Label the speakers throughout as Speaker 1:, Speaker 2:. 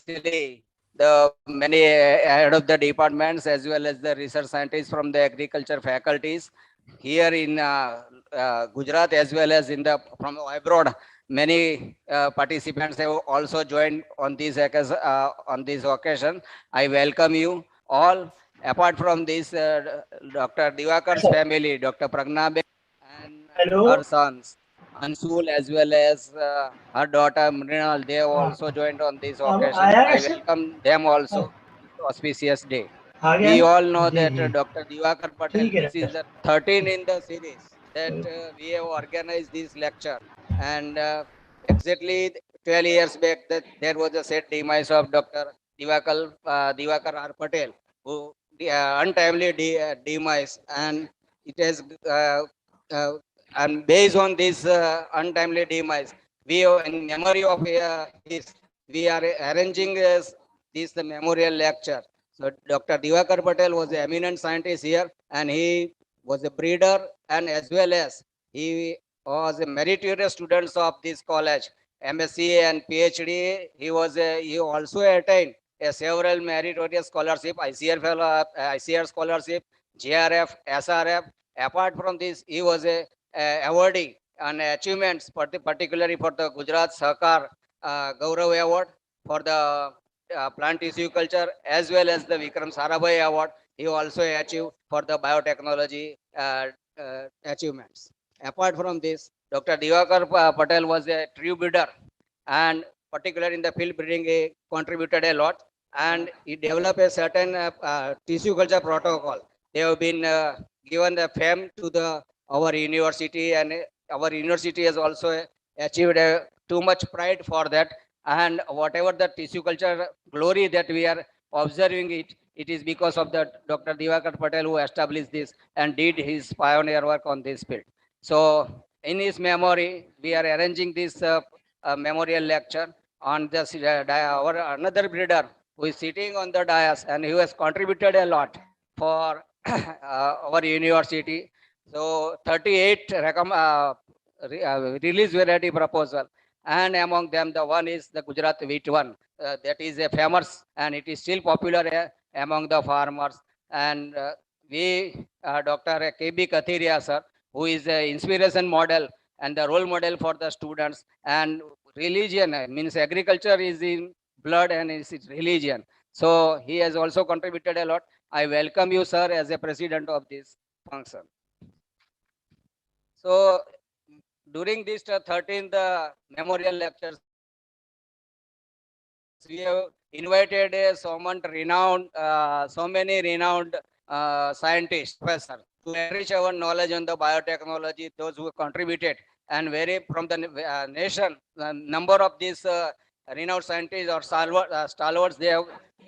Speaker 1: especially the many head of the departments as well as the research scientists from the agriculture faculties here in Gujarat as well as in the from abroad. Many participants have also joined on this occasion. I welcome you all. Apart from this, Dr. Diwakar's family, Dr. Pragna and her
Speaker 2: Hello.
Speaker 1: sons, Ansul as well as her daughter Mrinal, they have
Speaker 2: हाँ,
Speaker 1: also joined on this
Speaker 2: अब
Speaker 1: occasion.
Speaker 2: आया
Speaker 1: I
Speaker 2: कैसे?
Speaker 1: welcome them
Speaker 2: हाँ,
Speaker 1: also this auspicious day.
Speaker 2: आ गया
Speaker 1: We
Speaker 2: ना?
Speaker 1: all know
Speaker 2: ji
Speaker 1: that
Speaker 2: ji
Speaker 1: Dr. Diwakar Patel,
Speaker 2: ठीक है
Speaker 1: this is
Speaker 2: doctor
Speaker 1: the 13 in the series that we have organized this lecture. And exactly 12 years back, that there was a sad demise of Dr. Diwakar R. Patel, who untimely demise. And it has, uh, and based on this untimely demise, we have, in memory of his, we are arranging this memorial lecture. So Dr. Diwakar Patel was an eminent scientist here, and he was a breeder, and as well as he was a meritorious student of this college, MSc and PhD. He also attained a several meritorious scholarship, ICR scholarship, GRF, SRF. Apart from this, he was a awardee and achievements, particularly for the Gujarat Sahkar Gaurav Award for the plant tissue culture as well as the Vikram Sarabhai Award. He also achieved for the biotechnology achievements. Apart from this, Dr. Diwakar Patel was a true breeder and particularly in the field breeding, he contributed a lot and he developed a certain tissue culture protocol. They have been given the fame to the our university, and our university has also achieved too much pride for that. And whatever the tissue culture glory that we are observing it is because of the Dr. Diwakar Patel who established this and did his pioneer work on this field. So in his memory, we are arranging this memorial lecture on this our another breeder who is sitting on the dais and who has contributed a lot for our university. So 38 release variety proposal, and among them the one is the Gujarat wheat one. That is a famous and it is still popular among the farmers. And Dr. KB Kathiria sir, who is an inspiration model and the role model for the students. And religion means agriculture is in blood and is religion. So he has also contributed a lot. I welcome you, sir, as a president of this function. So during this 13th memorial lectures, we have invited so many renowned scientists, professor, to enrich our knowledge on the biotechnology, those who contributed, and very from the nation, the number of these renowned scientists or stalwarts, they have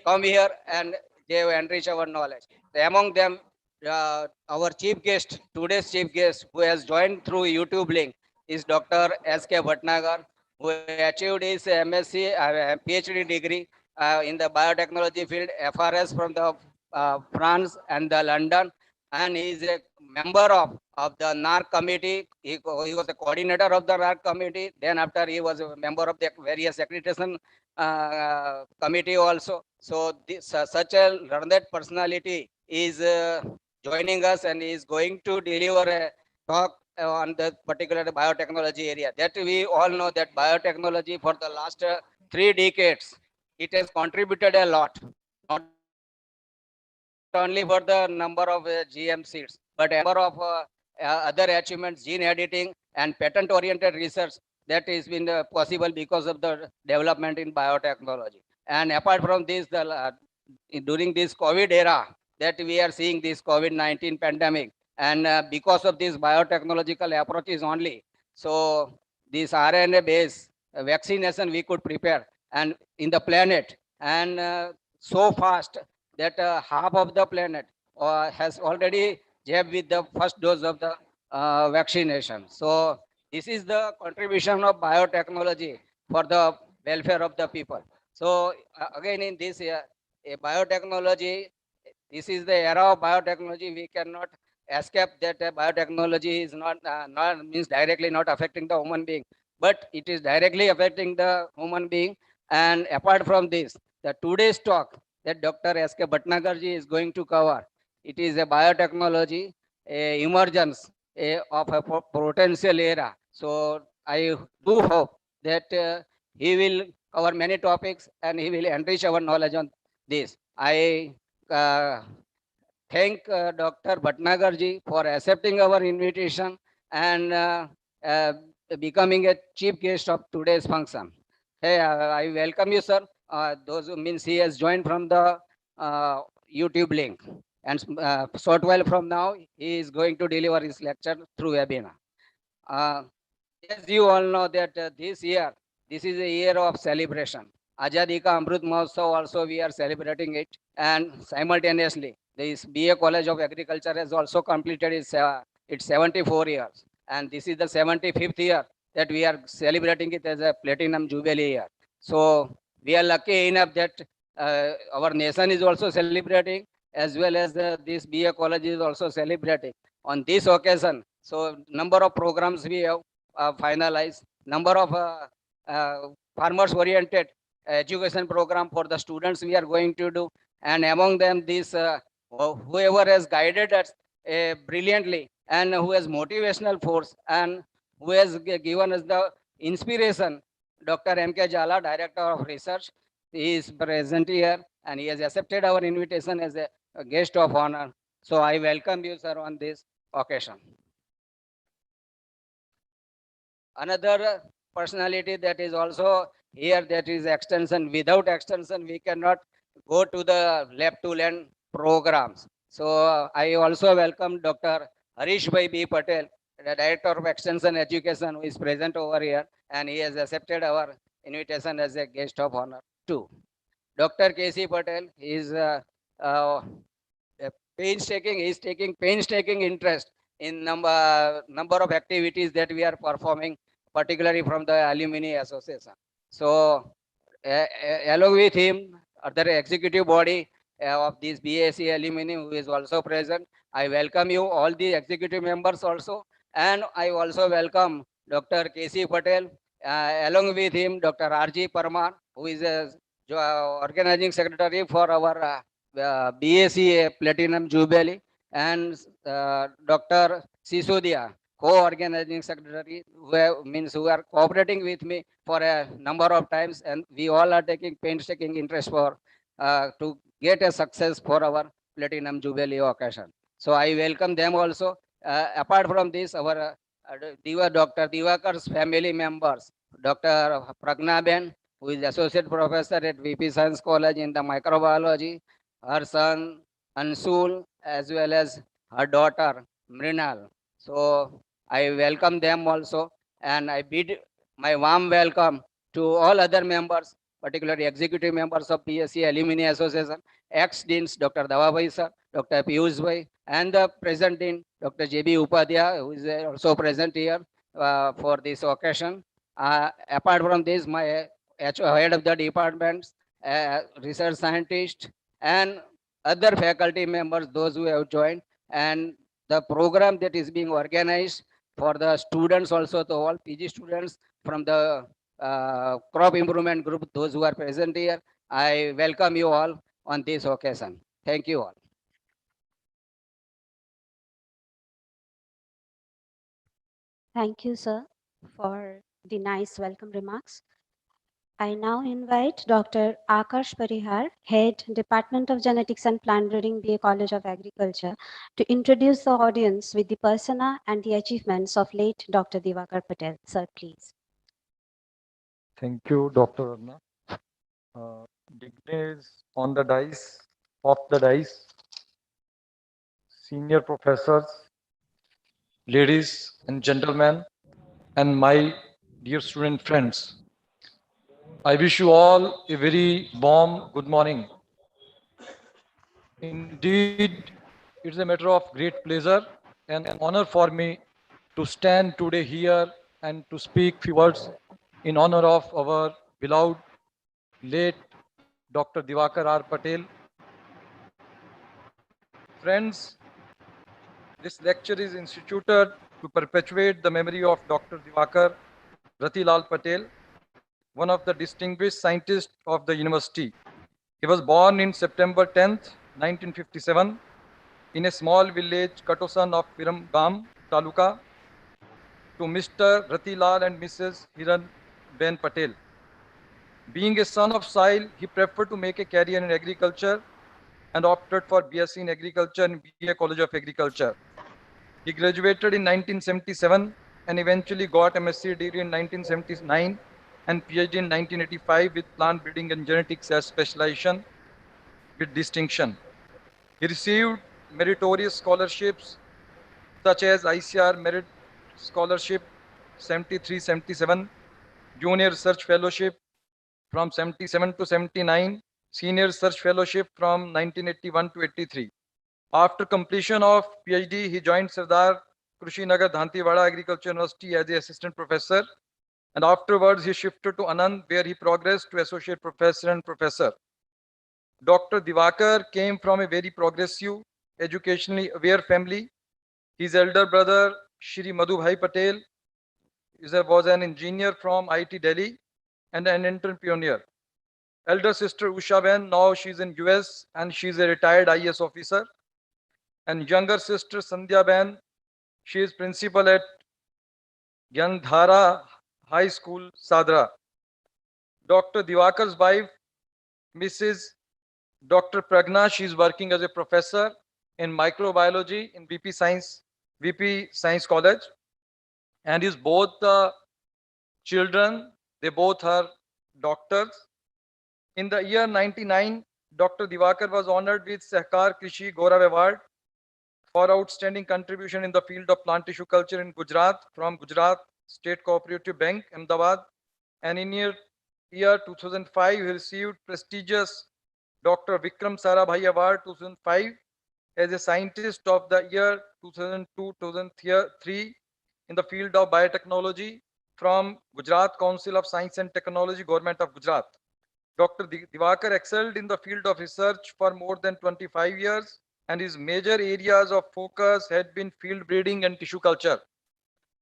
Speaker 1: come here and they have enriched our knowledge. Among them, our chief guest, today's chief guest, who has joined through YouTube link, is Dr. S.K. Bhatnagar, who achieved his MSc, PhD degree in the biotechnology field, FRS from the France and the London, and he is a member of the NARC committee. He was the coordinator of the NARC committee. Then after he was a member of the various accreditation committee also. So this, such a learned personality is joining us and is going to deliver a talk on the particular biotechnology area. That we all know that biotechnology for the last 3 decades, it has contributed a lot, not only for the number of GM seeds, but a number of other achievements, gene editing and patent-oriented research that has been possible because of the development in biotechnology. And apart from this, during this COVID era that we are seeing this COVID-19 pandemic, and because of these biotechnological approaches only, so this RNA based vaccination we could prepare and in the planet, and so fast that half of the planet has already jabbed with the first dose of the vaccination. So this is the contribution of biotechnology for the welfare of the people. So again in this biotechnology, this is the era of biotechnology. We cannot escape that biotechnology is not means directly not affecting the human being, but it is directly affecting the human being. And apart from this, the today's talk that Dr. S.K. Bhatnagarji is going to cover, it is a biotechnology, a emergence of a potential era. So I do hope that he will cover many topics and he will enrich our knowledge on this. I uh, thank Dr. Bhatnagarji for accepting our invitation and uh, becoming a chief guest of today's function. Hey, I welcome you, sir. Those who means he has joined from the uh, YouTube link. And short while from now, he is going to deliver his lecture through webinar. Uh, as you all know that this is a year of celebration. Azadi Ka Amrut Mahotsav also we are celebrating it, and simultaneously this BA College of Agriculture has also completed its 74 years, and this is the 75th year that we are celebrating it as a platinum jubilee year. So we are lucky enough that our nation is also celebrating, as well as this BA College is also celebrating on this occasion. So number of programs we have finalized, number of farmers oriented education program for the students we are going to do, and among them this whoever has guided us brilliantly and who has motivational force and who has given us the inspiration, Dr. M.K. Jala, Director of Research. He is present here and he has accepted our invitation as a guest of honor. So I welcome you, sir, on this occasion. Another personality that is also here, that is extension. Without extension we cannot go to the lab to learn programs. So I also welcome Dr. Harish Bhai B. Patel, the Director of Extension Education, who is present over here, and he has accepted our invitation as a guest of honor too. Dr. K.C. Patel is uh, painstaking is taking painstaking interest in number of activities that we are performing, particularly from the alumni association. So along with him, other executive body of this BAC alumni who is also present, I welcome you all the executive members also, and I also welcome Dr. KC Patel, along with him Dr. RG Parmar, who is a organizing secretary for our BAC Platinum Jubilee, and Dr. Sisodia, co-organizing secretary, means who are cooperating with me for a number of times, and we all are taking painstaking interest for to get a success for our Platinum Jubilee occasion. So I welcome them also. Apart from this, our Dr. Diwaker's family members, Dr. Pragnaben, who is associate professor at VP Science College in the microbiology, her son Ansul, as well as her daughter Mrinal. So I welcome them also, and I bid my warm welcome to all other members, particularly executive members of PSC Alumni Association, ex-deans Dr. Dawabhai sir, Dr. Piyush bhai, and the present dean Dr. J.B. Upadhyay, who is also present here for this occasion. Apart from this, my head of the departments, research scientist, and other faculty members, those who have joined, and the program that is being organized for the students also, to all PG students from the crop improvement group, those who are present here. I welcome you all on this occasion. Thank you all.
Speaker 2: Thank you, sir, for the nice welcome remarks. I now invite Dr. Akash Parihar, Head, Department of Genetics and Plant Breeding, BA College of Agriculture, to introduce the audience with the persona and the achievements of late Dr. Diwaker Patel. Sir, please.
Speaker 3: Thank you, Dr. Arna. Dignitaries on the dais, off the dais, senior professors, ladies and gentlemen, and my dear student friends. I wish you all a very warm good morning. Indeed, it's a matter of great pleasure and honor for me to stand today here and to speak few words in honor of our beloved late Dr. Diwakar R. Patel. Friends, this lecture is instituted to perpetuate the memory of Dr. Diwakar Ratilal Patel, one of the distinguished scientists of the university. He was born in September 10th, 1957, in a small village, Katosan of Pirambam Taluka, to Mr. Ratilal and Mrs. Hiran Ben Patel. Being a son of soil, he preferred to make a career in agriculture and opted for BSc in agriculture and BA College of Agriculture. He graduated in 1977 and eventually got MSc degree in 1979 and PhD in 1985 with plant breeding and genetics as specialization with distinction. He received meritorious scholarships such as ICR Merit Scholarship 73-77, Junior Research Fellowship from 77 to 79, Senior Research Fellowship from 1981 to 83. After completion of PhD, he joined Sardar Kushinagar Dhantiwada Agriculture University as the assistant professor, and afterwards he shifted to Anand, where he progressed to associate professor and professor. Dr. Diwaker came from a very progressive, educationally aware family. His elder brother, Shri Madhubhai Patel, was an engineer from IIT Delhi and an entrepreneur. Elder sister Usha Ben, now she's in US and she's a retired IAS officer. And younger sister Sandhya Ben, she is principal at Gandhara High School, Sadra. Dr. Diwakar's wife, Mrs. Dr. Pragna, she is working as a professor in microbiology in VP Science College. And his both children, they both are doctors. In the year 99, Dr. Diwakar was honored with Sahkar Krishi Gaurav Award for outstanding contribution in the field of plant tissue culture in Gujarat from Gujarat State Cooperative Bank, Ahmedabad. And in year 2005, he received prestigious Dr. Vikram Sarabhai Award 2005 as a scientist of the year 2002-2003 in the field of biotechnology from Gujarat Council of Science and Technology, Government of Gujarat. Dr. Diwakar excelled in the field of research for more than 25 years, and his major areas of focus had been field breeding and tissue culture.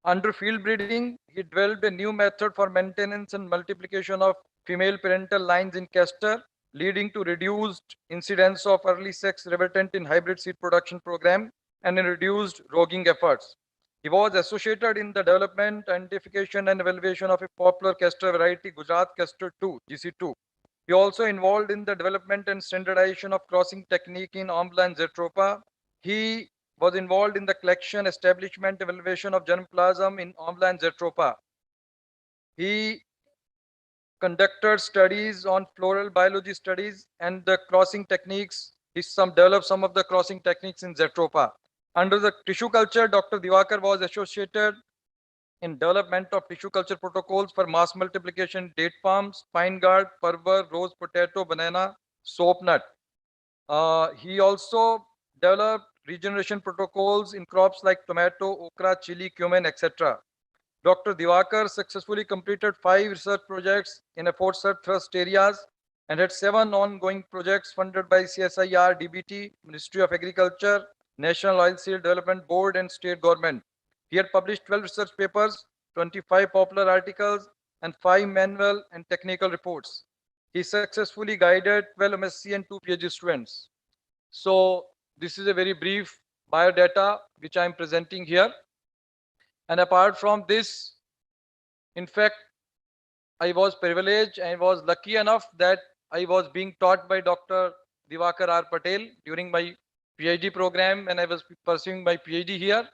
Speaker 3: Under field breeding, he developed a new method for maintenance and multiplication of female parental lines in castor, leading to reduced incidence of early sex revertant in hybrid seed production program and in reduced rogging efforts. He was associated in the development, identification, and evaluation of a popular castor variety, Gujarat Castor 2, GC2. He also involved in the development and standardization of crossing technique in Ambla and Zetropa. He was involved in the collection, establishment, evaluation of germplasm in Ambla and Zetropa. He conducted studies on floral biology studies and the crossing techniques. He developed some of the crossing techniques in Zetropa. Under the tissue culture, Dr. Diwakar was associated in development of tissue culture protocols for mass multiplication, date palms, pine gourd, parvar, rose potato, banana, soap nut. He also developed regeneration protocols in crops like tomato, okra, chili, cumin, etc. Dr. Diwakar successfully completed 5 research projects in aforesaid thrust areas and had 7 ongoing projects funded by CSIR, DBT, Ministry of Agriculture, National Oilseed Development Board, and state government. He had published 12 research papers, 25 popular articles, and 5 manual and technical reports. He successfully guided 12 MSc and 2 PhD students. So this is a very brief biodata which I am presenting here. And apart from this, in fact, I was privileged and was lucky enough that I was being taught by Dr. Diwakar R. Patel during my PhD program when I was pursuing my PhD here.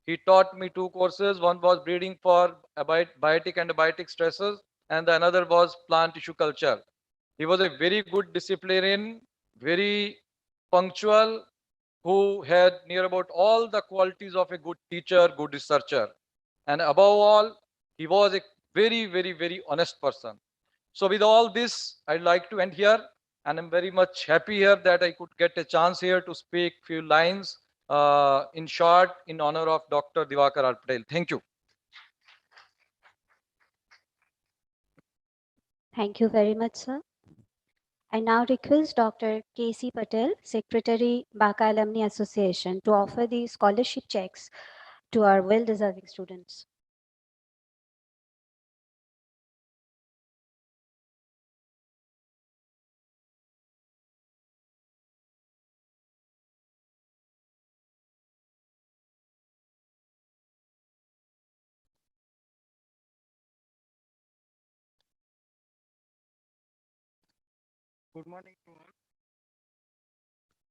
Speaker 3: He taught me 2 courses. One was breeding for biotic and abiotic stresses, and the another was plant tissue culture. He was a very good disciplinarian, very punctual, who had near about all the qualities of a good teacher, good researcher. And above all, he was a very, very, very honest person. So with all this, I'd like to end here. And I'm very much happy here that I could get a chance here to speak few lines in short in honor of Dr. Diwakar R. Patel. Thank you.
Speaker 2: Thank you very much, sir. I now request Dr. K.C. Patel, Secretary, Baka Alumni Association, to offer the scholarship checks to our well-deserving students.
Speaker 4: Good morning to all.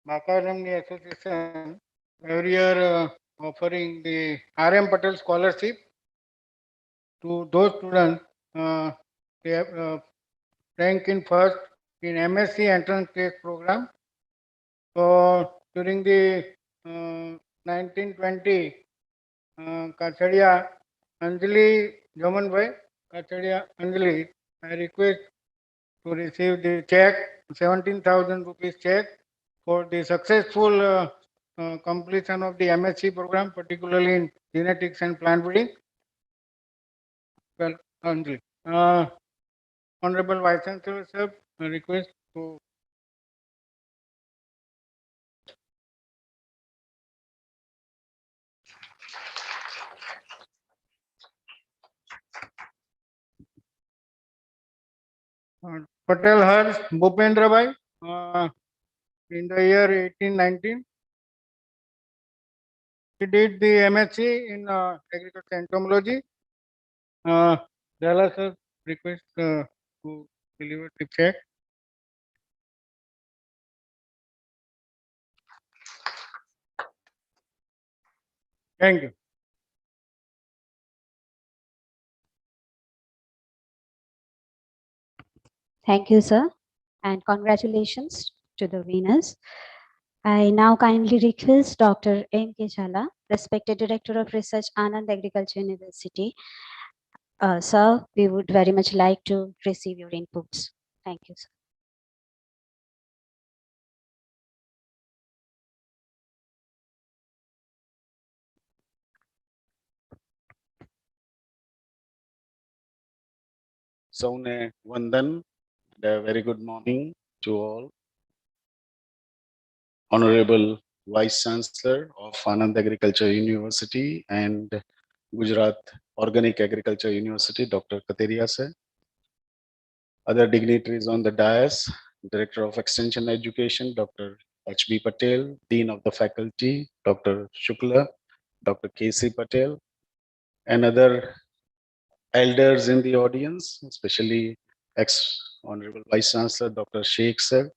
Speaker 4: Baka Alumni Association every year offering the RM Patel scholarship to those students they have rank in first in MSc entrance test program. So during the 1920 Kacharia Anjali Jamanbhai Kacharia Anjali, I request to receive the check, 17,000 rupees check for the successful completion of the MSc program, particularly in genetics and plant breeding. Well, Anjali. Honorable Vice Chancellor, sir, I request to Patel Harsh Bhupendra Bhai in the year 1819. He did the MSc in agriculture entomology. Dala sir, request to deliver the check. Thank you.
Speaker 2: Thank you, sir, and congratulations to the winners. I now kindly request Dr. M. K. Jhala, respected Director of Research, Anand Agriculture University. Sir, we would very much like to receive your inputs. Thank you, sir.
Speaker 5: Saune Vandan, and a very good morning to all. Honorable Vice Chancellor of Anand Agriculture University and Gujarat Organic Agriculture University, Dr. Kateria sir. Other dignitaries on the dais, Director of Extension Education, Dr. H.B. Patel, Dean of the Faculty, Dr. Shukla, Dr. K.C. Patel, and other elders in the audience, especially ex-Honorable Vice Chancellor, Dr. Sheikh sir,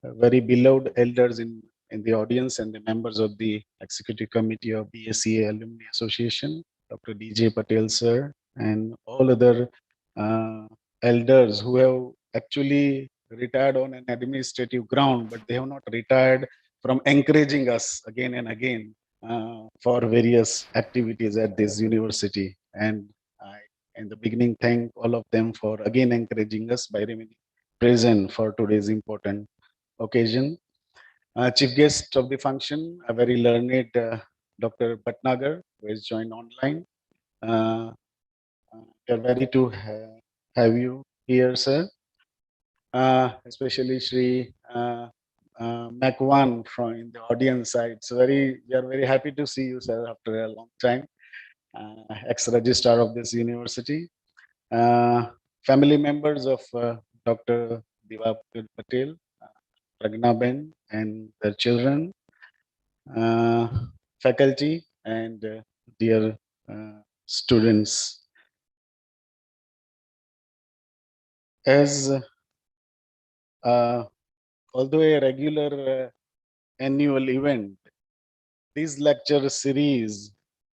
Speaker 5: very beloved elders in the audience and the members of the Executive Committee of BSCA Alumni Association, Dr. DJ Patel sir, and all other elders who have actually retired on an administrative ground, but they have not retired from encouraging us again and again for various activities at this university. And I, in the beginning, thank all of them for again encouraging us by remaining present for today's important occasion. Chief guest of the function, a very learned Dr. Bhatnagar, who has joined online. Uh, we are very to have you here, sir. Especially Shri Makwan from in the audience side. So we are very happy to see you, sir, after a long time. Ex-registrar of this university. Family members of Dr. Diwaker Patel, Pragna Ben, and their children, faculty, and dear students. As although a regular annual event, this lecture series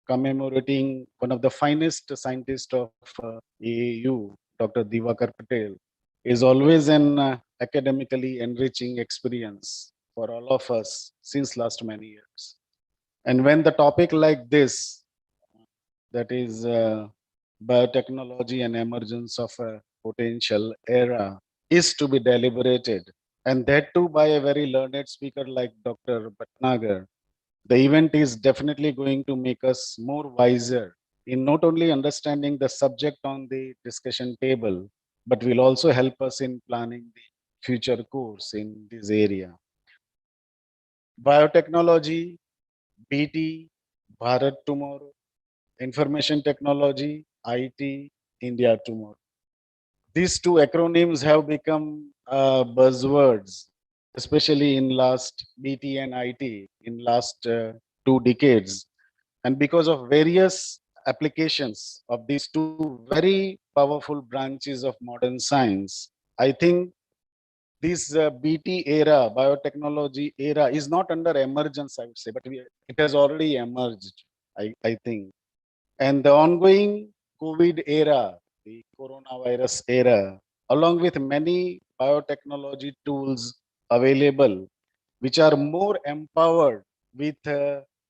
Speaker 5: commemorating one of the finest scientists of AAU, Dr. Diwaker Patel, is always an academically enriching experience for all of us since last many years. And when the topic like this, that is biotechnology and emergence of a potential era, is to be deliberated, and that too by a very learned speaker like Dr. Bhatnagar, the event is definitely going to make us more wiser in not only understanding the subject on the discussion table, but will also help us in planning the future course in this area. Biotechnology, BT, Bharat tomorrow, information technology, IT, India tomorrow. These two acronyms have become buzzwords, especially in last BT and IT in last 2 decades. And because of various applications of these two very powerful branches of modern science, I think this BT era, biotechnology era, is not under emergence, I would say, but it has already emerged, I think. And the ongoing COVID era, the coronavirus era, along with many biotechnology tools available, which are more empowered with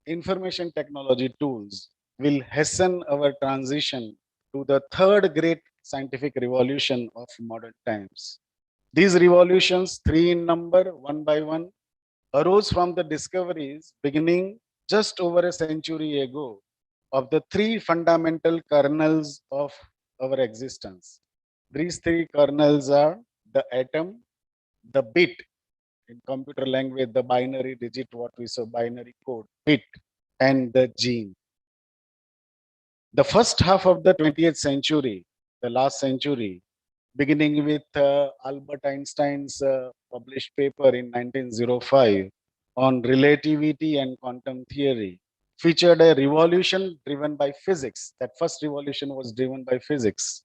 Speaker 5: information technology tools, will hasten our transition to the third great scientific revolution of modern times. These revolutions, three in number, one by one, arose from the discoveries beginning just over a century ago of the three fundamental kernels of our existence. These three kernels are the atom, the bit, in computer language, the binary digit, what we say, binary code, bit, and the gene. The first half of the 20th century, the last century, beginning with Albert Einstein's published paper in 1905 on relativity and quantum theory, featured a revolution driven by physics. That first revolution was driven by physics.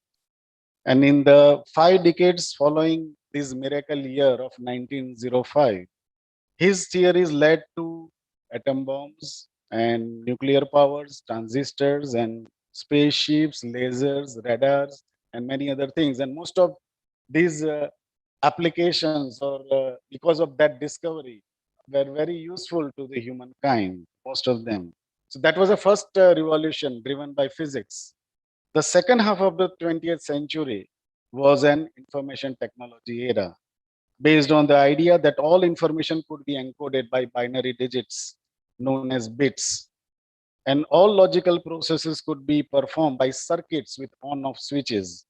Speaker 5: And in the 5 decades following this miracle year of 1905, his theories led to atom bombs and nuclear powers, transistors and spaceships, lasers, radars, and many other things. And most of these applications, or because of that discovery, were very useful to the humankind, most of them. So that was the first revolution driven by physics. The second half of the 20th century was an information technology era, based on the idea that all information could be encoded by binary digits known as bits, and all logical processes could be performed by circuits with on-off switches.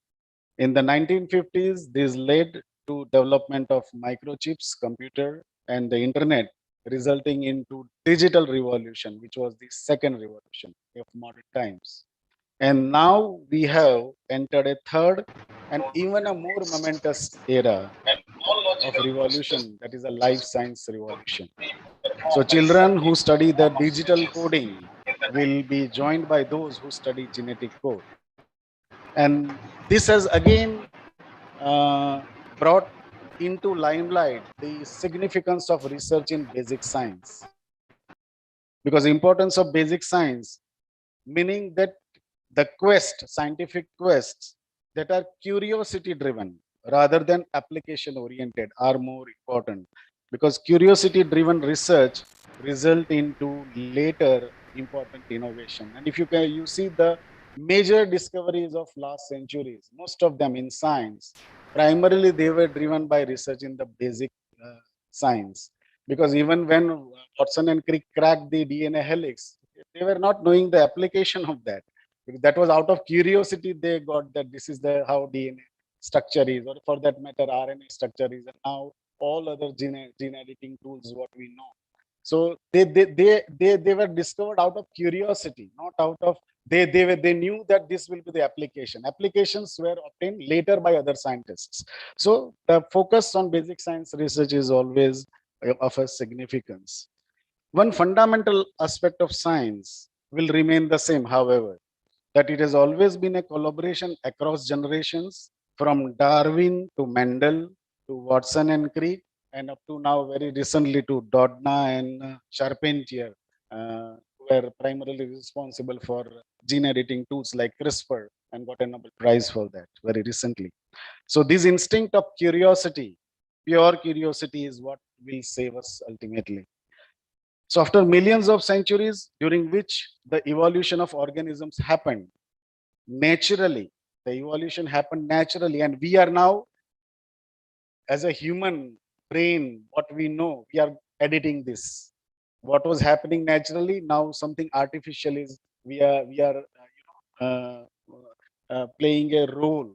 Speaker 5: In the 1950s, this led to development of microchips, computer, and the internet, resulting into digital revolution, which was the second revolution of modern times. And now we have entered a third and even a more momentous era of revolution, that is a life science revolution. So children who study the digital coding will be joined by those who study genetic code. And this has again brought into limelight the significance of research in basic science, because importance of basic science, meaning that the scientific quests that are curiosity driven rather than application oriented are more important, because curiosity driven research result into later important innovation. And if you see the major discoveries of last centuries, most of them in science, primarily they were driven by research in the basic uh, science. Because even when Watson and Crick cracked the DNA helix, they were not knowing the application of that. That was out of curiosity they got that this is the how DNA structure is, or for that matter RNA structure is, and now all other gene editing tools what we know. So they were discovered out of curiosity, not out of they knew that this will be the application. Applications were obtained later by other scientists. So the focus on basic science research is always of a significance. One fundamental aspect of science will remain the same, however, that it has always been a collaboration across generations, from Darwin to Mendel to Watson and Crick, and up to now very recently to Doudna and Charpentier, who were primarily responsible for gene editing tools like CRISPR and got a Nobel Prize for that very recently. So this instinct of curiosity, pure curiosity, is what will save us ultimately. So after millions of centuries during which the evolution of organisms happened naturally, the evolution happened naturally, and we are now, as a human brain, what we know, we are editing this. What was happening naturally, now something artificial is, we are playing a role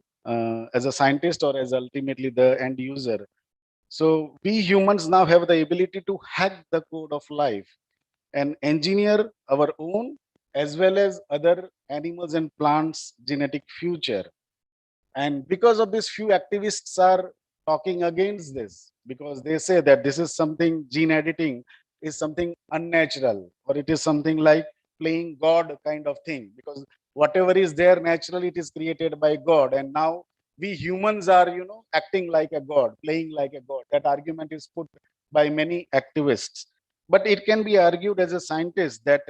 Speaker 5: as a scientist or as ultimately the end user. So we humans now have the ability to hack the code of life and engineer our own as well as other animals and plants genetic future. And because of this, few activists are talking against this, because they say that this is something, gene editing is something unnatural, or it is something like playing God kind of thing, because whatever is there naturally, it is created by God, and now we humans are, acting like a god, playing like a god. That argument is put by many activists. But it can be argued as a scientist that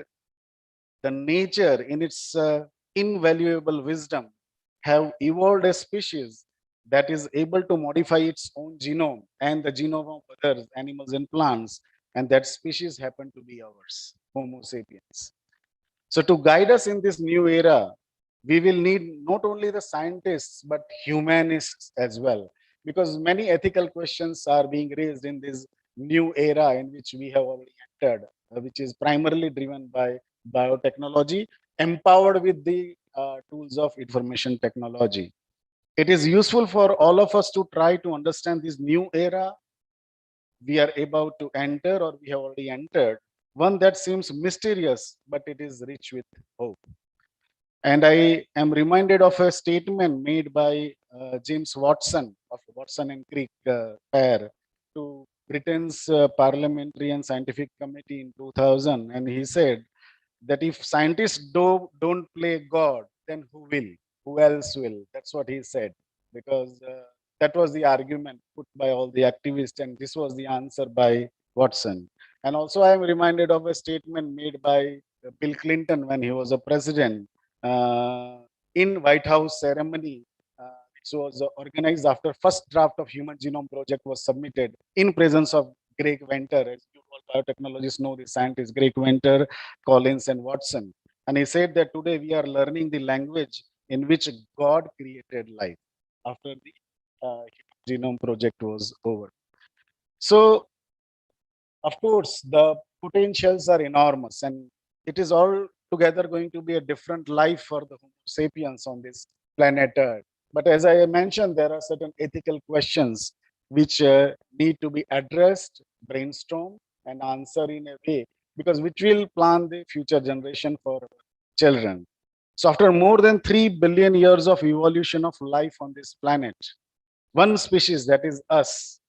Speaker 5: the nature in its invaluable wisdom have evolved a species that is able to modify its own genome and the genome of other animals and plants, and that species happen to be ours, Homo sapiens. So to guide us in this new era, we will need not only the scientists, but humanists as well, because many ethical questions are being raised in this new era in which we have already entered, which is primarily driven by biotechnology, empowered with the tools of information technology. It is useful for all of us to try to understand this new era we are about to enter or we have already entered, one that seems mysterious, but it is rich with hope. And I am reminded of a statement made by James Watson of Watson and Crick pair to Britain's Parliamentary and Scientific Committee in 2000. And he said that if scientists don't play God, then who will? Who else will? That's what he said. Because that was the argument put by all the activists, and this was the answer by Watson. And also, I am reminded of a statement made by Bill Clinton when he was a president uh, in White House ceremony, which was organized after first draft of Human Genome Project was submitted in presence of Greg Venter. As you all biotechnologists know, the scientist Greg Venter, Collins, and Watson. And he said that today we are learning the language in which God created life after the Genome Project was over. So, of course, the potentials are enormous, and it is all together going to be a different life for the Homo sapiens on this planet Earth. But as I mentioned, there are certain ethical questions which need to be addressed, brainstormed, and answered in a way because which will plan the future generation for children. So after more than 3 billion years of evolution of life on this planet, one species, that is us,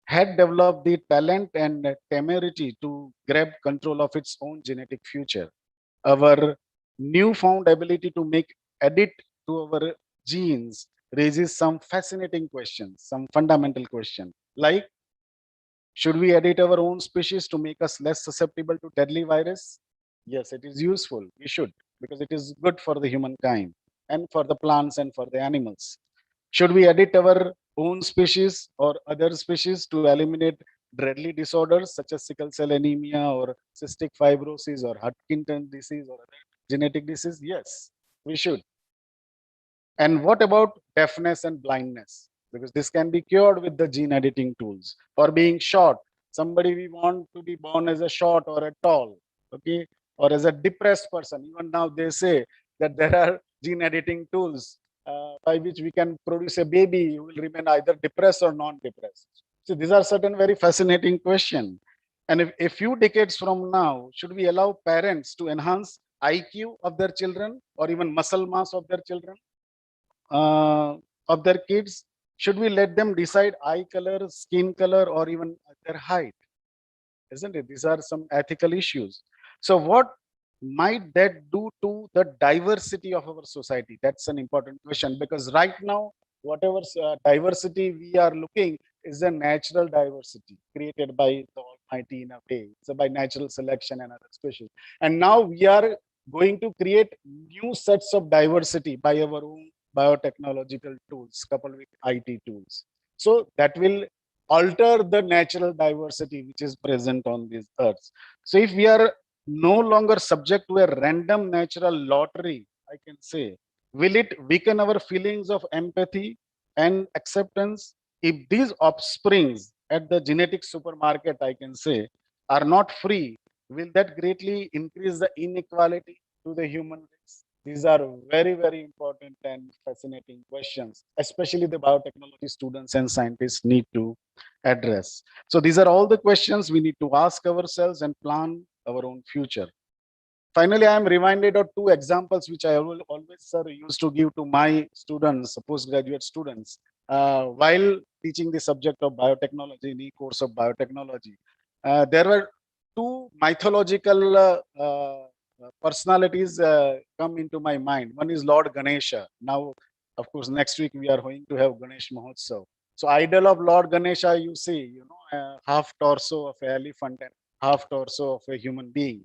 Speaker 5: had developed the talent and temerity to grab control of its own genetic future. Our newfound ability to make edit to our genes raises some fascinating questions, some fundamental questions, like should we edit our own species to make us less susceptible to deadly virus? Yes, it is useful. We should, because it is good for the humankind and for the plants and for the animals. Should we edit our own species or other species to eliminate deadly disorders such as sickle cell anemia or cystic fibrosis or Huntington disease or other genetic disease? Yes, we should. And what about deafness and blindness? Because this can be cured with the gene editing tools. Or being short. Somebody we want to be born as a short or a tall, okay, or as a depressed person. Even now they say that there are gene editing tools by which we can produce a baby who will remain either depressed or non-depressed. So these are certain very fascinating questions. And if a few decades from now, should we allow parents to enhance IQ of their children or even muscle mass of their children? Of their kids? Should we let them decide eye color, skin color, or even their height? Isn't it? These are some ethical issues. So what might that do to the diversity of our society? That's an important question, because right now, whatever diversity we are looking is a natural diversity created by the Almighty in a way. So by natural selection and other species. And now we are going to create new sets of diversity by our own biotechnological tools coupled with IT tools. So that will alter the natural diversity which is present on this earth. So if we are no longer subject to a random natural lottery, I can say, will it weaken our feelings of empathy and acceptance? If these offsprings at the genetic supermarket, I can say, are not free, will that greatly increase the inequality to the human race? These are very, very important and fascinating questions, especially the biotechnology students and scientists need to address. So these are all the questions we need to ask ourselves and plan our own future. Finally, I am reminded of two examples which I always sir, used to give to my students, postgraduate students, while teaching the subject of biotechnology in the course of biotechnology. There were two mythological personalities come into my mind. One is Lord Ganesha. Now, Of course, next week we are going to have Ganesh Mahotsav. So idol of Lord Ganesha, you see, half torso of an elephant and half torso of a human being.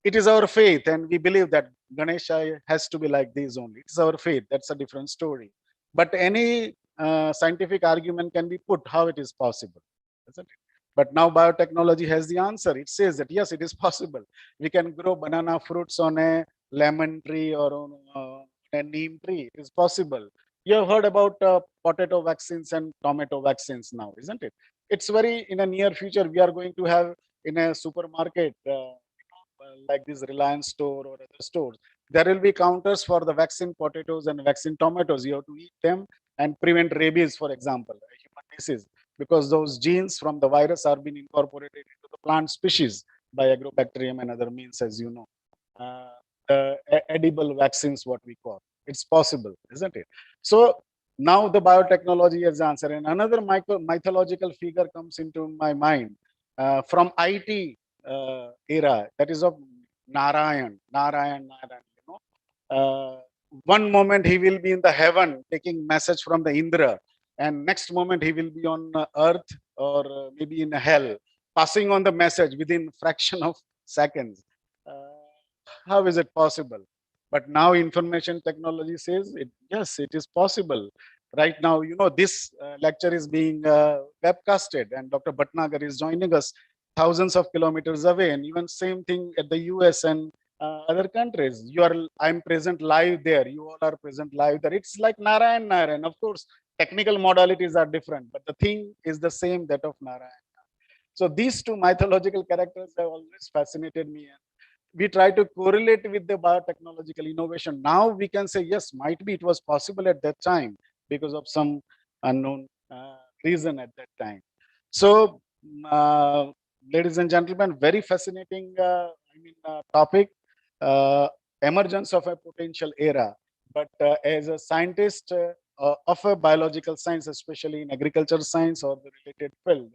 Speaker 5: It is our faith, and we believe that Ganesha has to be like this only. It's our faith. That's a different story. But any scientific argument can be put how it is possible, isn't it? But now biotechnology has the answer. It says that yes, it is possible. We can grow banana fruits on a lemon tree or on a neem tree. It is possible. You have heard about potato vaccines and tomato vaccines now, isn't it? It's very in a near future. We are going to have in a supermarket. Like this Reliance store or other stores, there will be counters for the vaccine potatoes and vaccine tomatoes. You have to eat them and prevent rabies, for example, a human disease, because those genes from the virus are being incorporated into the plant species by agrobacterium and other means, as you know. Edible vaccines, what we call. It's possible, isn't it? So now the biotechnology has answered. And another mythological figure comes into my mind from IT era, that is of Narayan. One moment he will be in the heaven taking message from the Indra, and next moment he will be on earth or maybe in hell, passing on the message within fraction of seconds. How is it possible? But now information technology says it, yes, it is possible. Right now, this lecture is being webcasted, and Dr. Bhatnagar is joining us thousands of kilometers away, and even same thing at the US and other countries. I'm present live there. You all are present live there. It's like Narayan. Of course, technical modalities are different, but the thing is the same, that of Narayan. So these two mythological characters have always fascinated me. And we try to correlate with the biotechnological innovation. Now we can say, yes, might be it was possible at that time because of some unknown reason at that time. So, ladies and gentlemen, very fascinating topic, emergence of a potential era. But as a scientist of a biological science, especially in agriculture science or the related field,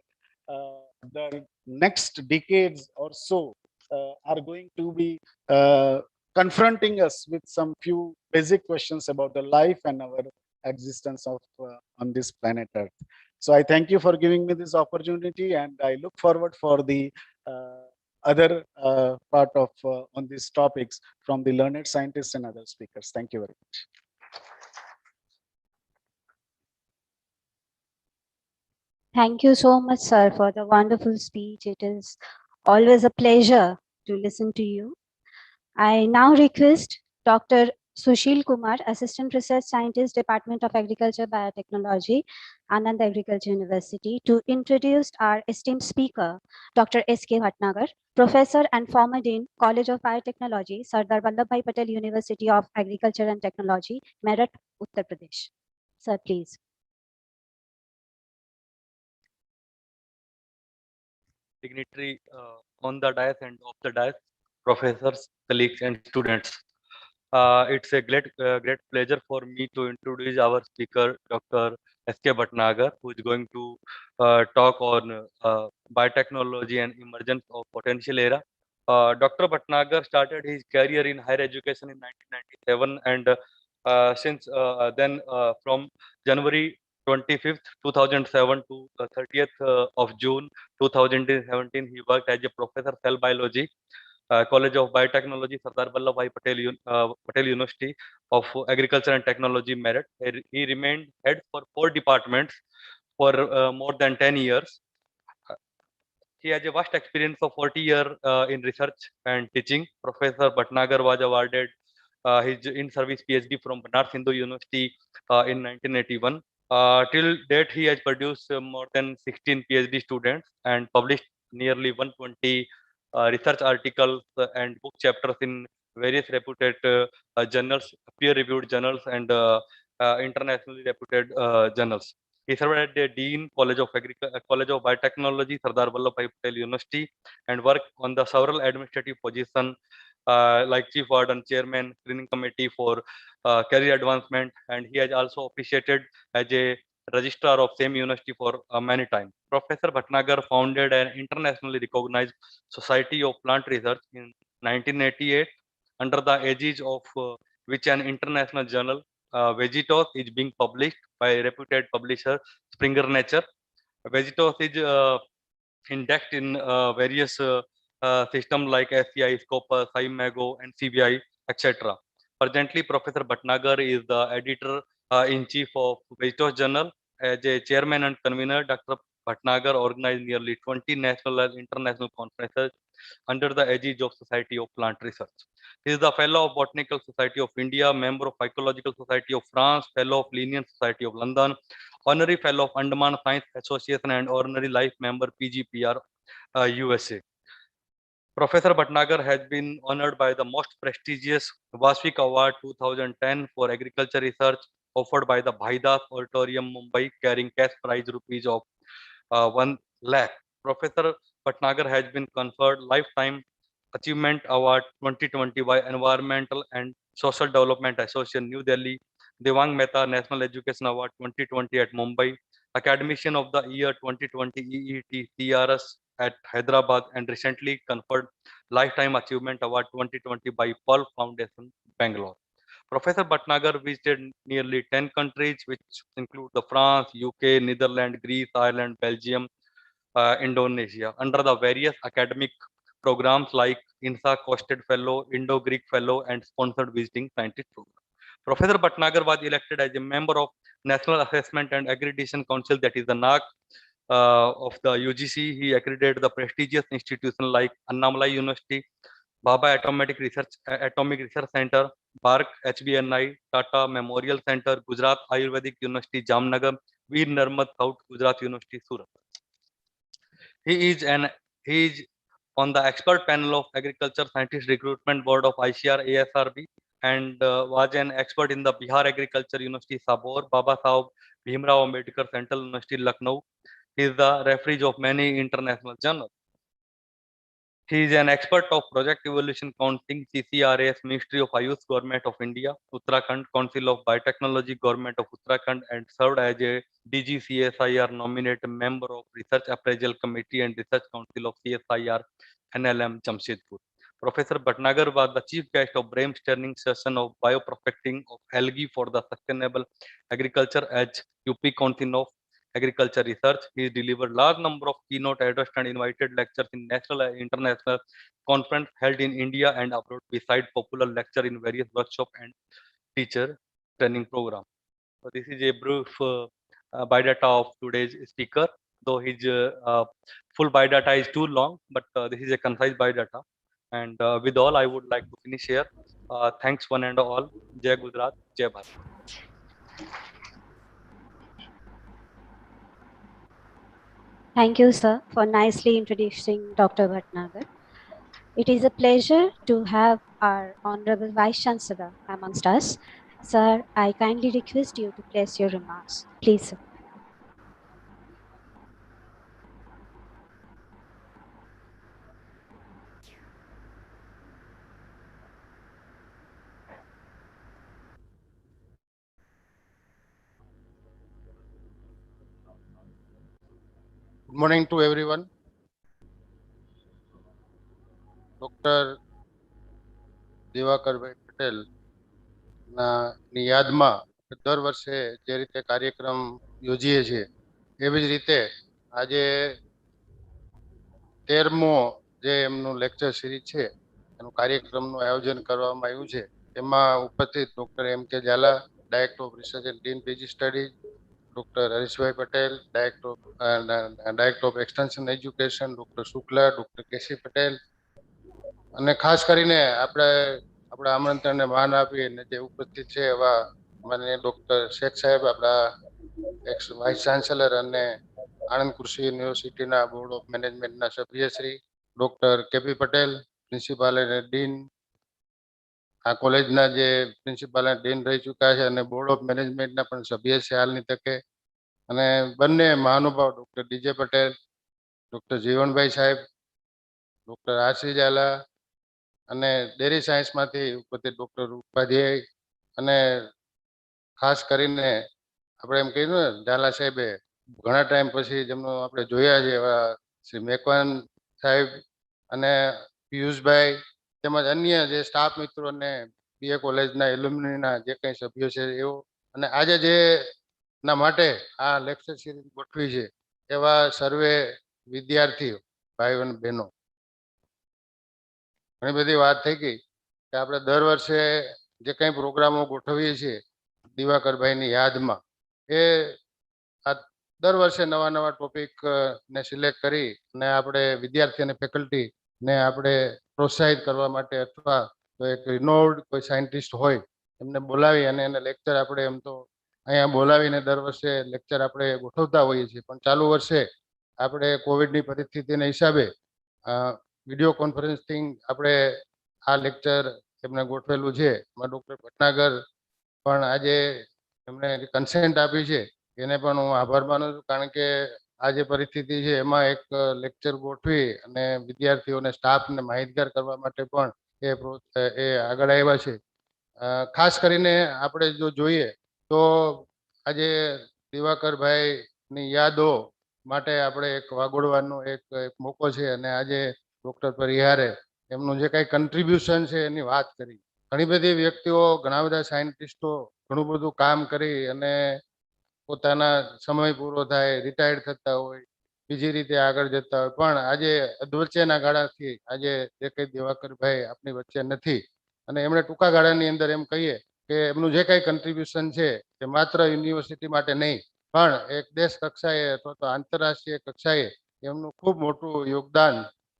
Speaker 5: the next decades or so are going to be confronting us with some few basic questions about the life and our existence of on this planet Earth. So I thank you for giving me this opportunity, and I look forward for the other part of on these topics from the learned scientists and other speakers. Thank you very much.
Speaker 2: Thank you so much, sir, for the wonderful speech. It is always a pleasure to listen to you. I now request Dr. Sushil Kumar, Assistant Research Scientist, Department of Agriculture Biotechnology, Anand Agriculture University, to introduce our esteemed speaker, Dr. S.K. Bhatnagar, Professor and former Dean, College of Biotechnology, Sardar Vallabhbhai Patel University of Agriculture and Technology, Meerut, Uttar Pradesh. Sir, please.
Speaker 3: Dignitary on the dais and off the dais, professors, colleagues, and students. It's a great pleasure for me to introduce our speaker, Dr. S.K. Bhatnagar, who is going to talk on biotechnology and emergence of potential era. Dr. Bhatnagar started his career in higher education in 1997, and since then, from January 25th, 2007 to 30th of June 2017, he worked as a professor cell biology, College of Biotechnology, Sardar Vallabhbhai Patel University of Agriculture and Technology, Meerut. He remained head for 4 departments for more than 10 years. He has a vast experience of 40 years in research and teaching. Professor Bhatnagar was awarded his in-service PhD from Banaras Hindu University in 1981. Till date, he has produced more than 16 PhD students and published nearly 120 research articles and book chapters in various reputed journals, peer-reviewed journals, and internationally reputed journals. He served at the Dean College of Biotechnology, Sardar Vallabhbhai Patel University, and worked on the several administrative positions like Chief Warden, Chairman, Screening Committee for Career Advancement, and he has also officiated as a registrar of same university for many time. Professor Bhatnagar founded an internationally recognized Society of Plant Research in 1988 under the aegis of which an international journal
Speaker 6: Vegetos is being published by reputed publisher Springer Nature. Vegetos is indexed in various systems like SCI, Scopus, IMAGO, and CBI, etc. Presently, Professor Bhatnagar is the editor in chief of Vegetos Journal. As a chairman and convener, Dr. Bhatnagar organized nearly 20 national and international conferences under the aegis of Society of Plant Research. He is the Fellow of Botanical Society of India, member of Ecological Society of France, Fellow of Linnean Society of London, Honorary Fellow of Andaman Science Association, and Honorary Life Member PGPR USA. Professor Bhatnagar has been honored by the most prestigious Vasvik Award 2010 for agriculture research offered by the Bhaidas Auditorium, Mumbai, carrying cash prize rupees of 1 lakh. Professor Bhatnagar has been conferred Lifetime Achievement Award 2020 by Environmental and Social Development Association, New Delhi, Devang Mehta National Education Award 2020 at Mumbai, Academician of the Year 2020 EET CRS at Hyderabad, and recently conferred Lifetime Achievement Award 2020 by Pearl Foundation, Bangalore. Professor Bhatnagar visited nearly 10 countries, which include the France, UK, Netherlands, Greece, Ireland, Belgium, Indonesia, under the various academic programs like INSA Costed Fellow, Indo-Greek Fellow, and Sponsored Visiting Scientist Program. Professor Bhatnagar was elected as a member of National Assessment and Accreditation Council, that is the NAC, of the UGC. He accredited the prestigious institutions like Annamalai University, Baba Atomic Research Center, BARC, HBNI, Tata Memorial Center, Gujarat Ayurvedic University, Jamnagar, Veer Narmad South Gujarat University, Surat. He is on the expert panel of Agriculture Scientist Recruitment Board of ICR ASRB, and was an expert in the Bihar Agriculture University Sabor, Baba Saheb Bhimrao Ambedkar Central University Lucknow. He is the referee of many international journals. He is an expert of Project Evolution Counting, CCRAS, Ministry of Ayush, Government of India, Uttarakhand, Council of Biotechnology, Government of Uttarakhand, and served as a DGCSIR nominated member of Research Appraisal Committee and Research Council of CSIR NLM Jamshedpur. Professor Bhatnagar was the chief guest of brainstorming session of bioprospecting of algae for the sustainable agriculture as UP Council of Agriculture Research. He delivered large number of keynote addresses and invited lectures in national and international conference held in India and abroad, beside popular lecture in various workshop and teacher training program. So this is a brief biodata of today's speaker, though his full biodata is too long, but this is a concise biodata. And with all, I would like to finish here. Thanks one and all. Jai Gujarat, Jai Bharat.
Speaker 2: Thank you, sir, for nicely introducing Dr. Bhatnagar. It is a pleasure to have our Honorable Vice Chancellor amongst us. Sir, I kindly request you to place your remarks. Please, sir.
Speaker 7: Good morning to everyone. Dr. Diwaker Patel ની યાદમાં દર વર્ષે જે રીતે કાર્યક્રમ યોજીએ છીએ એવી જ રીતે આજે 13મો જે એમનું લેક્ચર સિરીઝ છે એનું કાર્યક્રમનું આયોજન કરવામાં આવ્યું છે. એમાં ઉપસ્થિત doctor M K Zala, director of research and dean PG studies, doctor Harishbhai Patel, director of extension education, doctor Shukla, doctor KC Patel, અને ખાસ કરીને આપણા આમંત્રણને માન આપી અને જે ઉપસ્થિત છે એવા માનનીય ડોક્ટર શેખ સાહેબ, આપણા એક્સ વાઇસ ચાન્સેલર અને આણંદ કૃષિ યુનિવર્સિટીના બોર્ડ ઓફ મેનેજમેન્ટના સભ્ય Shri doctor KP Patel, principal અને ડીન, આ કોલેજના જે પ્રિન્સિપાલ અને ડીન રહી ચૂક્યા છે અને બોર્ડ ઓફ મેનેજમેન્ટના પણ સભ્ય છે હાલની તકે, અને બંને મહાનુભાવ doctor DJ Patel, doctor Jivanbhai સાહેબ, ડોક્ટર આશી ઝાલા, અને ડેરી સાયન્સમાંથી ઉપસ્થિત ડોક્ટર ઉપાધ્યાય, અને ખાસ કરીને આપણે એમ કહીએ ને ઝાલા સાહેબે ઘણા ટાઈમ પછી જેમનો આપણે જોયા છે એવા શ્રી મેકવાન સાહેબ અને પિયુષભાઈ તેમજ અન્ય જે સ્ટાફ મિત્રોને BA કોલેજના એલ્યુમિનીના જે કંઈ સભ્યો છે એવો, અને આજે જે ના માટે આ લેક્ચર સિરીઝ ગોઠવી છે એવા સર્વે વિદ્યાર્થીઓ, ભાઈઓ અને બહેનો. ઘણી બધી વાત થઈ ગઈ કે આપણે દર વર્ષે જે કંઈ પ્રોગ્રામો ગોઠવીએ છીએ દિવાકરભાઈની યાદમાં, એ આ દર વર્ષે નવા નવા ટોપિક ને સિલેક્ટ કરી અને આપણે વિદ્યાર્થી અને ફેકલ્ટી ને આપણે પ્રોત્સાહિત કરવા માટે, અથવા તો એક રિનોવડ કોઈ સાયન્ટિસ્ટ હોય એમને બોલાવી અને એને લેક્ચર આપણે એમ તો અહીંયા બોલાવીને દર વર્ષે લેક્ચર આપણે ગોઠવતા હોઈએ છીએ, પણ ચાલુ વર્ષે આપણે કોવિડની પરિસ્થિતિના હિસાબે વિડીયો કોન્ફરન્સિંગ આપણે આ લેક્ચર એમને ગોઠવેલું છે. એમાં ડૉક્ટર ભટનાગર પણ આજે એમને કન્સેન્ટ આપી છે, એને પણ હું આભાર માનું છું, કારણ કે આ જે પરિસ્થિતિ છે એમાં એક લેક્ચર ગોઠવી અને વિદ્યાર્થીઓને સ્ટાફને માહિતગાર કરવા માટે પણ એ આગળ આવ્યા છે. ખાસ કરીને આપણે જો જોઈએ તો આજે દિવાકરભાઈની યાદો માટે આપણે એક વાગોડવાનો એક મોકો છે, અને આજે ડૉક્ટર પરિહારે એમનું જે કાંઈ કન્ટ્રીબ્યુશન છે એની વાત કરી. ઘણી બધી વ્યક્તિઓ, ઘણા બધા સાયન્ટિસ્ટો ઘણું બધું કામ કરી અને પોતાના સમય પૂરો થાય, રિટાયર્ડ થતા હોય, બીજી રીતે આગળ જતા હોય, પણ આજે અધવચ્ચેના ગાળાથી આજે જે કંઈ દિવાકરભાઈ આપણી વચ્ચે નથી, અને એમણે ટૂંકા ગાળાની અંદર એમ કહીએ કે એમનું જે કાંઈ કન્ટ્રીબ્યુશન છે એ માત્ર યુનિવર્સિટી માટે નહીં, પણ એક દેશ કક્ષાએ અથવા તો આંતરરાષ્ટ્રીય કક્ષાએ એમનું ખૂબ મોટું યોગદાન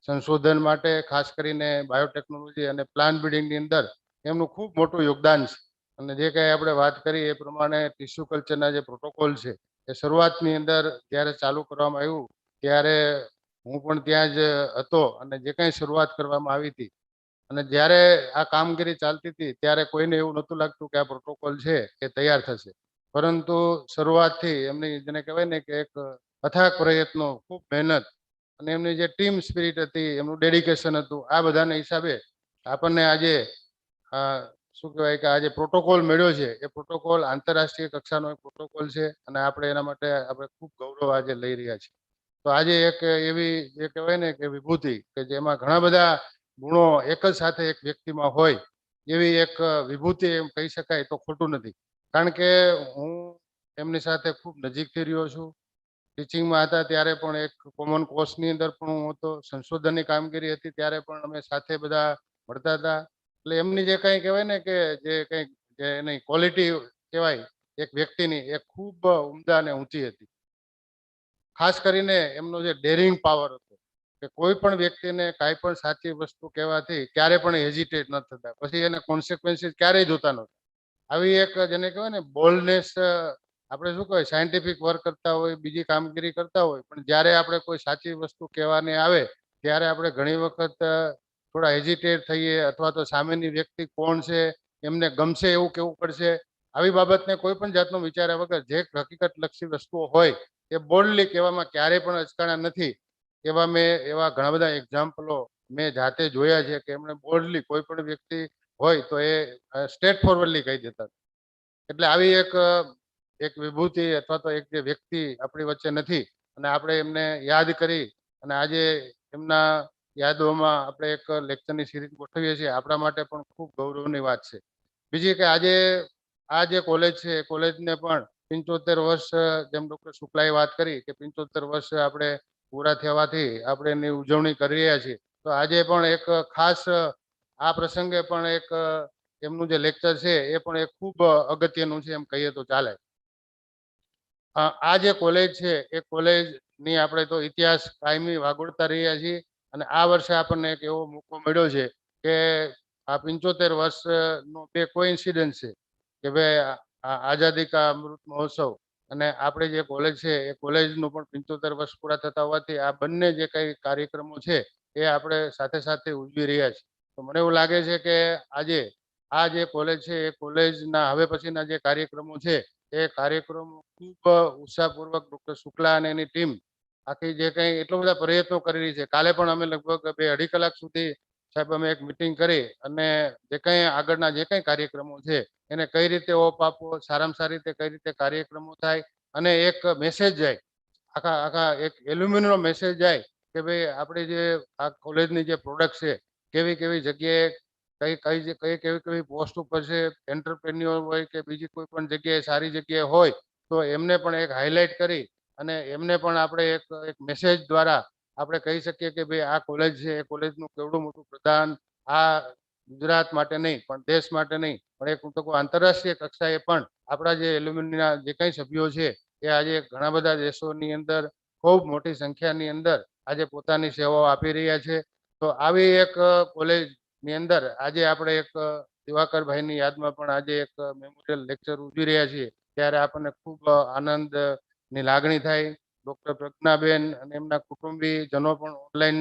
Speaker 7: સંશોધન માટે, ખાસ કરીને બાયોટેકનોલોજી અને પ્લાન્ટ બ્રીડિંગની અંદર એમનું ખૂબ મોટું યોગદાન છે. અને જે કંઈ આપણે વાત કરી એ પ્રમાણે ટિશ્યુ કલ્ચરના જે પ્રોટોકોલ છે એ શરૂઆતની અંદર જ્યારે ચાલુ કરવામાં આવ્યું ત્યારે હું પણ ત્યાં જ હતો, અને જે કંઈ શરૂઆત કરવામાં આવી હતી અને જ્યારે આ કામગીરી ચાલતી હતી ત્યારે કોઈને એવું નહોતું લાગતું કે આ પ્રોટોકોલ છે એ તૈયાર થશે, પરંતુ શરૂઆતથી એમની જેને કહેવાય ને કે એક અથાગ પ્રયત્નો, ખૂબ મહેનત અને એમની જે ટીમ સ્પિરિટ હતી, એમનું ડેડિકેશન હતું, આ બધાના હિસાબે આપણને આજે શું કહેવાય કે આજે પ્રોટોકોલ મળ્યો છે. એ પ્રોટોકોલ આંતરરાષ્ટ્રીય કક્ષાનો એક પ્રોટોકોલ છે, અને આપણે એના માટે આપણે ખૂબ ગૌરવ આજે લઈ રહ્યા છીએ. તો આજે એક એવી જે કહેવાય ને કે વિભૂતિ કે જેમાં ઘણા બધા ગુણો એક જ સાથે એક વ્યક્તિમાં હોય, એવી એક વિભૂતિ એમ કહી શકાય તો ખોટું નથી. કારણ કે હું એમની સાથે ખૂબ નજીકથી રહ્યો છું. ટીચિંગમાં હતા ત્યારે પણ એક કોમન કોર્સની અંદર પણ હું હતો, સંશોધનની કામગીરી હતી ત્યારે પણ અમે સાથે બધા ભણતા હતા. એટલે એમની જે કંઈ કહેવાય ને કે જે કંઈ જે એની ક્વોલિટી કહેવાય એક વ્યક્તિની, એ ખૂબ ઉમદા અને ઊંચી હતી. ખાસ કરીને એમનો જે ડેરિંગ પાવર હતો કે કોઈ પણ વ્યક્તિને કાંઈ પણ સાચી વસ્તુ કહેવાથી ક્યારે પણ હેઝિટેટ ન થતા, પછી એને કોન્સિક્વન્સીસ ક્યારેય જોતા નહોતા. આવી એક જેને કહેવાય ને બોલ્ડનેસ, આપણે શું કહેવાય સાયન્ટિફિક વર્ક કરતા હોય, બીજી કામગીરી કરતા હોય, પણ જ્યારે આપણે કોઈ સાચી વસ્તુ કહેવાની આવે ત્યારે આપણે ઘણી વખત થોડા હેઝિટેટ થઈએ, અથવા તો સામેની વ્યક્તિ કોણ છે, એમને ગમશે એવું કહેવું પડશે, આવી બાબતને કોઈ પણ જાતનો વિચાર્યા વગર જે હકીકત લક્ષી વસ્તુઓ હોય એ બોલ્ડલી કહેવામાં ક્યારેય પણ અચકાણા નથી. એવા ઘણા બધા એક્ઝામ્પલો મેં જાતે જોયા છે કે એમણે બોલ્ડલી કોઈ પણ વ્યક્તિ હોય તો એ સ્ટ્રેટ ફોરવર્ડલી કહી દેતા. એટલે આવી એક વિભૂતિ અથવા તો એક જે વ્યક્તિ આપણી વચ્ચે નથી, અને આપણે એમને યાદ કરી અને આજે એમના યાદોમાં આપણે એક લેક્ચરની સિરીઝ ગોઠવીએ છીએ, આપણા માટે પણ ખૂબ ગૌરવની વાત છે. બીજી કે આજે આ જે કોલેજ છે એ કોલેજને પણ 75 વર્ષ, જેમ ડૉક્ટર શુક્લાએ વાત કરી કે 75 વર્ષ આપણે પૂરા થવાથી આપણે એની ઉજવણી કરી રહ્યા છીએ, તો આજે પણ એક ખાસ આ પ્રસંગે પણ એક એમનું જે લેક્ચર છે એ પણ એક ખૂબ અગત્યનું છે એમ કહીએ તો ચાલે. આ જે કોલેજ છે એ કોલેજની આપણે તો ઇતિહાસ કાયમી વાગોળતા રહ્યા છીએ, અને આ વર્ષે આપણને એક એવો મોકો મળ્યો છે કે આ 75 વર્ષનો બે કોઇન્સિડન્સ છે કે ભાઈ આઝાદી કા અમૃત મહોત્સવ અને આપણે જે કોલેજ છે એ કોલેજનું પણ 75 વર્ષ પૂરા થતા હોવાથી આ બંને જે કંઈ કાર્યક્રમો છે એ આપણે સાથે સાથે ઉજવી રહ્યા છીએ. તો મને એવું લાગે છે કે આજે આ જે કોલેજ છે એ કોલેજના હવે પછીના જે કાર્યક્રમો છે એ કાર્યક્રમો ખૂબ ઉત્સાહપૂર્વક ડૉક્ટર શુક્લા અને એની ટીમ આખી જે કંઈ એટલા બધા પ્રયત્નો કરી રહી છે. કાલે પણ અમે લગભગ 2-2.5 કલાક સુધી સાહેબ અમે એક મિટિંગ કરી અને જે કંઈ આગળના જે કંઈ કાર્યક્રમો છે એને કઈ રીતે ઓપ આપવો, સારામાં સારી રીતે કઈ રીતે કાર્યક્રમો થાય, અને એક મેસેજ જાય, આખા આખા એક એલ્યુમિનનો મેસેજ જાય કે ભાઈ આપણી જે આ કોલેજની જે પ્રોડક્ટ છે કેવી કેવી જગ્યાએ કઈ કેવી પોસ્ટ ઉપર છે, એન્ટરપ્રેન્યોર હોય કે બીજી કોઈ પણ જગ્યાએ સારી જગ્યાએ હોય તો એમને પણ એક હાઇલાઇટ કરી અને એમને પણ આપણે એક મેસેજ દ્વારા આપણે કહી શકીએ કે ભાઈ આ કોલેજ છે, એ કોલેજનું કેવડું મોટું પ્રદાન આ ગુજરાત માટે નહીં પણ દેશ માટે નહીં પણ એક હું તો કહું આંતરરાષ્ટ્રીય કક્ષાએ પણ આપણા જે એલ્યુમિનીના જે કંઈ સભ્યો છે એ આજે ઘણા બધા દેશોની અંદર ખૂબ મોટી સંખ્યાની અંદર આજે પોતાની સેવાઓ આપી રહ્યા છે. તો આવી એક કોલેજની અંદર આજે આપણે એક દિવાકરભાઈની યાદમાં પણ આજે એક મેમોરિયલ લેક્ચર ઉજવી રહ્યા છીએ ત્યારે આપણને ખૂબ આનંદની લાગણી થાય. ડૉક્ટર પ્રજ્ઞાબેન અને એમના કુટુંબીજનો પણ ઓનલાઈન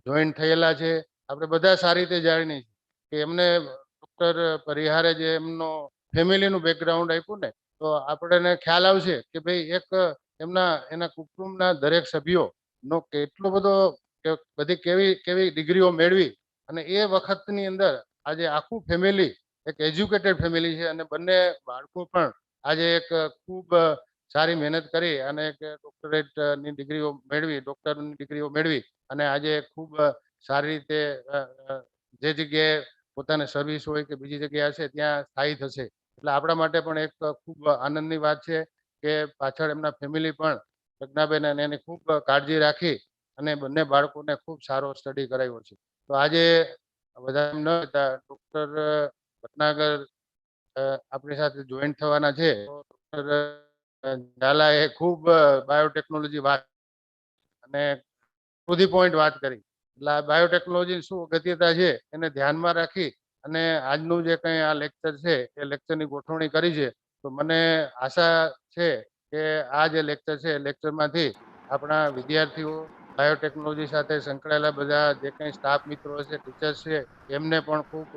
Speaker 7: જોઈન થયેલા છે. આપણે બધા સારી રીતે જાણીએ કે એમને ડૉક્ટર પરિહારે જે એમનો ફેમિલીનું બેકગ્રાઉન્ડ આપ્યું ને તો આપણને ખ્યાલ આવશે કે ભાઈ એક એના કુટુંબના દરેક સભ્યોનો કેટલો બધો બધી કેવી કેવી ડિગ્રીઓ મેળવી અને એ વખતની અંદર આજે આખું ફેમિલી એક એજ્યુકેટેડ ફેમિલી છે અને બંને બાળકો પણ આજે એક ખૂબ સારી મહેનત કરી અને એક ડોક્ટરેટની ડિગ્રીઓ મેળવી ડૉક્ટરની ડિગ્રીઓ મેળવી અને આજે ખૂબ સારી રીતે જે જગ્યાએ પોતાને સર્વિસ હોય કે બીજી જગ્યાએ હશે ત્યાં સ્થાયી થશે. એટલે આપણા માટે પણ એક ખૂબ આનંદની વાત છે કે પાછળ એમના ફેમિલી પણ પ્રજ્ઞાબેન અને એની ખૂબ કાળજી રાખી અને બંને બાળકોને ખૂબ સારો સ્ટડી કરાવ્યો છે. તો આજે બધા એમ ન હતા ડૉક્ટર ભટનાગર આપણી સાથે જોઈન્ટ થવાના છે. ડૉક્ટર ઝાલાએ ખૂબ બાયોટેકનોલોજી વાત અને ટુ ધી પોઈન્ટ વાત કરી. એટલે આ બાયોટેકનોલોજીની શું અગત્યતા છે એને ધ્યાનમાં રાખી અને આજનું જે કંઈ આ લેક્ચર છે એ લેક્ચરની ગોઠવણી કરી છે. તો મને આશા છે કે આ જે લેક્ચર છે એ લેક્ચરમાંથી આપણા વિદ્યાર્થીઓ બાયોટેકનોલોજી સાથે સંકળાયેલા બધા જે કંઈ સ્ટાફ મિત્રો હશે, ટીચર્સ છે એમને પણ ખૂબ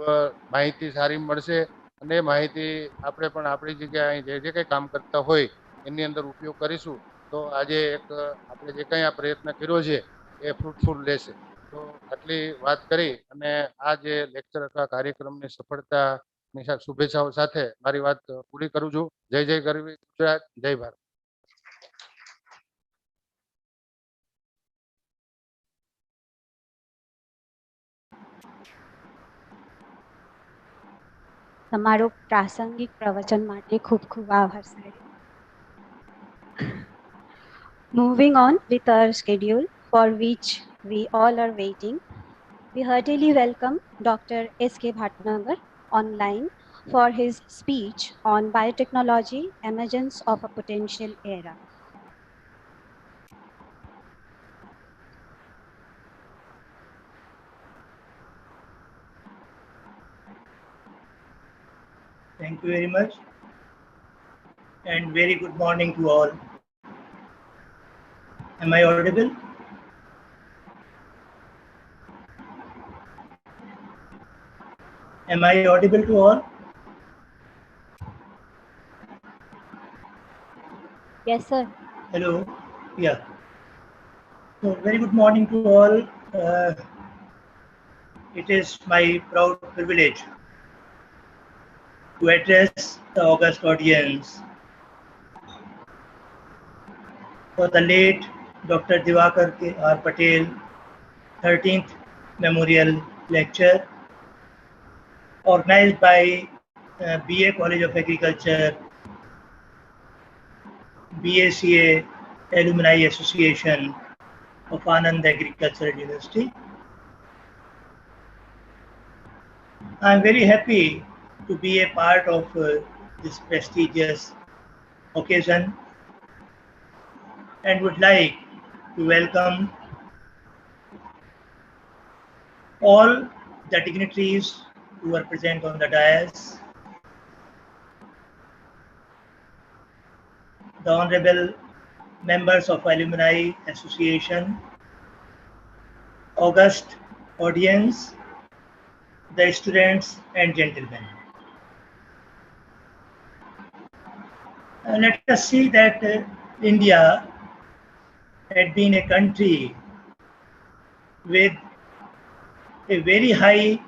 Speaker 7: માહિતી સારી મળશે અને એ માહિતી આપણે પણ આપણી જગ્યાએ જે જે કંઈ કામ કરતા હોય એની અંદર ઉપયોગ કરીશું તો આજે એક આપણે જે કંઈ આ પ્રયત્ન કર્યો છે એ ફ્રૂટફુલ રહેશે. તો આટલી વાત કરી અને આ જે લેક્ચર અથવા કાર્યક્રમની સફળતાની શુભેચ્છાઓ સાથે મારી વાત પૂરી કરું છું. જય જય ગરવી ગુજરાત, જય ભારત.
Speaker 2: તમારો પ્રાસંગિક પ્રવચન માટે ખૂબ ખૂબ આભાર સાહેબ. Moving on with our schedule for which we all are waiting, we heartily welcome Dr. S.K. Bhatnagar online for his speech on biotechnology, emergence of a potential era.
Speaker 8: Thank you very much and very good morning to all. Am I audible? Am I audible to all?
Speaker 2: Yes, sir.
Speaker 8: Hello. Yeah. So very good morning to all. It is my proud privilege to address the august audience for the late Dr. Diwaker R. Patel 13th Memorial Lecture organized by BA College of Agriculture, BACA Alumni Association of Anand Agricultural University. I am very happy to be a part of this prestigious occasion and would like to welcome all the dignitaries who are present on the dais, the honorable members of Alumni Association, august audience, the students and gentlemen. Let us see that India had been a country with a very high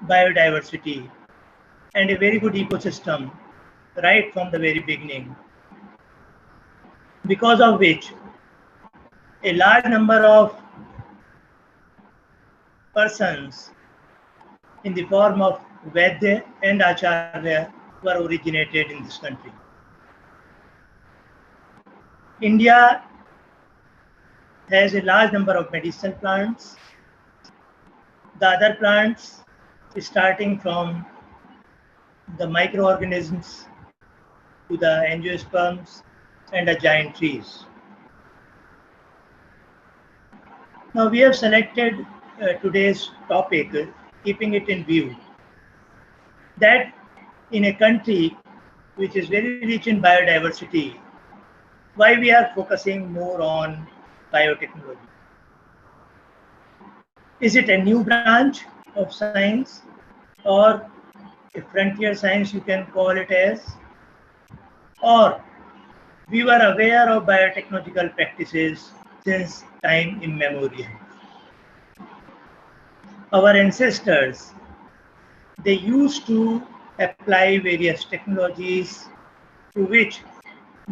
Speaker 8: biodiversity and a very good ecosystem right from the very beginning, because of which a large number of persons in the form of Vaidya and Acharya were originated in this country. India has a large number of medicinal plants. The other plants, starting from the microorganisms to the angiosperms and the giant trees. Now we have selected today's topic, keeping it in view that in a country which is very rich in biodiversity, why we are focusing more on biotechnology. Is it a new branch of science or a frontier science you can call it as? Or we were aware of biotechnological practices since time immemorial. Our ancestors, they used to apply various technologies to which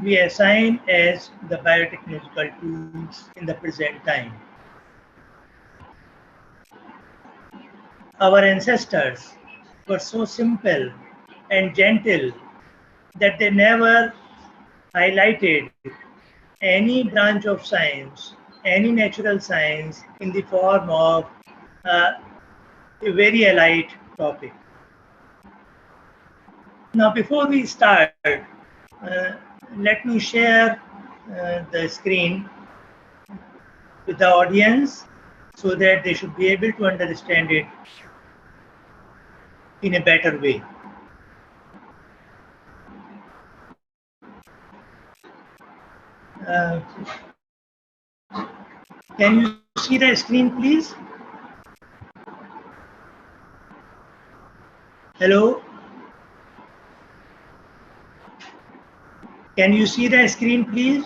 Speaker 8: we assign as the biotechnological tools in the present time. Our ancestors were so simple and gentle that they never highlighted any branch of science, any natural science in the form of a very light topic. Now, before we start, let me share the screen with the audience so that they should be able to understand it in a better way. Can you see the screen, please? Hello? Can you see the screen, please?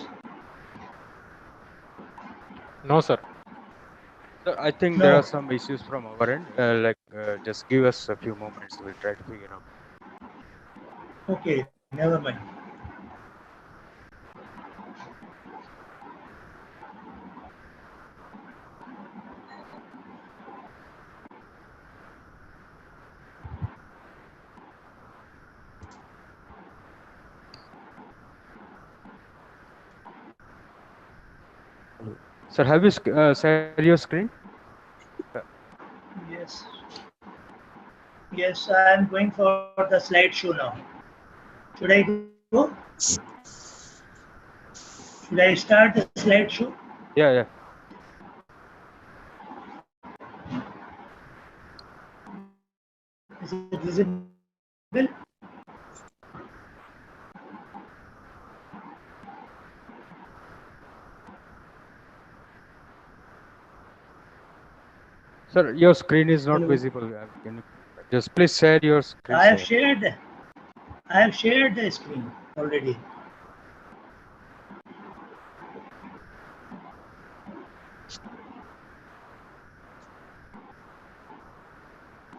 Speaker 9: No, sir. Sir, I think there are some issues from our end. Just give us a few moments. We'll try to figure out.
Speaker 8: Okay, never mind.
Speaker 9: Sir, have you shared your screen?
Speaker 8: Yes. Yes, I am going for the slideshow now. Should I go? Should I start the slideshow?
Speaker 9: Yeah.
Speaker 8: Is it visible?
Speaker 9: Sir, your screen is not
Speaker 8: Hello.
Speaker 9: visible. Can you just please share your screen?
Speaker 8: I have shared the screen already.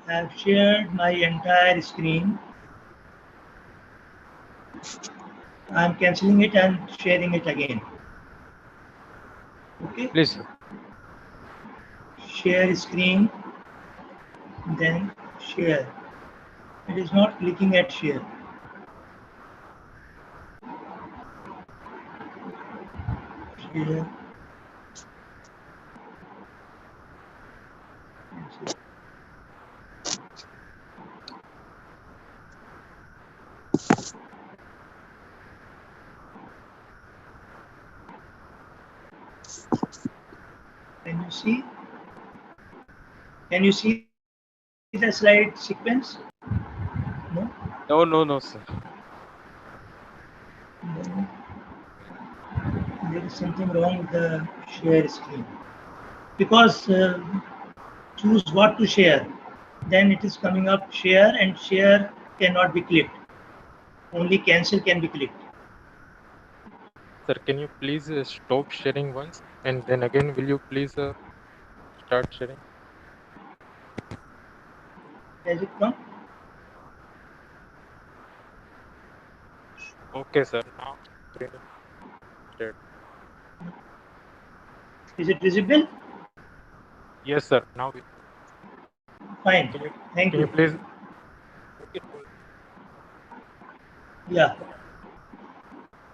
Speaker 8: I have shared my entire screen. I am cancelling it and sharing it again. Okay.
Speaker 9: Please, sir.
Speaker 8: Share screen, then share. It is not clicking at share. Share. Can you see? Can you see the slide sequence? No?
Speaker 9: No, sir.
Speaker 8: No. There is something wrong with the share screen. Because choose what to share. Then it is coming up share, and share cannot be clicked. Only cancel can be clicked.
Speaker 9: Sir, can you please stop sharing once and then again will you please start sharing?
Speaker 8: Has it come?
Speaker 9: Okay, sir. Now, shared.
Speaker 8: Is it visible?
Speaker 9: Yes, sir. Now,
Speaker 8: Fine. Thank
Speaker 9: Can you
Speaker 8: you.
Speaker 9: please?
Speaker 8: Yeah.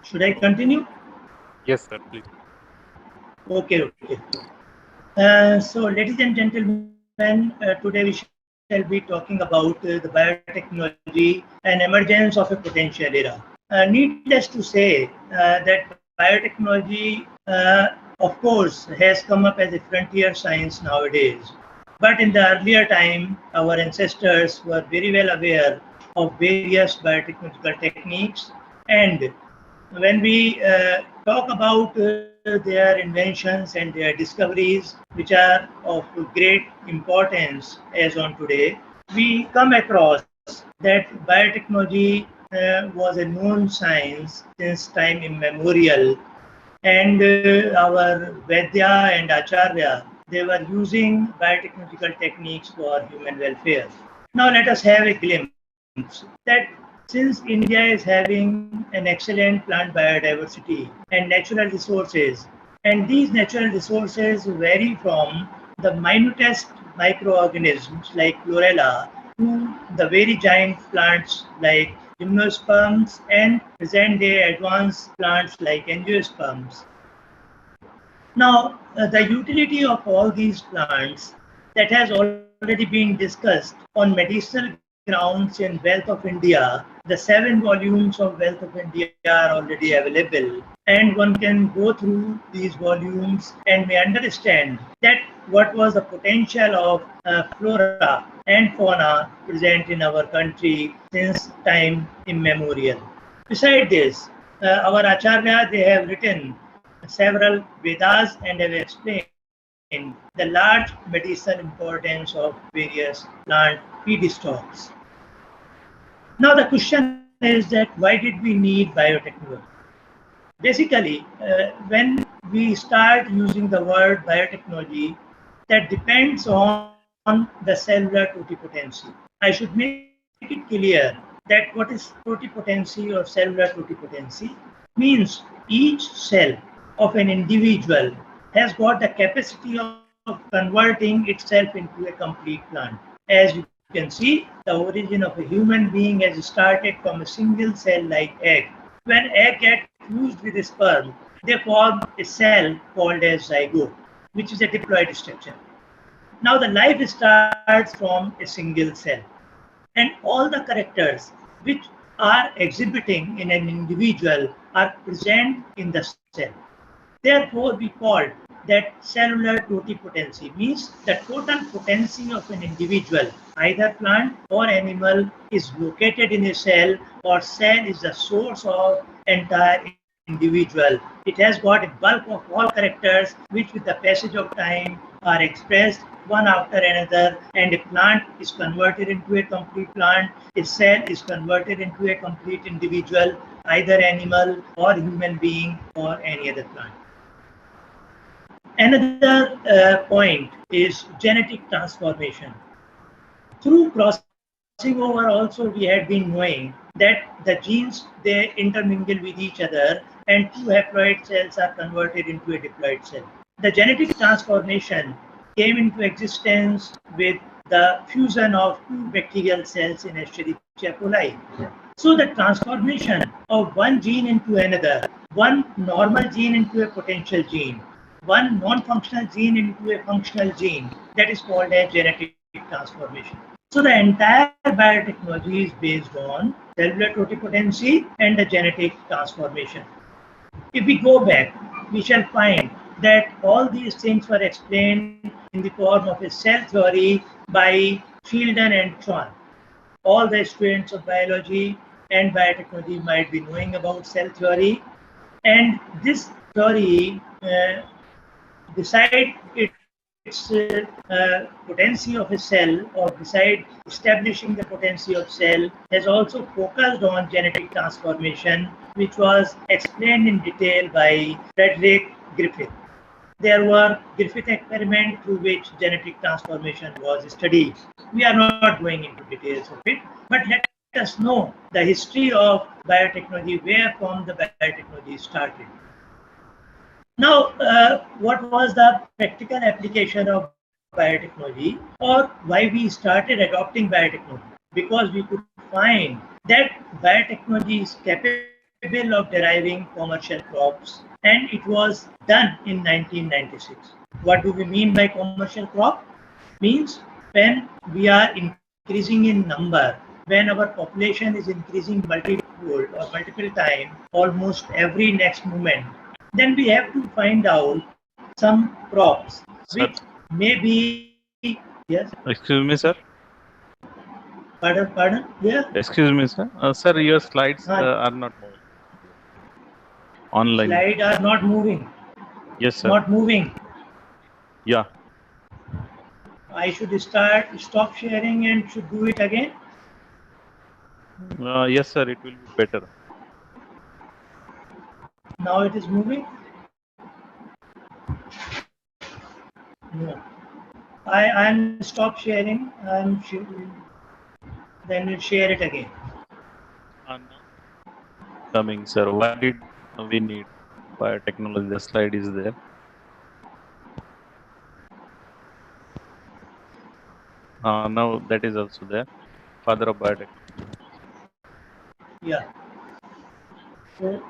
Speaker 8: Should I continue?
Speaker 9: Yes, sir, please.
Speaker 8: Okay, okay. So, ladies and gentlemen, today we shall be talking about the biotechnology and emergence of a potential era. Needless to say that biotechnology, of course, has come up as a frontier science nowadays. But in the earlier time, our ancestors were very well aware of various biotechnological techniques, and when we talk about their inventions and their discoveries, which are of great importance as on today, we come across that biotechnology was a known science since time immemorial, and our Vedya and Acharya, they were using biotechnological techniques for human welfare. Now let us have a glimpse that since India is having an excellent plant biodiversity and natural resources, and these natural resources vary from the minutest microorganisms like chlorella to the very giant plants like gymnosperms and present day advanced plants like angiosperms. Now, the utility of all these plants that has already been discussed on medicinal grounds in Wealth of India. The 7 volumes of Wealth of India are already available, and one can go through these volumes and may understand that what was the potential of flora and fauna present in our country since time immemorial. Beside this, our Acharya, they have written several Vedas and have explained the large medicinal importance of various plant feedstocks. Now the question is that why did we need biotechnology? Basically, when we start using the word biotechnology, that depends on the cellular totipotency. I should make it clear that what is totipotency or cellular totipotency means each cell of an individual has got the capacity of converting itself into a complete plant. As you can see, the origin of a human being has started from a single cell like egg. When egg get fused with a sperm, they form a cell called as zygote, which is a diploid structure. Now the life starts from a single cell, and all the characters which are exhibiting in an individual are present in the cell. Therefore, we call that cellular totipotency, means the total potency of an individual, either plant or animal, is located in a cell, or cell is the source of entire individual. It has got a bulk of all characters which with the passage of time are expressed one after another, and a plant is converted into a complete plant, a cell is converted into a complete individual, either animal or human being or any other plant. Another point is genetic transformation. Through crossing over also we had been knowing that the genes, they intermingle with each other, and two haploid cells are converted into a diploid cell. The genetic transformation came into existence with the fusion of two bacterial cells in Escherichia coli. So the transformation of one gene into another, one normal gene into a potential gene, one non-functional gene into a functional gene, that is called as genetic transformation. So the entire biotechnology is based on cellular totipotency and the genetic transformation. If we go back, we shall find that all these things were explained in the form of a cell theory by Fielden and Schwann. All the students of biology and biotechnology might be knowing about cell theory, and this theory, beside its potency of a cell, or beside establishing the potency of cell, has also focused on genetic transformation, which was explained in detail by Frederick Griffith. There were Griffith experiments through which genetic transformation was studied. We are not going into details of it, but let us know the history of biotechnology, where from the biotechnology started. Now, what was the practical application of biotechnology? biotechnology, or why we started adopting biotechnology, because we could find that biotechnology is capable of deriving commercial crops, and it was done in 1996. What do we mean by commercial crop? Means when we are increasing in number, when our population is increasing multifold or multiple times, almost every next moment, then we have to find out some crops
Speaker 9: Sir,
Speaker 8: which may be, yes,
Speaker 9: excuse me, sir.
Speaker 8: pardon, yeah,
Speaker 9: Excuse me, sir. Sir, your slides
Speaker 8: uh,
Speaker 9: are not moving online.
Speaker 8: slide are not moving,
Speaker 9: Yes, sir.
Speaker 8: not moving.
Speaker 9: Yeah.
Speaker 8: I should stop sharing and should do it again.
Speaker 9: Yes, sir. It will be better.
Speaker 8: Now it is moving. No. I'm stop sharing. Then we'll share it again.
Speaker 9: Now coming, sir. Why did we need biotechnology? The slide is there. Now that is also there. Father of biotechnology.
Speaker 8: Yeah. So,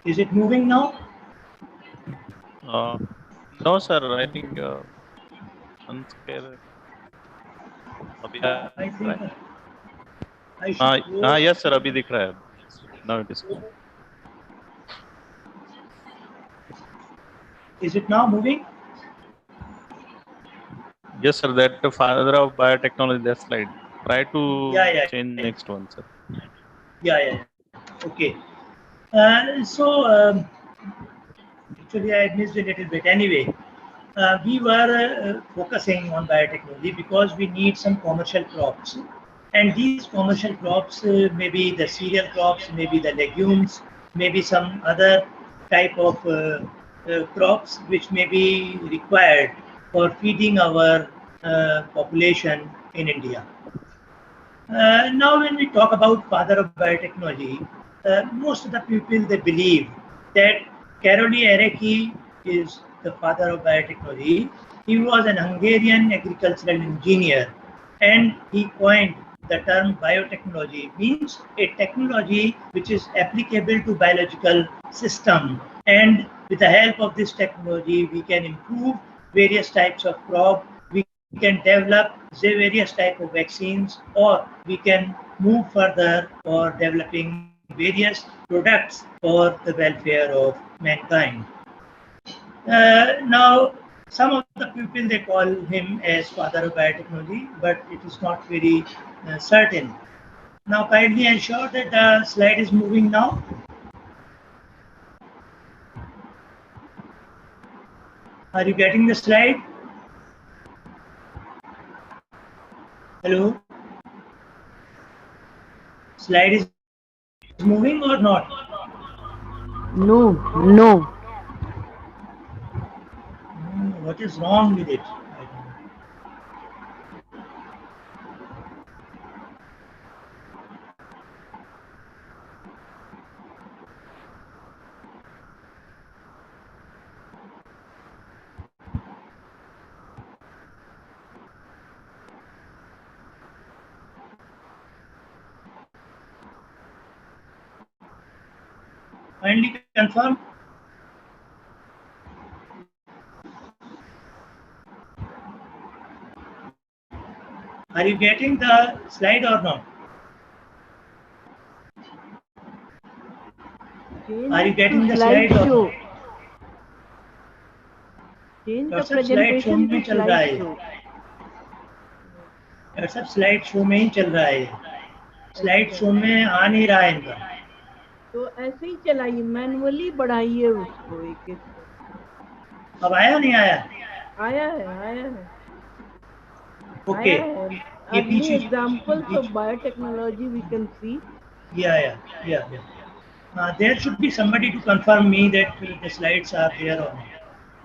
Speaker 8: is it moving now?
Speaker 9: Uh, no, sir. I think unscare. अभी आ
Speaker 8: I
Speaker 9: दिख रहा
Speaker 8: think
Speaker 9: है?
Speaker 8: I should go.
Speaker 9: yes, sir. अभी दिख रहा है. Yes. Now it is.
Speaker 8: Is it now moving?
Speaker 9: Yes, sir. That the father of biotechnology. That slide. Try to
Speaker 8: Yeah.
Speaker 9: change next one, sir.
Speaker 8: Yeah. Okay. So actually, I missed a little bit. Anyway, we were focusing on biotechnology because we need some commercial crops, and these commercial crops may be the cereal crops, maybe the legumes, maybe some other type of crops which may be required for feeding our population in India. Now, when we talk about father of biotechnology, most of the people they believe that Karoli Erecki is the father of biotechnology. He was an Hungarian agricultural engineer, and he coined the term biotechnology, means a technology which is applicable to biological system. And with the help of this technology, we can improve various types of crop. We can develop say various type of vaccines, or we can move further for developing various products for the welfare of mankind. Now, some of the people they call him as father of biotechnology, but it is not very certain. Now, kindly ensure that the slide is moving now. Are you getting the slide? Hello? Slide is moving or not?
Speaker 10: No, no.
Speaker 8: What is wrong with it? I don't know. Kindly confirm. Are you getting the slide or not?
Speaker 10: Change
Speaker 8: Are you
Speaker 10: it to
Speaker 8: getting the slide or
Speaker 10: slideshow.
Speaker 8: not?
Speaker 10: Change the
Speaker 8: WhatsApp slide show
Speaker 10: presentation to
Speaker 8: में चल रहा है
Speaker 10: slideshow.
Speaker 8: WhatsApp slide show में ही चल रहा है slide
Speaker 10: अच्छा,
Speaker 8: show में आ नहीं रहा है इनका
Speaker 10: तो ऐसे ही चलाइए, मैनुअली बढ़ाइए उसको एक एक करके।
Speaker 8: अब आया नहीं आया
Speaker 10: आया है
Speaker 8: ओके
Speaker 10: आया है
Speaker 8: ये
Speaker 10: early
Speaker 8: पीछे
Speaker 10: examples of biotechnology we can see.
Speaker 8: yeah there should be somebody to confirm me that the slides are there or not.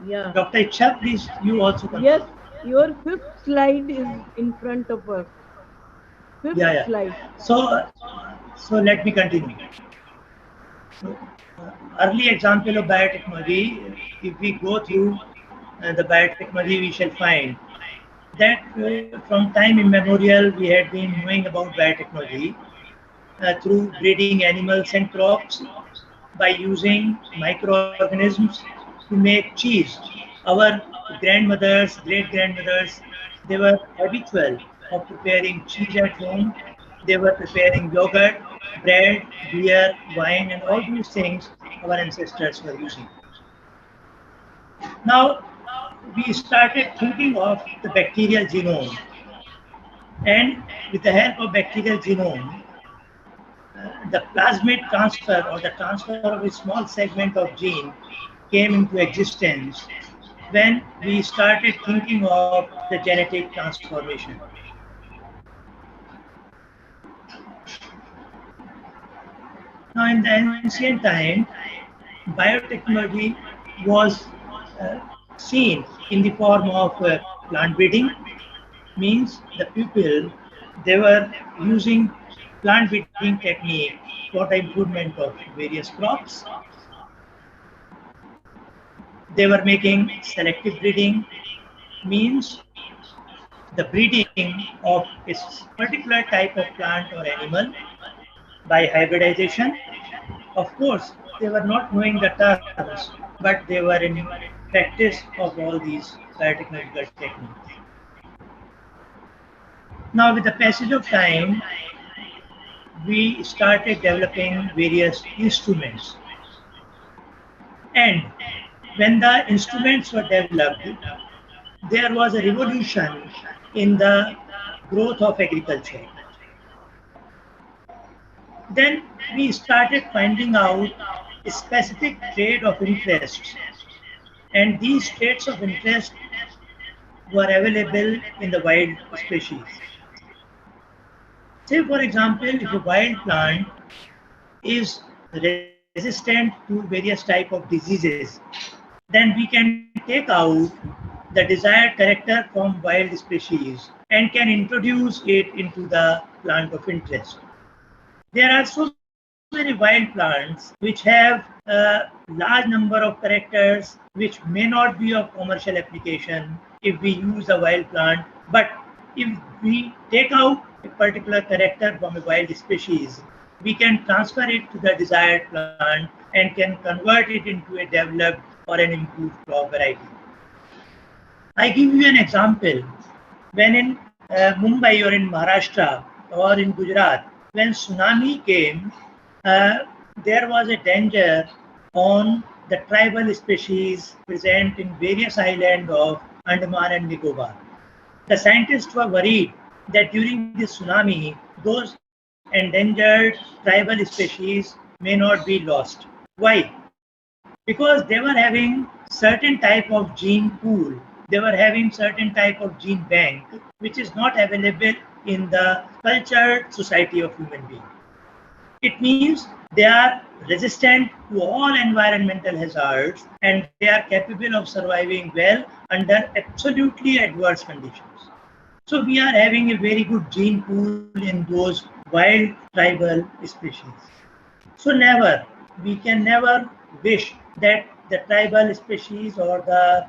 Speaker 10: Yeah,
Speaker 8: Dr. Icha, please you also confirm.
Speaker 10: yes, your fifth slide is in front of us. Fifth
Speaker 8: Yeah
Speaker 10: slide.
Speaker 8: so let me continue. early example of biotechnology, if we go through the biotechnology, we shall find that from time immemorial we had been knowing about biotechnology through breeding animals and crops by using microorganisms to make cheese. Our grandmothers, great grandmothers, they were habitual of preparing cheese at home. They were preparing yogurt, bread, beer, wine, and all these things our ancestors were using. Now, we started thinking of the bacterial genome, and with the help of bacterial genome, the plasmid transfer or the transfer of a small segment of gene came into existence when we started thinking of the genetic transformation. Now, in the ancient time, biotechnology was uh, seen in the form of plant breeding, means the people they were using plant breeding technique for the improvement of various crops. They were making selective breeding, means the breeding of a particular type of plant or animal by hybridization. Of course, they were not knowing the terms, but they were in practice of all these biotechnological techniques. Now, with the passage of time, we started developing various instruments. And when the instruments were developed, there was a revolution in the growth of agriculture. Then we started finding out a specific trade of interest, and these traits of interest were available in the wild species. Say, for example, if a wild plant is resistant to various type of diseases, then we can take out the desired character from wild species and can introduce it into the plant of interest. There are so many wild plants which have a large number of characters which may not be of commercial application if we use a wild plant, but if we take out a particular character from a wild species, we can transfer it to the desired plant and can convert it into a developed or an improved crop variety. I give you an example. When in Mumbai or in Maharashtra or in Gujarat, when tsunami came, uh, there was a danger on the tribal species present in various islands of Andaman and Nicobar. The scientists were worried that during the tsunami, those endangered tribal species may not be lost. Why? Because they were having certain type of gene pool, they were having certain type of gene bank which is not available in the cultured society of human being. It means they are resistant to all environmental hazards and they are capable of surviving well under absolutely adverse conditions. So we are having a very good gene pool in those wild tribal species. So never, we can never wish that the tribal species or the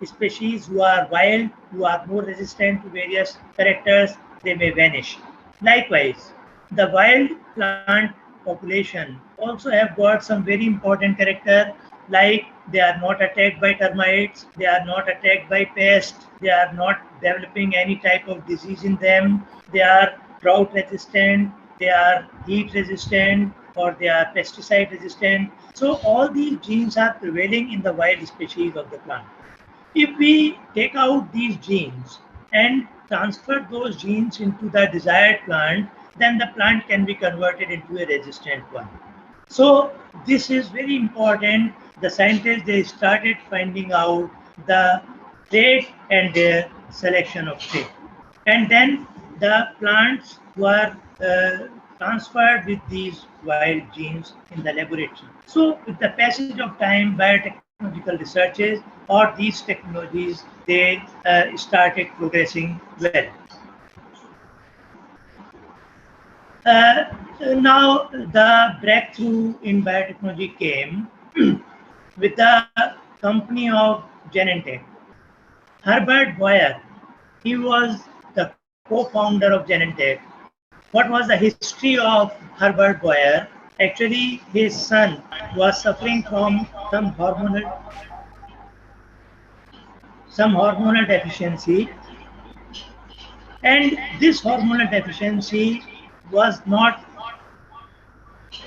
Speaker 8: species who are wild, who are more resistant to various characters, they may vanish. Likewise, the wild plant population also have got some very important character, like they are not attacked by termites, they are not attacked by pests, they are not developing any type of disease in them, they are drought resistant, they are heat resistant, or they are pesticide resistant. So all these genes are prevailing in the wild species of the plant. If we take out these genes and transfer those genes into the desired plant, then the plant can be converted into a resistant one. So this is very important. The scientists they started finding out the trait and their selection of trait, and then the plants were transferred with these wild genes in the laboratory. So with the passage of time, biotechnological researches or these technologies they started progressing well. Now the breakthrough in biotechnology came with the company of Genentech. Herbert Boyer, he was the co-founder of Genentech. What was the history of Herbert Boyer? Actually, his son was suffering from some hormonal deficiency, and this hormonal deficiency was not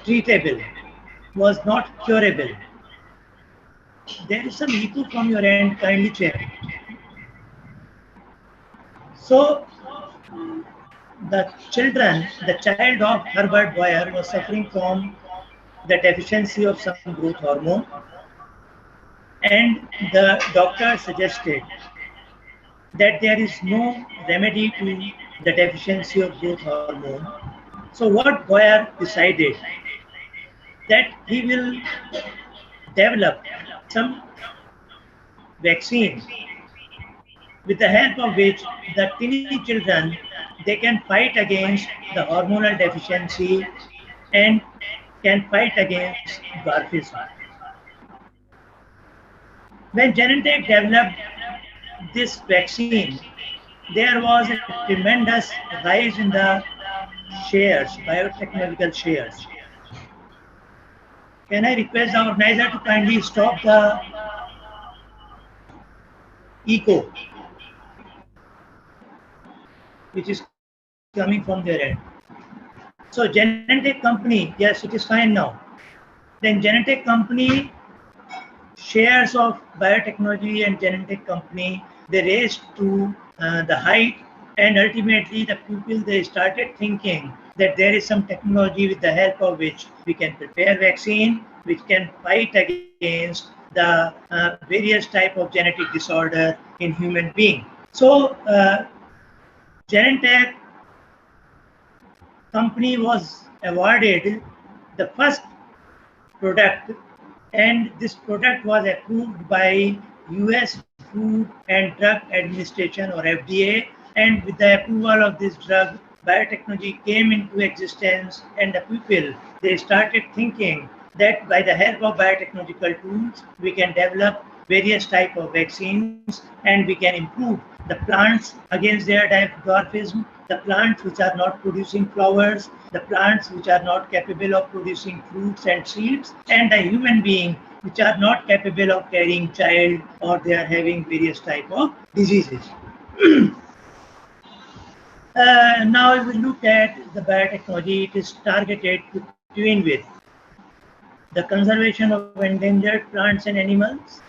Speaker 8: treatable, was not curable. There is some echo from your end, kindly check. So the child of Herbert Boyer was suffering from the deficiency of some growth hormone, and the doctor suggested that there is no remedy to the deficiency of growth hormone. So what Boyer decided that he will develop some vaccine with the help of which the tiny children they can fight against the hormonal deficiency and can fight against dwarfism. When Genentech developed this vaccine, there was a tremendous rise in the shares, biotechnological shares. Can I request the organizer to kindly stop the echo, which is coming from their end? So Genentech company, yes, it is fine now. Then Genentech company shares of biotechnology and Genentech company, they raised to the height, and ultimately the people they started thinking that there is some technology with the help of which we can prepare vaccine which can fight against the various type of genetic disorder in human being. So Genentech company was awarded the first product, and this product was approved by US Food and Drug Administration or FDA, and with the approval of this drug biotechnology came into existence, and the people they started thinking that by the help of biotechnological tools we can develop various type of vaccines and we can improve the plants against their dwarfism, the plants which are not producing flowers, the plants which are not capable of producing fruits and seeds, and the human being which are not capable of carrying child or they are having various type of diseases. Now if we look at the biotechnology, it is targeted to tune with the conservation of endangered plants and animals,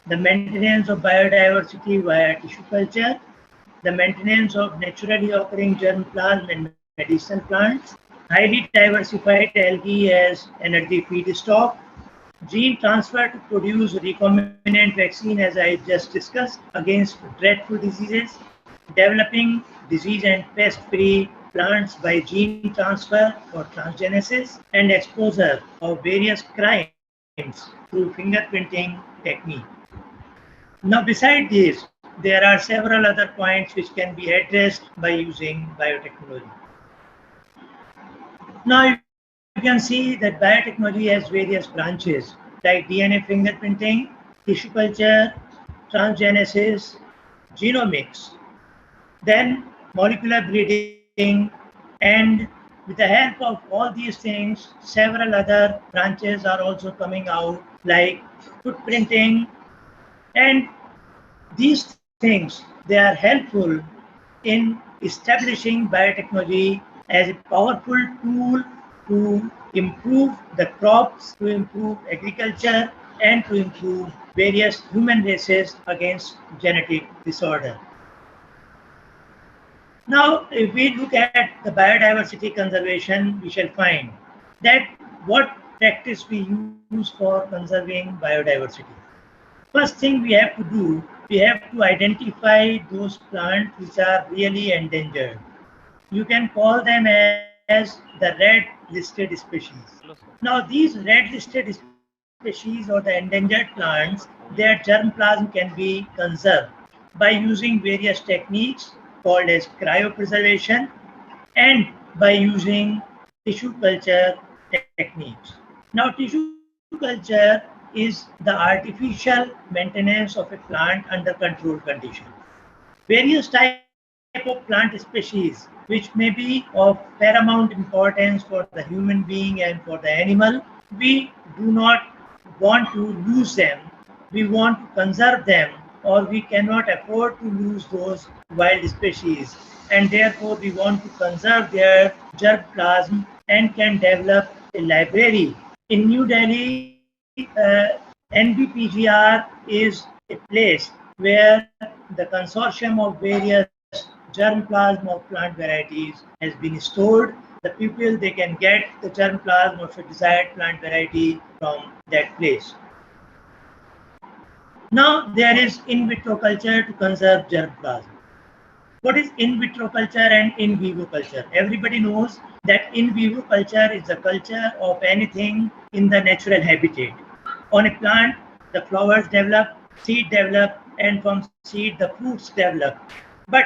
Speaker 8: the maintenance of biodiversity via tissue culture, the maintenance of naturally occurring germplasm and medicinal plants, highly diversified algae as energy feedstock, gene transfer to produce recombinant vaccine as I just discussed against dreadful diseases, developing disease and pest-free plants by gene transfer or transgenesis, and exposure of various crimes through fingerprinting technique. Now, beside this, there are several other points which can be addressed by using biotechnology. Now, you can see that biotechnology has various branches like DNA fingerprinting, tissue culture, transgenesis, genomics, then molecular breeding, and with the help of all these things, several other branches are also coming out like footprinting, and these things they are helpful in establishing biotechnology as a powerful tool to improve the crops, to improve agriculture, and to improve various human races against genetic disorder. Now, if we look at the biodiversity conservation, we shall find that what practice we use for conserving biodiversity. First thing we have to do, we have to identify those plants which are really endangered. You can call them as the red listed species. Now, these red listed species or the endangered plants, their germplasm can be conserved by using various techniques called as cryopreservation and by using tissue culture techniques. Now, tissue culture is the artificial maintenance of a plant under controlled conditions. Various type of plant species, which may be of paramount importance for the human being and for the animal, we do not want to lose them. We want to conserve them, or we cannot afford to lose those wild species, and therefore we want to conserve their germplasm and can develop a library. In New Delhi, NBPGR is a place where the consortium of various germplasm of plant varieties has been stored. The people, they can get the germplasm of a desired plant variety from that place. Now there is in vitro culture to conserve germplasm. What is in vitro culture and in vivo culture? Everybody knows that in vivo culture is the culture of anything in the natural habitat. On a plant, the flowers develop, seed develop, and from seed the fruits develop. But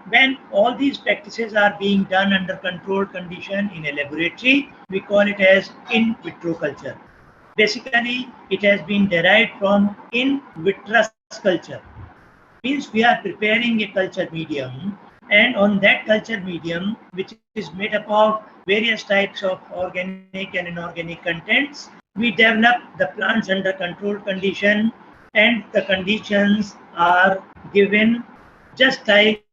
Speaker 8: when all these practices are being done under controlled condition in a laboratory, we call it as in vitro culture. Basically, it has been derived from in vitreous culture. Means we are preparing a culture medium, and on that culture medium, which is made up of various types of organic and inorganic contents, we develop the plants under controlled condition, and the conditions are given just like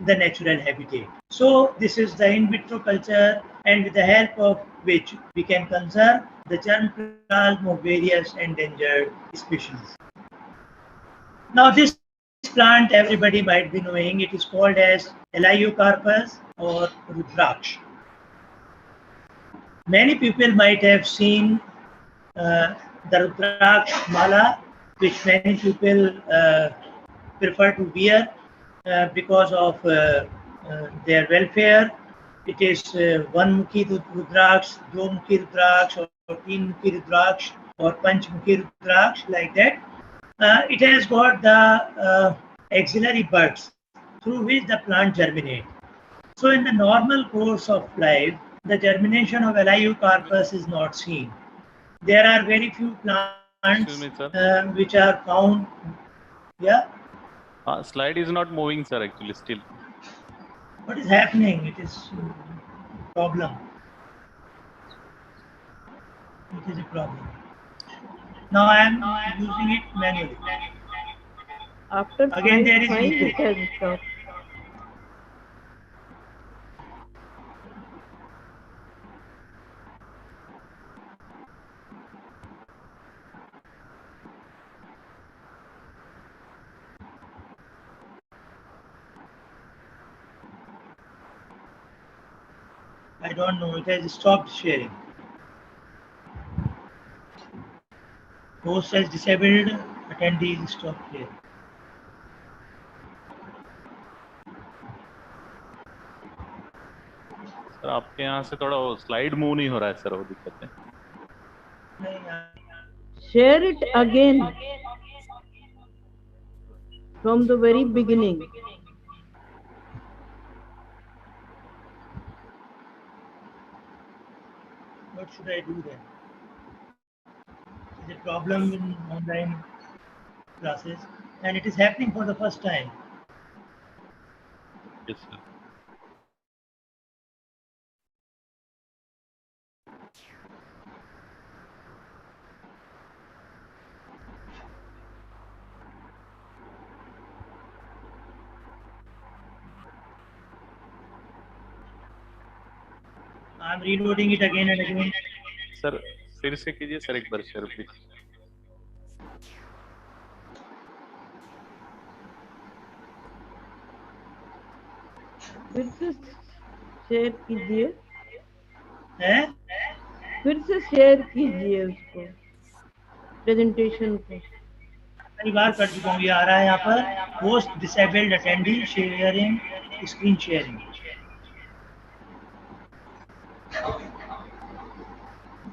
Speaker 8: the natural habitat. So this is the in vitro culture, and with the help of which we can conserve the germplasm of various endangered species. Now this plant everybody might be knowing, it is called as Elaiocarpus or Rudraksh. Many people might have seen the Rudraksh mala, which many people prefer to wear because of their welfare. It is one mukhi Rudraksh, do mukhi Rudraksh, or teen mukhi Rudraksh, or panch mukhi Rudraksh, like that. It has got the axillary buds through which the plant germinates. So in the normal course of life, the germination of Elaiocarpus is not seen. There are very few plants
Speaker 11: Excuse me, sir.
Speaker 8: which are found. Yeah.
Speaker 11: Slide is not moving, sir, actually, still.
Speaker 8: What is happening? It is a problem. It is a problem. Now I am using it manually.
Speaker 10: After
Speaker 8: Again, there is
Speaker 10: 5 it has stopped.
Speaker 8: I don't know. It has stopped sharing. Host has disabled. Attendees stop sharing.
Speaker 11: Sir आपके यहाँ से थोड़ा वो slide move नहीं हो रहा है sir, वो दिक्कत है.
Speaker 10: Share it again from the very beginning.
Speaker 8: What should I do then? Is a problem in online classes, and it is happening for the first time.
Speaker 11: Yes, sir.
Speaker 8: I'm reloading it again and again.
Speaker 11: Sir फिर से कीजिए sir एक बार share please.
Speaker 10: फिर से share कीजिए.
Speaker 8: हैं?
Speaker 10: फिर से शेयर कीजिए उसको, प्रेजेंटेशन को.
Speaker 8: कई बार कर चुका हूँ. ये आ रहा है यहाँ पर host disabled attendee sharing screen sharing.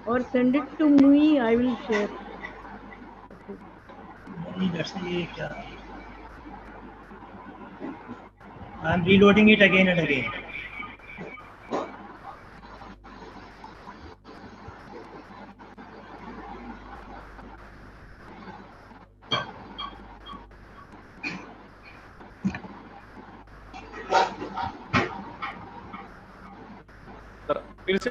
Speaker 10: और send it to me, I will share.
Speaker 8: ये क्या? I'm reloading it again and again.
Speaker 11: फिर से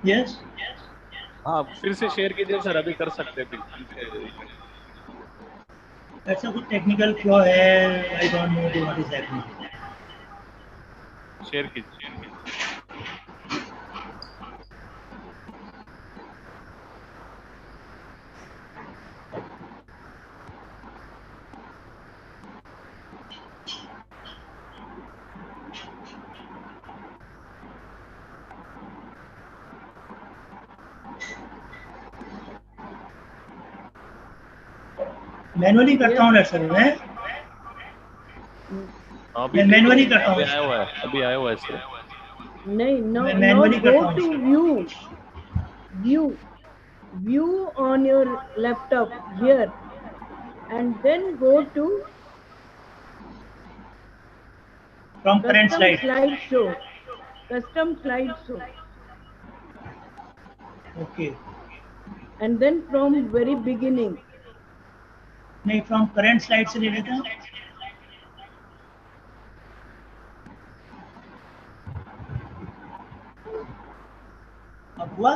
Speaker 8: Yes.
Speaker 11: हाँ फिर से शेयर कीजिए सर, अभी कर सकते हैं फिर से
Speaker 8: That's a good technical flaw है. I don't know what is happening.
Speaker 11: Share कीजिए.
Speaker 8: मैनुअली करता हूँ सर मैं.
Speaker 11: अभी
Speaker 8: मैं
Speaker 11: ठीक
Speaker 8: मैनुअली
Speaker 11: है,
Speaker 8: करता
Speaker 11: अभी
Speaker 8: हूँ.
Speaker 11: आया हुआ है, अभी आया हुआ है सर.
Speaker 10: नहीं, now
Speaker 8: मैं
Speaker 10: now
Speaker 8: मैनुअली
Speaker 10: go
Speaker 8: करता हूँ
Speaker 10: to
Speaker 8: sir.
Speaker 10: view on your laptop here, and then go to
Speaker 8: From current
Speaker 10: custom
Speaker 8: slide.
Speaker 10: slideshow. Custom slideshow,
Speaker 8: Okay.
Speaker 10: and then from very beginning.
Speaker 8: नहीं, from current slide से ले लेता हूँ. अब हुआ?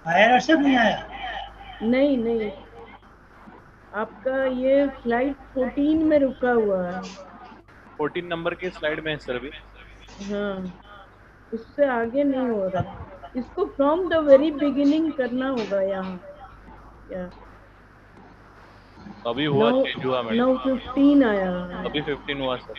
Speaker 8: आया सर नहीं आया?
Speaker 10: नहीं नहीं, आपका ये स्लाइड 14 में रुका हुआ है.
Speaker 11: 14 नंबर के स्लाइड में है सर अभी.
Speaker 10: हाँ, उससे आगे नहीं हो रहा. इसको फ्रॉम द वेरी बिगिनिंग करना होगा यहाँ. या
Speaker 11: अभी हुआ,
Speaker 10: now
Speaker 11: चेंज हुआ
Speaker 10: now
Speaker 11: मैडम.
Speaker 10: 15 आया.
Speaker 11: अभी 15 हुआ सर.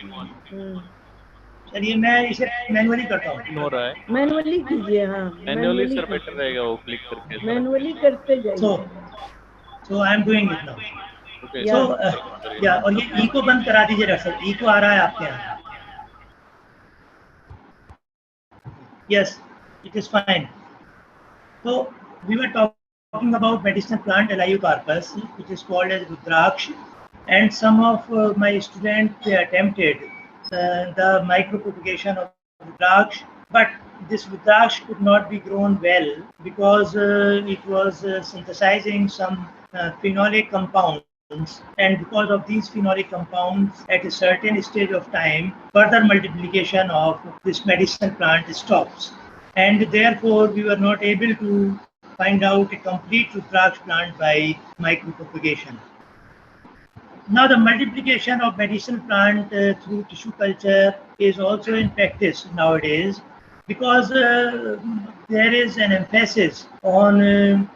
Speaker 8: चलिए मैं इसे मैनुअली करता हूँ.
Speaker 11: 15 हो रहा है.
Speaker 10: मैनुअली कीजिए. हाँ,
Speaker 11: मैन्युअली सर बेटर रहेगा, वो क्लिक करके सर.
Speaker 10: मैनुअली करते
Speaker 8: So,
Speaker 10: जाइए.
Speaker 8: I am doing it now.
Speaker 11: Okay
Speaker 8: So,
Speaker 11: sir.
Speaker 8: या और ये ई को बंद करा दीजिए डॉक्टर साहब. ई को आ रहा है आपके यहाँ? Yes, it is fine. So we were talking about medicinal plant Elaeucarpus, which is called as Rudraksh, and some of my students they attempted the micropropagation of Rudraksh, but this Rudraksh could not be grown well because it was synthesizing some phenolic compounds, and because of these phenolic compounds at a certain stage of time further multiplication of this medicinal plant stops, and therefore we were not able to find out a complete Rudraksh plant by micropropagation. Now the multiplication of medicinal plant through tissue culture is also in practice nowadays, because there is an emphasis on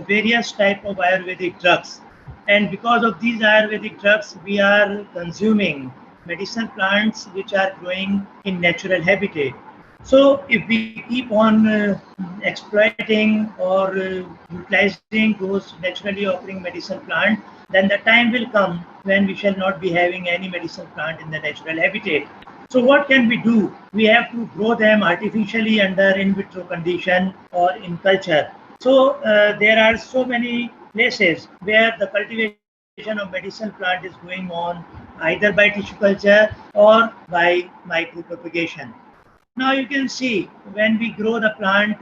Speaker 8: various type of Ayurvedic drugs, and because of these Ayurvedic drugs we are consuming medicinal plants which are growing in natural habitat. So if we keep on exploiting or utilizing those naturally occurring medicinal plant, then the time will come when we shall not be having any medicinal plant in the natural habitat. So what can we do? We have to grow them artificially under in vitro condition or in culture. So there are so many places where the cultivation of medicinal plant is going on either by tissue culture or by micropropagation. Now you can see when we grow the plant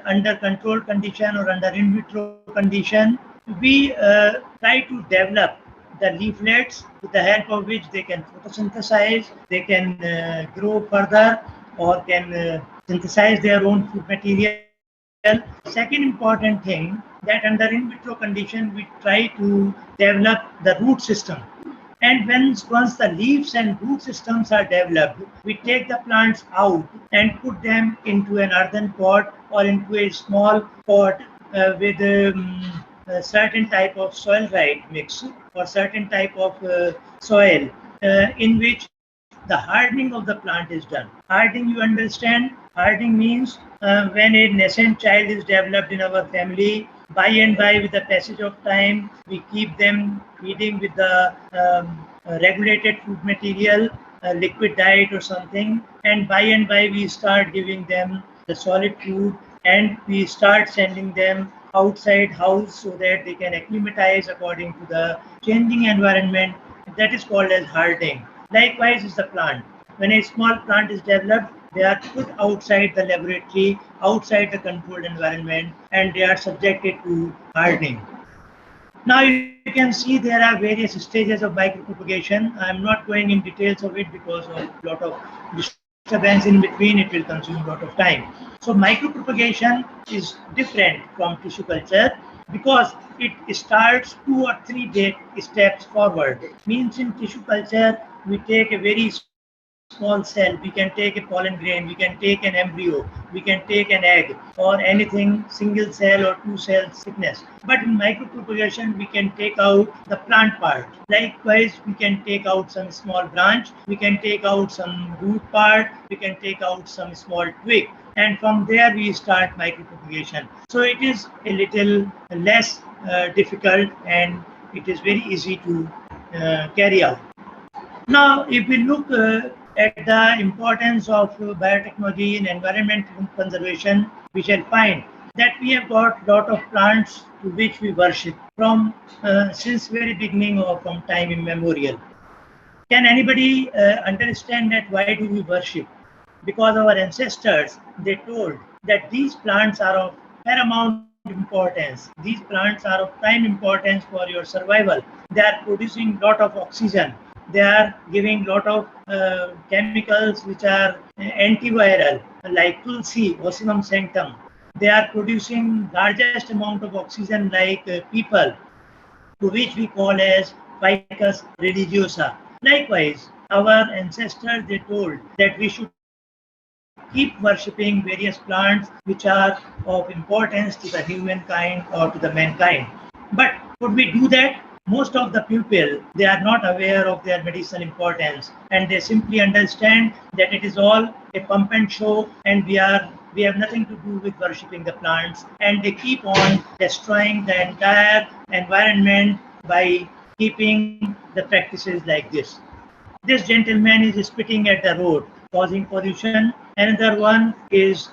Speaker 8: under controlled condition or under in vitro condition, we try to develop the leaflets with the help of which they can photosynthesize, they can grow further or can synthesize their own food material. Second important thing, that under in vitro condition we try to develop the root system. And once the leaves and root systems are developed, we take the plants out and put them into an earthen pot or into a small pot with a certain type of soil right mix or certain type of soil in which the hardening of the plant is done. Hardening, you understand? Hardening means when a nascent child is developed in our family, by and by with the passage of time, we keep them feeding with the regulated food material, liquid diet or something, and by we start giving them the solid food, and we start sending them outside house so that they can acclimatize according to the changing environment. That is called as hardening. Likewise is the plant. When a small plant is developed, They are put outside the laboratory, outside the controlled environment, and they are subjected to hardening. Now you can see there are various stages of micropropagation. I am not going in details of it because of a lot of disturbance in between. It will consume a lot of time. So micropropagation is different from tissue culture because it starts 2 or 3 steps forward. Means in tissue culture, we take a very small cell. We can take a pollen grain, we can take an embryo, we can take an egg or anything single cell or 2 cell thickness. But in micropropagation, we can take out the plant part. Likewise, we can take out some small branch, we can take out some root part, we can take out some small twig. And from there, we start micropropagation. So it is a little less difficult and it is very easy to carry out. Now, if we look at the importance of biotechnology in environment conservation, we shall find that we have got lot of plants to which we worship from since very beginning or from time immemorial. Can anybody understand that why do we worship? Because our ancestors, they told that these plants are of paramount importance. These plants are of prime importance for your survival. They are producing lot of oxygen. They are giving lot of chemicals which are antiviral, like tulsi, Ocimum sanctum. They are producing largest amount of oxygen like people, to which we call as Ficus religiosa. Likewise, our ancestors, they told that we should keep worshipping various plants which are of importance to the humankind or to the mankind. But could we do that? Most of the people, they are not aware of their medicinal importance, and they simply understand that it is all a pump and show, and we have nothing to do with worshipping the plants, and they keep on destroying the entire environment by keeping the practices like this. This gentleman is spitting at the road, causing pollution. Another one is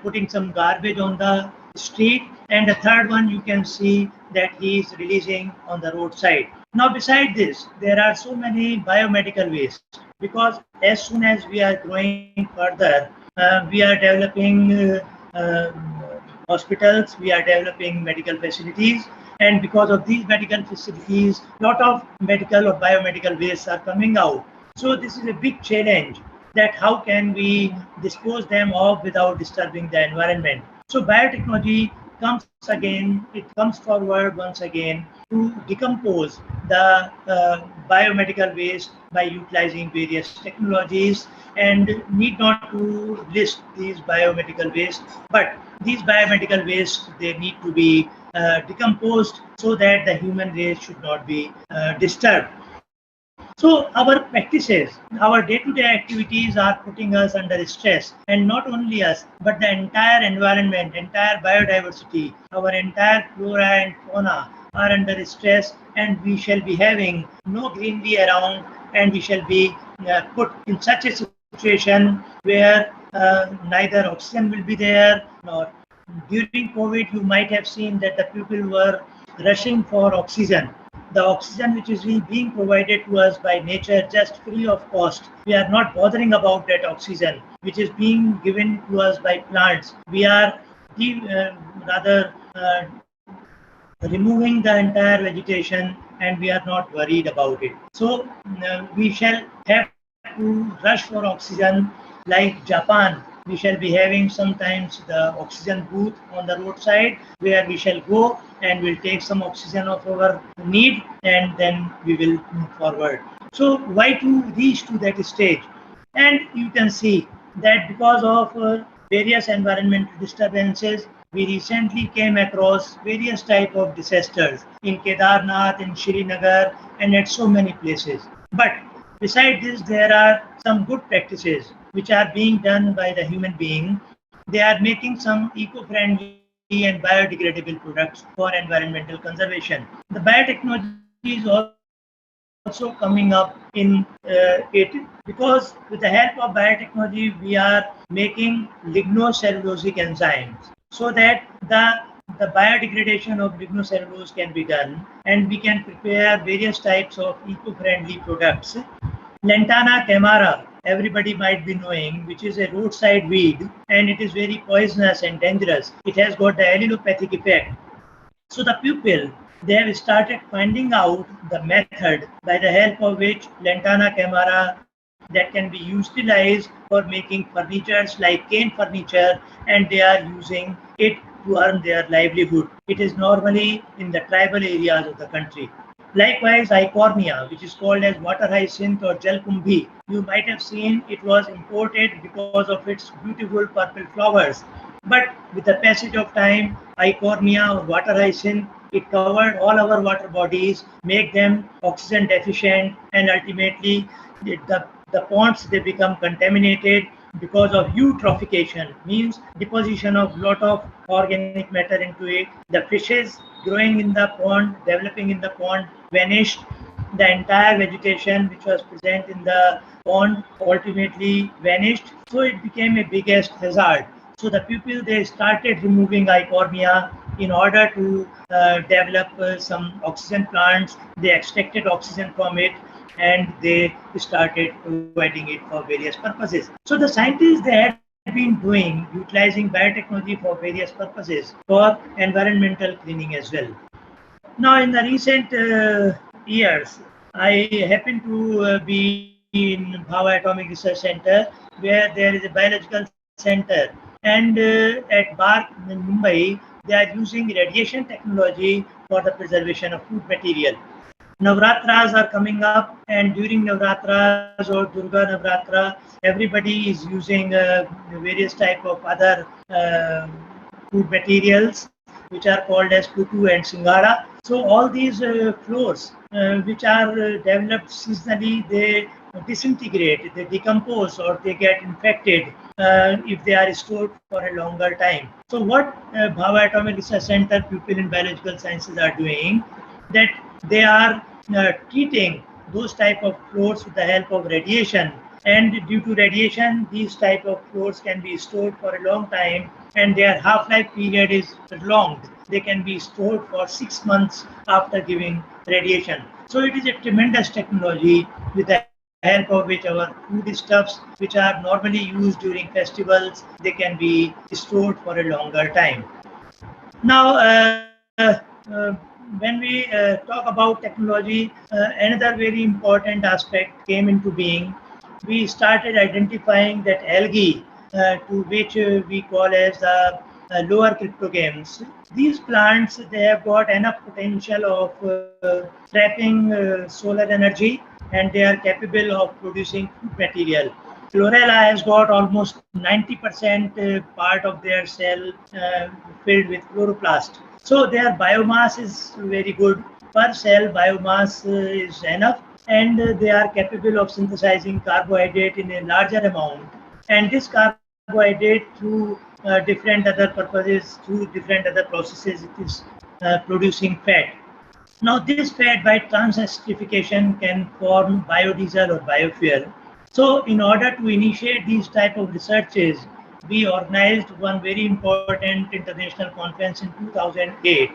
Speaker 8: putting some garbage on the street. And the third one, you can see that he is releasing on the roadside. Now, beside this, there are so many biomedical waste because as soon as we are growing further, we are developing hospitals, we are developing medical facilities, and because of these medical facilities, lot of medical or biomedical wastes are coming out. So this is a big challenge, that how can we dispose them of without disturbing the environment. So biotechnology comes again, it comes forward once again to decompose the biomedical waste by utilizing various technologies, and need not to list these biomedical waste, but these biomedical waste, they need to be decomposed so that the human race should not be disturbed. So our practices, our day-to-day activities are putting us under stress, and not only us, but the entire environment, entire biodiversity, our entire flora and fauna are under stress, and we shall be having no greenery around, and we shall be put in such a situation where neither oxygen will be there, nor during COVID, you might have seen that the people were rushing for oxygen. The oxygen which is being provided to us by nature just free of cost. We are not bothering about that oxygen which is being given to us by plants. We are rather removing the entire vegetation, and we are not worried about it. So we shall have to rush for oxygen like Japan. We shall be having sometimes the oxygen booth on the roadside where we shall go and we'll take some oxygen of our need, and then we will move forward. So why to reach to that stage? And you can see that because of various environmental disturbances, we recently came across various type of disasters in Kedarnath, in Srinagar, and at so many places. But beside this, there are some good practices which are being done by the human being. They are making some eco-friendly and biodegradable products for environmental conservation. The biotechnology is also coming up in it, because with the help of biotechnology, we are making lignocellulosic enzymes so that the biodegradation of lignocellulose can be done, and we can prepare various types of eco-friendly products. Lantana camara everybody might be knowing, which is a roadside weed, and it is very poisonous and dangerous. It has got the allelopathic effect. So the pupil, they have started finding out the method by the help of which lantana camera that can be utilized for making furnitures like cane furniture, and they are using it to earn their livelihood. It is normally in the tribal areas of the country. Likewise, Icornia, which is called as water hyacinth or jalkumbhi, you might have seen it was imported because of its beautiful purple flowers. But with the passage of time, Icornia or water hyacinth, it covered all our water bodies, make them oxygen deficient, and ultimately the ponds they become contaminated because of eutrophication, means deposition of lot of organic matter into it. The fishes growing in the pond, developing in the pond vanished. The entire vegetation which was present in the pond ultimately vanished. So it became a biggest hazard. So the people they started removing Icornia in order to develop some oxygen plants. They extracted oxygen from it and they started providing it for various purposes. So the scientists they had been doing utilizing biotechnology for various purposes for environmental cleaning as well. Now in the recent years, I happen to be in Bhava Atomic Research Center where there is a biological center, and at BARC in Mumbai they are using radiation technology for the preservation of food material. Navratras are coming up, and during Navratras or Durga Navratra, everybody is using various type of other food materials which are called as putu and singara. So all these floors which are developed seasonally, they disintegrate, they decompose, or they get infected if they are stored for a longer time. So what Bhava Atomic Research Center people in biological sciences are doing, that they are treating those type of floors with the help of radiation, and due to radiation these type of floors can be stored for a long time, and their half-life period is prolonged. They can be stored for 6 months after giving radiation. So it is a tremendous technology with the help of which our foodstuffs which are normally used during festivals, they can be stored for a longer time. Now, when we talk about technology, another very important aspect came into being. We started identifying that algae, to which we call as the lower cryptogames. These plants, they have got enough potential of trapping solar energy, and they are capable of producing food material. Chlorella has got almost 90% part of their cell filled with chloroplast. So their biomass is very good. Per cell biomass is enough, and they are capable of synthesizing carbohydrate in a larger amount. And this carbohydrate through different other purposes, through different other processes, it is producing fat. Now, this fat by transesterification can form biodiesel or biofuel. So, in order to initiate these type of researches, we organized one very important international conference in 2008,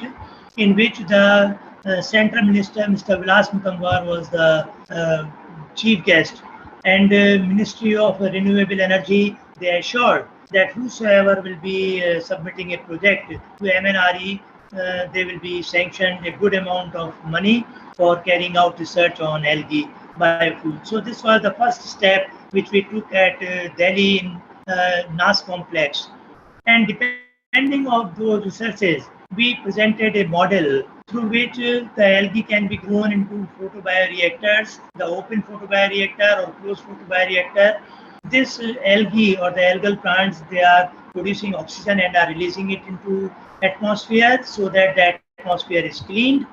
Speaker 8: in which the Central Minister, Mr. Vilas Mutamwar, was the chief guest, and Ministry of Renewable Energy, they assured that whosoever will be submitting a project to MNRE, they will be sanctioned a good amount of money for carrying out research on algae biofuel. So this was the first step which we took at Delhi in NAS complex. And depending on those researches, we presented a model through which the algae can be grown into photobioreactors, the open photobioreactor or closed photobioreactor. This algae or the algal plants, they are producing oxygen and are releasing it into atmosphere so that the atmosphere is cleaned.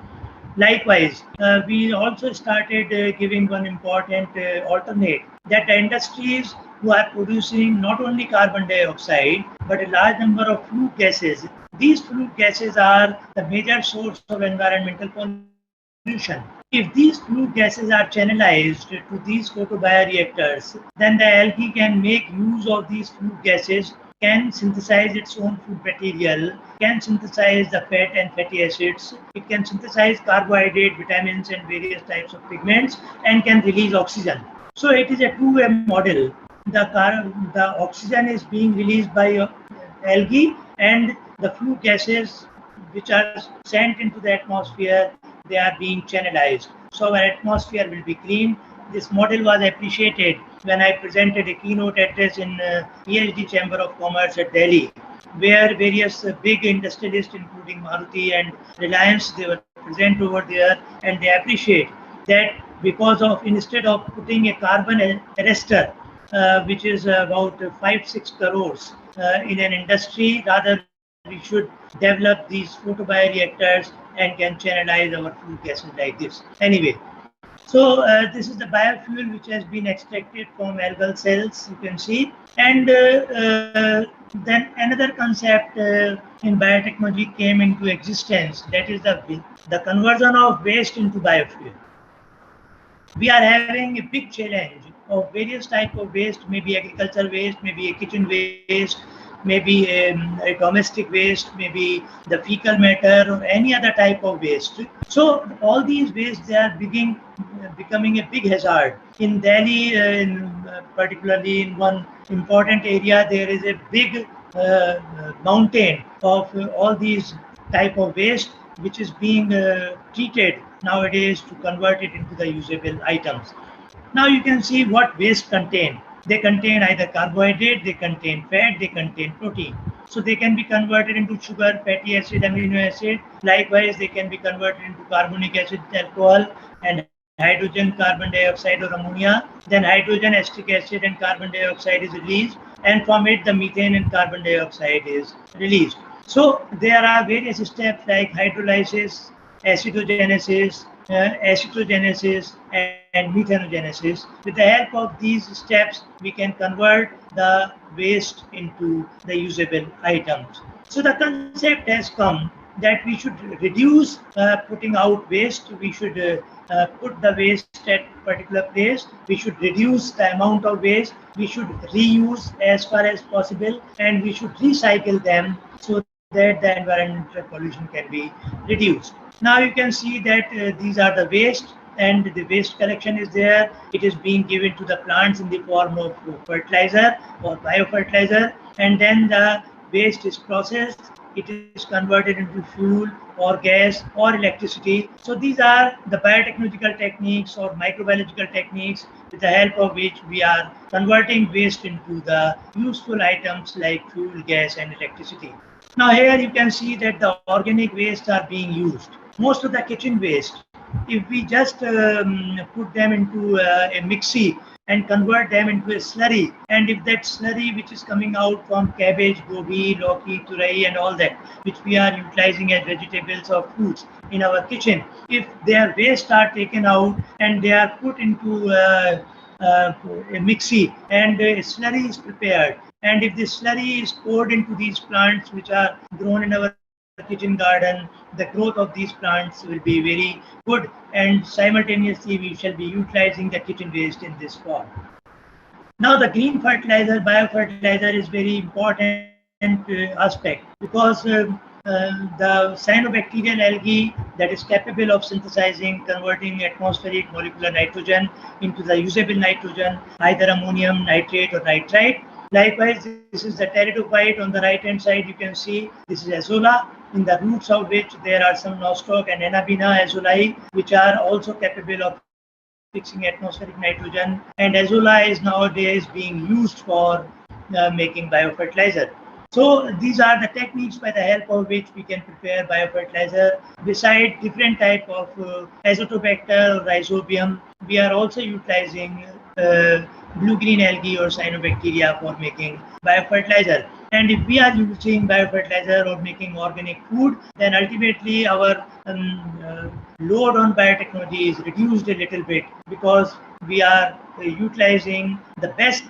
Speaker 8: Likewise, we also started giving one important alternate, that the industries who are producing not only carbon dioxide but a large number of flue gases. These flue gases are the major source of environmental pollution. If these flue gases are channelized to these photobioreactors, then the algae can make use of these flue gases, can synthesize its own food material, can synthesize the fat and fatty acids, it can synthesize carbohydrate, vitamins, and various types of pigments, and can release oxygen. So it is a two-way model. The oxygen is being released by algae, and the flue gases which are sent into the atmosphere, they are being channelized. So our atmosphere will be clean. This model was appreciated when I presented a keynote address in PhD Chamber of Commerce at Delhi, where various big industrialists, including Maruti and Reliance, they were present over there, and they appreciate that because of instead of putting a carbon arrestor, which is about 5-6 crores in an industry, rather we should develop these photobioreactors and can channelize our food gases like this. Anyway, so this is the biofuel which has been extracted from algal cells, you can see. And then another concept in biotechnology came into existence, that is the conversion of waste into biofuel. We are having a big challenge of various type of waste, maybe agricultural waste, maybe a kitchen waste, maybe a domestic waste, maybe the fecal matter or any other type of waste. So all these wastes, they are becoming a big hazard. In Delhi, particularly in one important area, there is a big mountain of all these type of waste which is being treated nowadays to convert it into the usable items. Now you can see what waste contain. They contain either carbohydrate, they contain fat, they contain protein. So they can be converted into sugar, fatty acid, amino acid. Likewise, they can be converted into carbonic acid, alcohol, and hydrogen, carbon dioxide, or ammonia. Then hydrogen, acetic acid, and carbon dioxide is released, and from it the methane and carbon dioxide is released. So there are various steps like hydrolysis, acidogenesis, acetogenesis, and methanogenesis. With the help of these steps, we can convert the waste into the usable items. So the concept has come that we should reduce putting out waste. We should put the waste at particular place. We should reduce the amount of waste. We should reuse as far as possible, and we should recycle them so that the environmental pollution can be reduced. Now you can see that these are the waste, and the waste collection is there. It is being given to the plants in the form of fertilizer or biofertilizer, and then the waste is processed. It is converted into fuel or gas or electricity. So these are the biotechnological techniques or microbiological techniques with the help of which we are converting waste into the useful items like fuel, gas, and electricity. Now here you can see that the organic waste are being used. Most of the kitchen waste, if we just put them into a mixie and convert them into a slurry, and if that slurry which is coming out from cabbage, gobi, loki, turai, and all that, which we are utilizing as vegetables or fruits in our kitchen, if their waste are taken out and they are put into a mixie and a slurry is prepared, and if this slurry is poured into these plants which are grown in our kitchen garden, the growth of these plants will be very good, and simultaneously we shall be utilizing the kitchen waste in this form. Now the green fertilizer, biofertilizer is very important aspect, because the cyanobacterial algae that is capable of synthesizing, converting atmospheric molecular nitrogen into the usable nitrogen, either ammonium nitrate or nitrite. Likewise, this is the pteridophyte on the right hand side. You can see this is azolla, in the roots of which there are some nostoc and anabina azolae, which are also capable of fixing atmospheric nitrogen. And azolla is nowadays being used for making biofertilizer. So these are the techniques by the help of which we can prepare biofertilizer. Beside different type of azotobacter or rhizobium, we are also utilizing blue-green algae or cyanobacteria for making biofertilizer. And if we are using biofertilizer or making organic food, then ultimately our load on biotechnology is reduced a little bit, because we are utilizing the best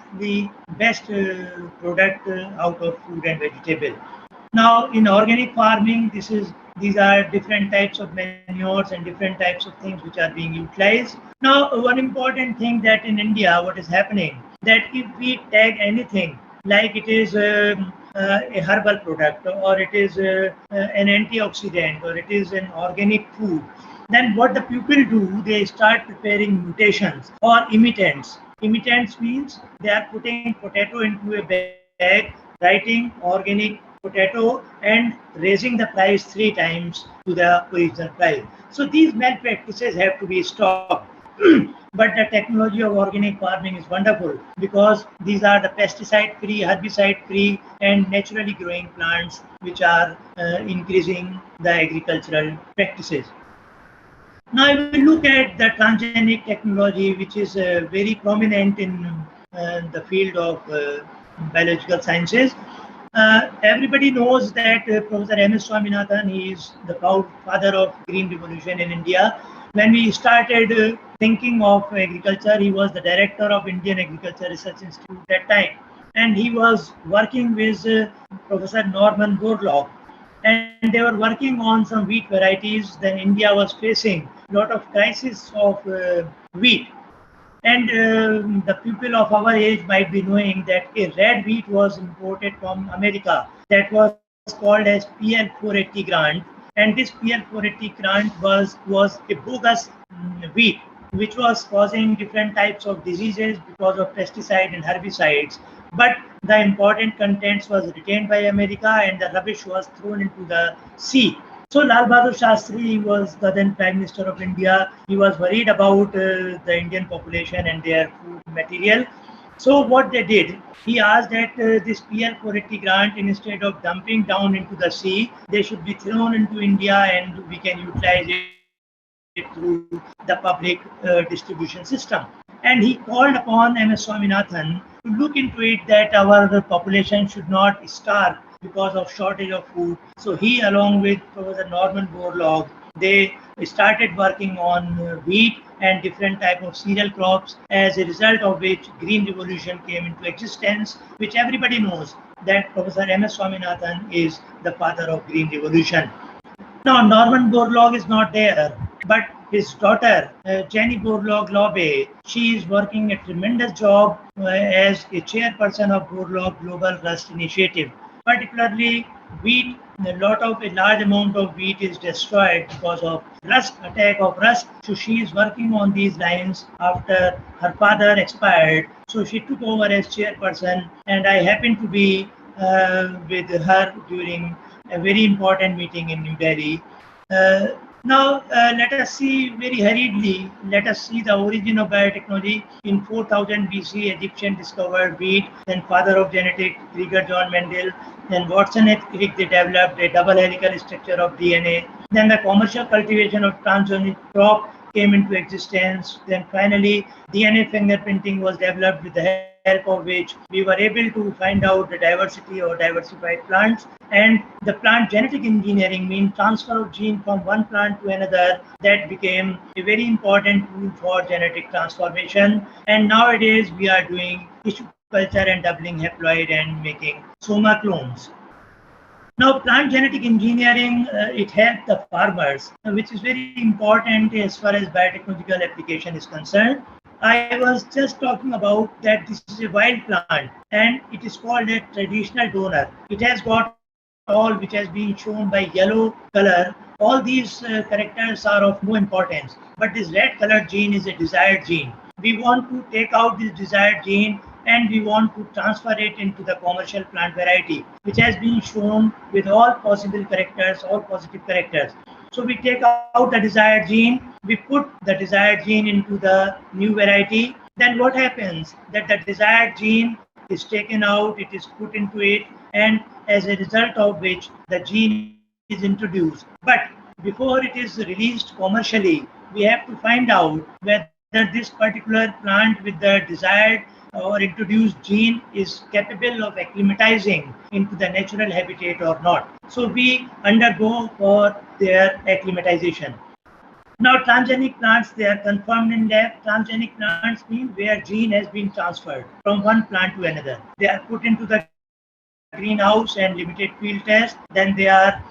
Speaker 8: product out of food and vegetable. Now in organic farming, these are different types of manures and different types of things which are being utilized. Now one important thing that in India, what is happening, that if we tag anything like it is a herbal product, or it is an antioxidant, or it is an organic food, then what the people do, they start preparing mutations or imitants Emittance means they are putting potato into a bag, writing organic potato and raising the price 3 times to the original price. So these malpractices have to be stopped. But the technology of organic farming is wonderful because these are the pesticide free, herbicide free, and naturally growing plants which are increasing the agricultural practices. Now, I will look at the transgenic technology, which is very prominent in the field of biological sciences. Everybody knows that Professor M.S. Swaminathan, he is the father of Green Revolution in India. When we started thinking of agriculture, he was the director of Indian Agriculture Research Institute at that time. And he was working with Professor Norman Borlaug, and they were working on some wheat varieties. Then India was facing a lot of crisis of wheat, and the people of our age might be knowing that a red wheat was imported from America that was called as PL480 grant, and this PL480 grant was a bogus wheat which was causing different types of diseases because of pesticide and herbicides. But the important contents was retained by America and the rubbish was thrown into the sea. So Lal Bahadur Shastri was the then Prime Minister of India. He was worried about the Indian population and their food material. So what they did, he asked that this PL480 grant, instead of dumping down into the sea, they should be thrown into India and we can utilize it through the public distribution system. And he called upon M.S. Swaminathan to look into it that our population should not starve because of shortage of food. So he, along with Professor Norman Borlaug, they started working on wheat and different type of cereal crops, as a result of which Green Revolution came into existence, which everybody knows that Professor M.S. Swaminathan is the father of Green Revolution. Now, Norman Borlaug is not there, but his daughter, Jenny Borlaug Lobe, she is working a tremendous job as a chairperson of Borlaug Global Rust Initiative. Particularly, wheat, a large amount of wheat is destroyed because of attack of rust. So she is working on these lines after her father expired. So she took over as chairperson, and I happened to be with her during a very important meeting in New Delhi. Now, let us see very hurriedly, let us see the origin of biotechnology. In 4000 BC, Egyptian discovered wheat, then father of genetics, Krieger John Mendel, then Watson et Crick, they developed a double helical structure of DNA. Then the commercial cultivation of transgenic crop came into existence. Then finally, DNA fingerprinting was developed with the help of which we were able to find out the diversity or diversified plants. And the plant genetic engineering means transfer of gene from one plant to another. That became a very important tool for genetic transformation. And nowadays we are doing tissue culture and doubling haploid and making soma clones. Now, plant genetic engineering, it helped the farmers, which is very important as far as biotechnological application is concerned. I was just talking about that this is a wild plant and it is called a traditional donor. It has got all which has been shown by yellow color. All these characters are of no importance, but this red colored gene is a desired gene. We want to take out this desired gene and we want to transfer it into the commercial plant variety, which has been shown with all possible characters, all positive characters. So we take out the desired gene, we put the desired gene into the new variety. Then what happens? That the desired gene is taken out, it is put into it, and as a result of which the gene is introduced. But before it is released commercially, we have to find out whether this particular plant with the desired or introduced gene is capable of acclimatizing into the natural habitat or not. So we undergo for their acclimatization. Now, transgenic plants, they are confirmed in lab. Transgenic plants mean where gene has been transferred from one plant to another. They are put into the greenhouse and limited field test. Then they are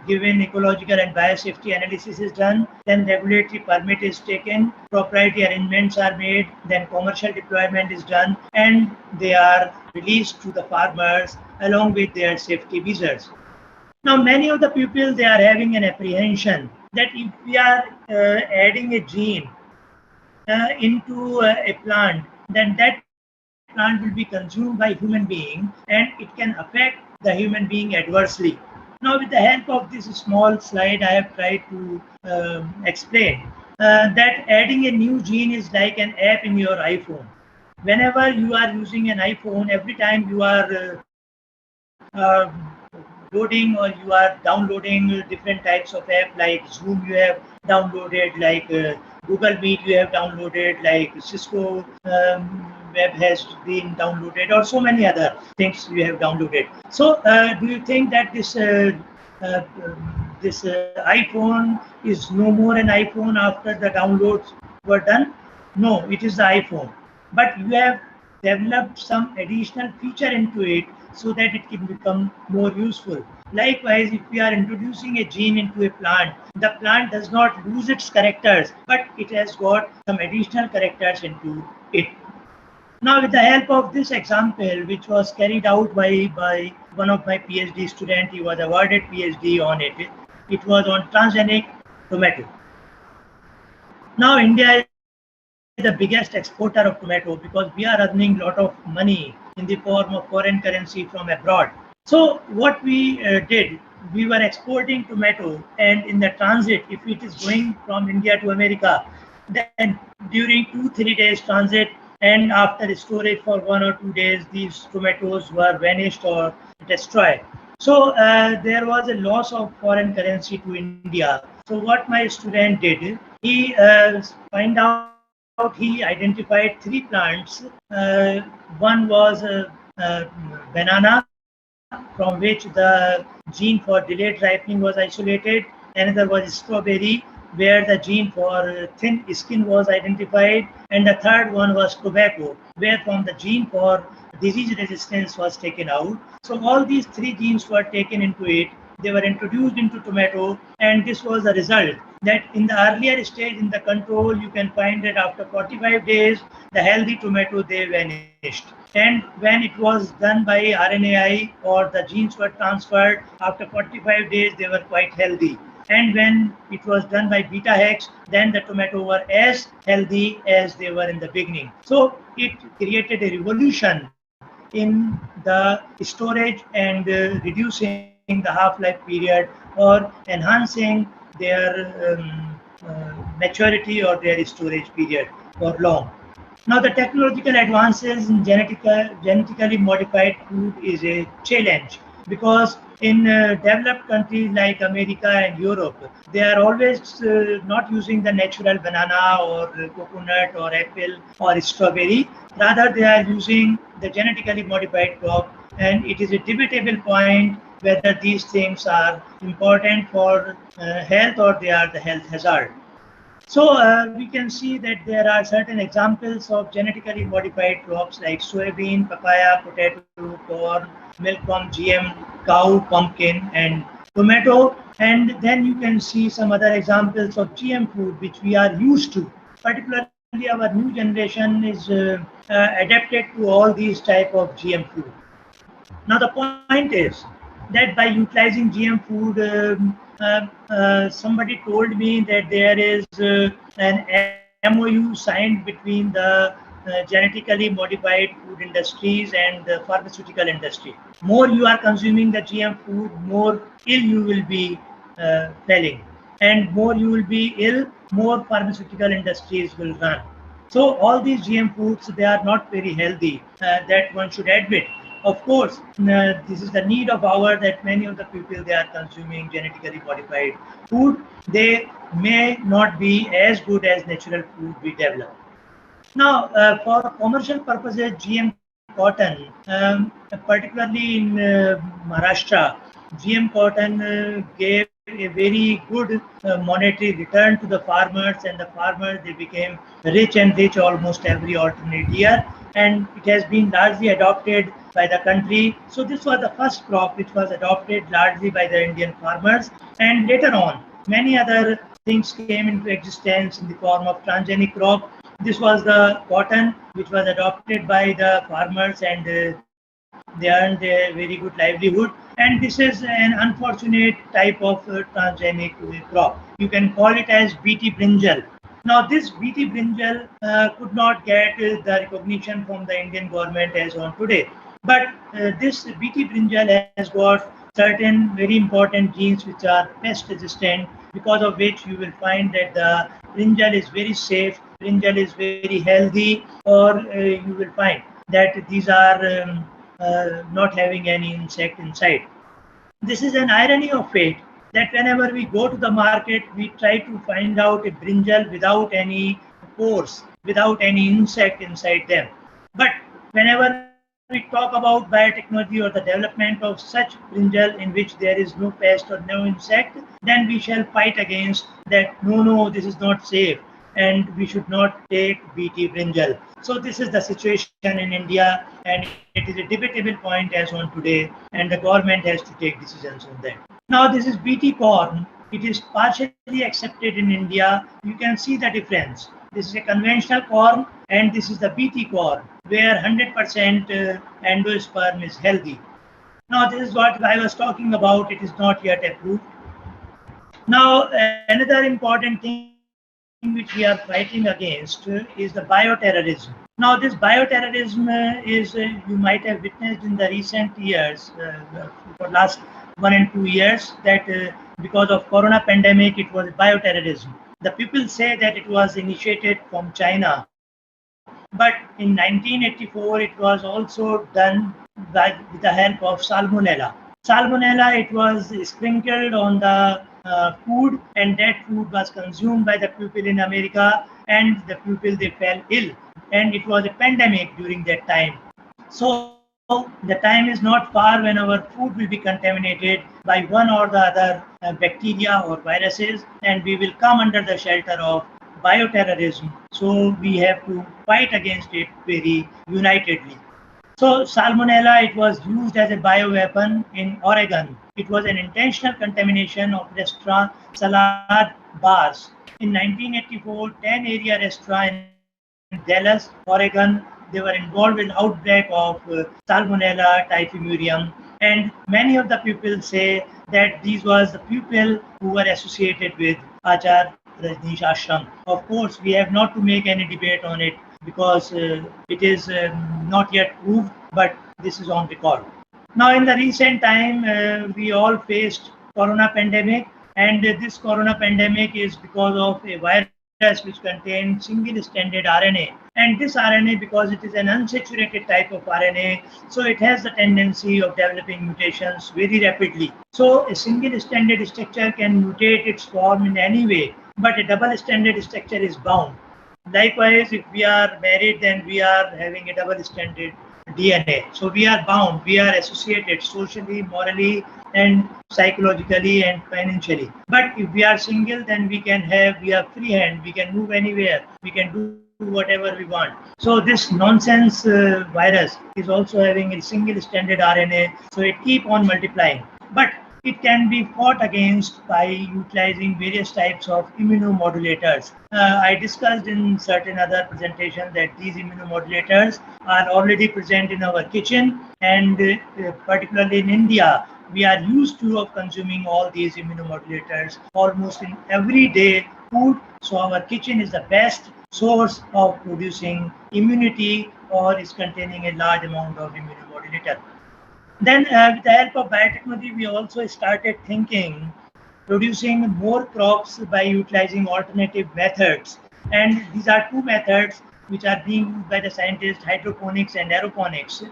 Speaker 8: given ecological and biosafety analysis is done. Then regulatory permit is taken. Proprietary arrangements are made. Then commercial deployment is done. And they are released to the farmers along with their safety measures. Now, many of the people, they are having an apprehension that if we are adding a gene into a plant, then that plant will be consumed by human being and it can affect the human being adversely. Now, with the help of this small slide, I have tried to explain that adding a new gene is like an app in your iPhone. Whenever you are using an iPhone, every time you are loading or you are downloading different types of app like Zoom you have downloaded, like Google Meet you have downloaded, like Cisco web has been downloaded, or so many other things you have downloaded. So do you think that this iPhone is no more an iPhone after the downloads were done? No, it is the iPhone. But you have developed some additional feature into it so that it can become more useful. Likewise, if we are introducing a gene into a plant, the plant does not lose its characters, but it has got some additional characters into it. Now, with the help of this example, which was carried out by one of my PhD students, he was awarded PhD on it. It was on transgenic tomato. Now, India is the biggest exporter of tomato because we are earning a lot of money in the form of foreign currency from abroad. So what we did, we were exporting tomato, and in the transit, if it is going from India to America, then during 2-3 days transit and after storage for 1 or 2 days, these tomatoes were vanished or destroyed. So there was a loss of foreign currency to India. So what my student did, he he identified 3 plants. One was banana, from which the gene for delayed ripening was isolated. Another was strawberry, where the gene for thin skin was identified. And the third one was tobacco, where from the gene for disease resistance was taken out. So all these 3 genes were taken into it. They were introduced into tomato, and this was the result that in the earlier stage in the control, you can find that after 45 days, the healthy tomato, they vanished. And when it was done by RNAi or the genes were transferred, after 45 days, they were quite healthy. And when it was done by beta hex, then the tomato were as healthy as they were in the beginning. So it created a revolution in the storage and reducing the half-life period or enhancing their maturity or their storage period for long. Now, the technological advances in genetically modified food is a challenge because in developed countries like America and Europe, they are always not using the natural banana or coconut or apple or strawberry. Rather, they are using the genetically modified crop, and it is a debatable point whether these things are important for health or they are the health hazard. So we can see that there are certain examples of genetically modified crops like soybean, papaya, potato, corn, milk from GM, cow, pumpkin, and tomato. And then you can see some other examples of GM food which we are used to. Particularly our new generation is adapted to all these type of GM food. Now the point is that by utilizing GM food, somebody told me that there is an MOU signed between the genetically modified food industries and the pharmaceutical industry. More you are consuming the GM food, more ill you will be falling, and more you will be ill, more pharmaceutical industries will run. So all these GM foods, they are not very healthy, that one should admit. Of course, this is the need of our that many of the people, they are consuming genetically modified food. They may not be as good as natural food we develop. Now, for commercial purposes, GM cotton, particularly in Maharashtra, GM cotton gave a very good monetary return to the farmers, and the farmers, they became rich almost every alternate year, and it has been largely adopted by the country. So this was the first crop which was adopted largely by the Indian farmers, and later on, many other things came into existence in the form of transgenic crop. This was the cotton which was adopted by the farmers, and they earned a very good livelihood. And this is an unfortunate type of transgenic crop. You can call it as BT brinjal. Now, this BT brinjal could not get the recognition from the Indian government as on today. But this BT brinjal has got certain very important genes which are pest resistant, because of which you will find that the brinjal is very safe, brinjal is very healthy, or you will find that these are not having any insect inside. This is an irony of fate that whenever we go to the market, we try to find out a brinjal without any pores, without any insect inside them. But whenever we talk about biotechnology or the development of such brinjal in which there is no pest or no insect, then we shall fight against that. No, no, this is not safe, and we should not take BT brinjal. So this is the situation in India, and it is a debatable point as on today, and the government has to take decisions on that. Now, this is BT corn. It is partially accepted in India. You can see the difference. This is a conventional corn, and this is the BT corn, where 100% endosperm is healthy. Now, this is what I was talking about. It is not yet approved. Now, another important thing which we are fighting against is the bioterrorism. Now, this bioterrorism you might have witnessed in the recent years, for last 1 and 2 years, that because of Corona pandemic, it was bioterrorism. The people say that it was initiated from China, but in 1984, it was also done with the help of salmonella. Salmonella, it was sprinkled on the food, and that food was consumed by the people in America, and the people, they fell ill, and it was a pandemic during that time. So the time is not far when our food will be contaminated by one or the other bacteria or viruses, and we will come under the shelter of bioterrorism. So we have to fight against it very unitedly. So Salmonella, it was used as a bioweapon in Oregon. It was an intentional contamination of restaurant salad bars. In 1984, 10 area restaurant in Dallas, Oregon, they were involved in outbreak of Salmonella typhimurium, and many of the people say that these was the people who were associated with Acharya Rajneesh Ashram. Of course, we have not to make any debate on it because it is not yet proved, but this is on record. Now, in the recent time, we all faced Corona pandemic, and this Corona pandemic is because of a virus which contains single-stranded RNA. And this RNA, because it is an unsaturated type of RNA, so it has the tendency of developing mutations very rapidly. So a single-stranded structure can mutate its form in any way, but a double-stranded structure is bound. Likewise, if we are married, then we are having a double-stranded DNA. So we are bound, we are associated socially, morally, and psychologically and financially. But if we are single, then we have free hand, we can move anywhere, we can do whatever we want. So this nonsense virus is also having a single stranded RNA, so it keep on multiplying. But it can be fought against by utilizing various types of immunomodulators. I discussed in certain other presentations that these immunomodulators are already present in our kitchen, and particularly in India, we are used to of consuming all these immunomodulators almost in everyday food. So our kitchen is the best source of producing immunity, or is containing a large amount of immunomodulator. Then, with the help of biotechnology, we also started thinking producing more crops by utilizing alternative methods. And these are two methods which are being used by the scientists: hydroponics and aeroponics.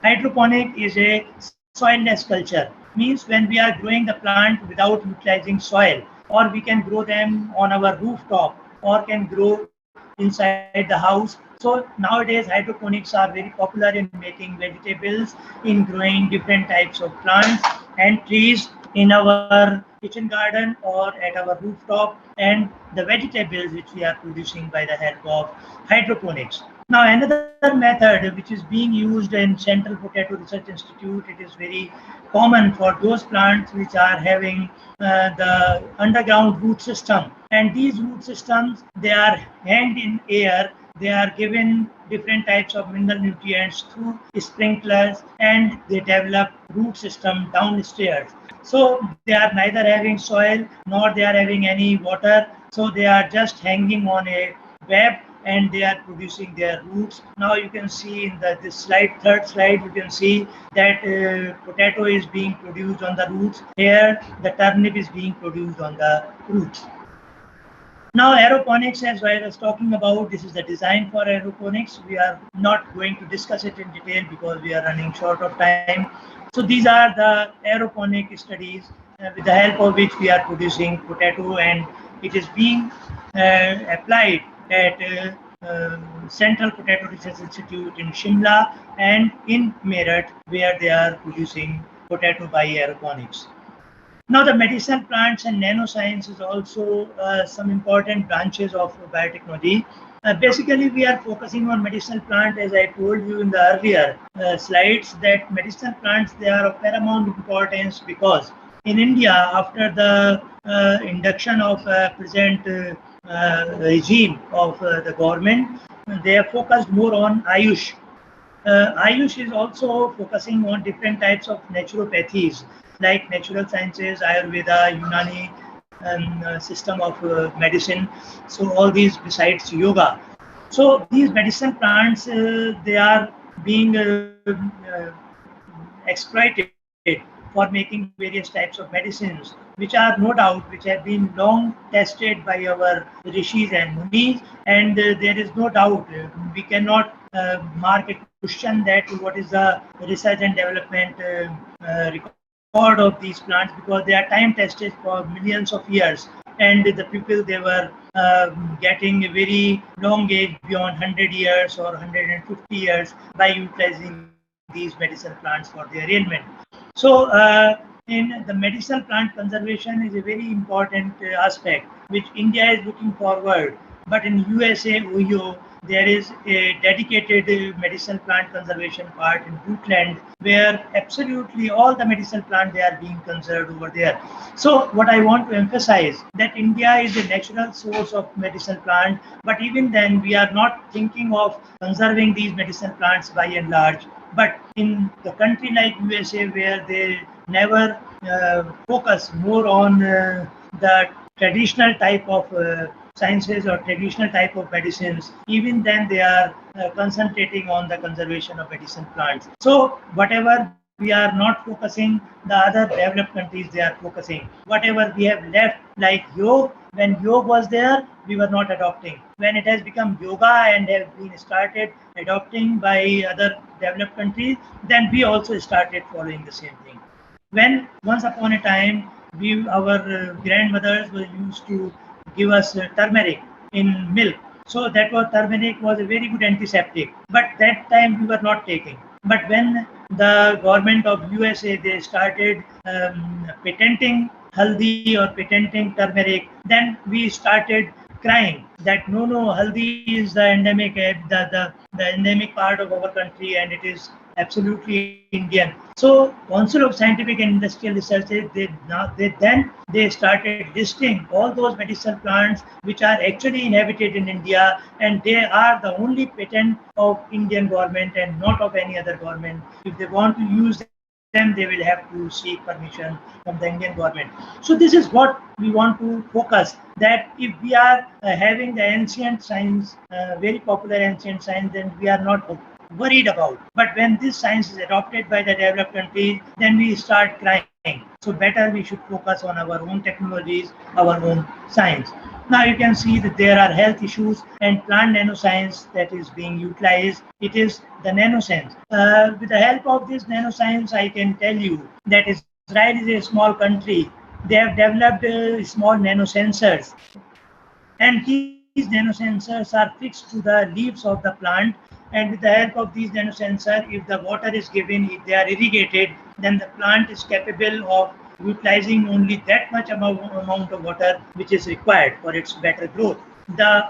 Speaker 8: Hydroponic is a soilless culture, means when we are growing the plant without utilizing soil, or we can grow them on our rooftop, or can grow inside the house. So nowadays hydroponics are very popular in making vegetables, in growing different types of plants and trees in our kitchen garden or at our rooftop, and the vegetables which we are producing by the help of hydroponics. Now, another method which is being used in Central Potato Research Institute, it is very common for those plants which are having the underground root system. And these root systems, they are hanged in air. They are given different types of mineral nutrients through sprinklers, and they develop root system downstairs. So they are neither having soil nor they are having any water. So they are just hanging on a web and they are producing their roots. Now you can see in this slide, third slide, you can see that potato is being produced on the roots. Here the turnip is being produced on the roots. Now aeroponics, as I was talking about, this is the design for aeroponics. We are not going to discuss it in detail because we are running short of time. So these are the aeroponic studies with the help of which we are producing potato, and it is being applied at Central Potato Research Institute in Shimla and in Meerut, where they are producing potato by aeroponics. Now, the medicinal plants and nanoscience is also some important branches of biotechnology. Basically, we are focusing on medicinal plant, as I told you in the earlier slides, that medicinal plants, they are of paramount importance because in India, after the induction of present regime of the government, they are focused more on Ayush. Ayush is also focusing on different types of naturopathies like natural sciences, Ayurveda, Unani system of medicine. So all these besides yoga. So these medicinal plants, they are being exploited for making various types of medicines, which are no doubt, which have been long tested by our rishis and munis, and there is no doubt we cannot mark a question that what is the research and development record of these plants, because they are time tested for millions of years, and the people, they were getting a very long age beyond 100 years or 150 years by utilizing these medicinal plants for their ailment. So in the medicinal plant conservation is a very important aspect which India is looking forward. But in USA, OYO, there is a dedicated medicinal plant conservation part in Brooklyn, where absolutely all the medicinal plant, they are being conserved over there. So what I want to emphasize that India is a natural source of medicinal plant, but even then we are not thinking of conserving these medicinal plants by and large. But in the country like USA, where they never focus more on the traditional type of sciences or traditional type of medicines, even then they are concentrating on the conservation of medicinal plants. So whatever we are not focusing, the other developed countries, they are focusing. Whatever we have left, like yoga, when yoga was there, we were not adopting. When it has become yoga and have been started adopting by other developed countries, then we also started following the same thing. When once upon a time, our grandmothers were used to give us turmeric in milk. So that was, turmeric was a very good antiseptic. But that time we were not taking. But when the government of USA, they started patenting haldi or patenting turmeric, then we started crying that no, haldi is the endemic, the endemic part of our country, and it is absolutely Indian. So Council of Scientific and Industrial Research, they started listing all those medicinal plants which are actually inhabited in India, and they are the only patent of Indian government and not of any other government. If they want to use them, they will have to seek permission from the Indian government. So this is what we want to focus, that if we are having the ancient science, very popular ancient science, then we are not worried about. But when this science is adopted by the developed countries, then we start crying. So better we should focus on our own technologies, our own science. Now you can see that there are health issues and plant nanoscience that is being utilized. It is the nanoscience. With the help of this nanoscience, I can tell you that Israel is a small country. They have developed small nanosensors, and these nanosensors are fixed to the leaves of the plant, and with the help of these nanosensors, if the water is given, if they are irrigated, then the plant is capable of utilizing only that much amount of water which is required for its better growth. The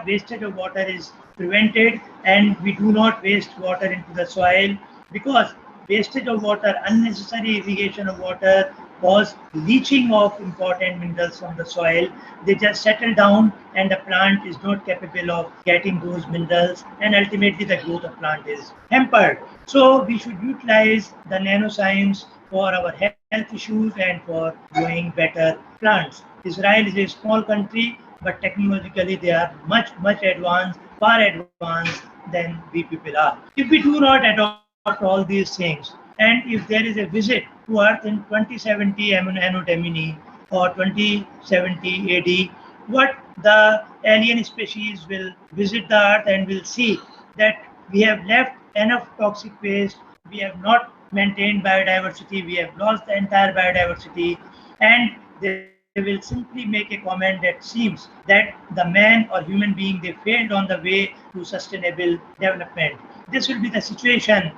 Speaker 8: wastage of water is prevented, and we do not waste water into the soil, because wastage of water, unnecessary irrigation of water, cause leaching of important minerals from the soil. They just settle down, and the plant is not capable of getting those minerals, and ultimately the growth of plant is hampered. So we should utilize the nanoscience for our health issues and for growing better plants. Israel is a small country. but technologically they are much advanced, far advanced than we people are. If we do not adopt all these things, and if there is a visit to Earth in 2070 Anno Domini or 2070 AD, what the alien species will visit the Earth and will see that we have left enough toxic waste, we have not maintained biodiversity, we have lost the entire biodiversity, and they will simply make a comment that seems that the man or human being, they failed on the way to sustainable development. This will be the situation,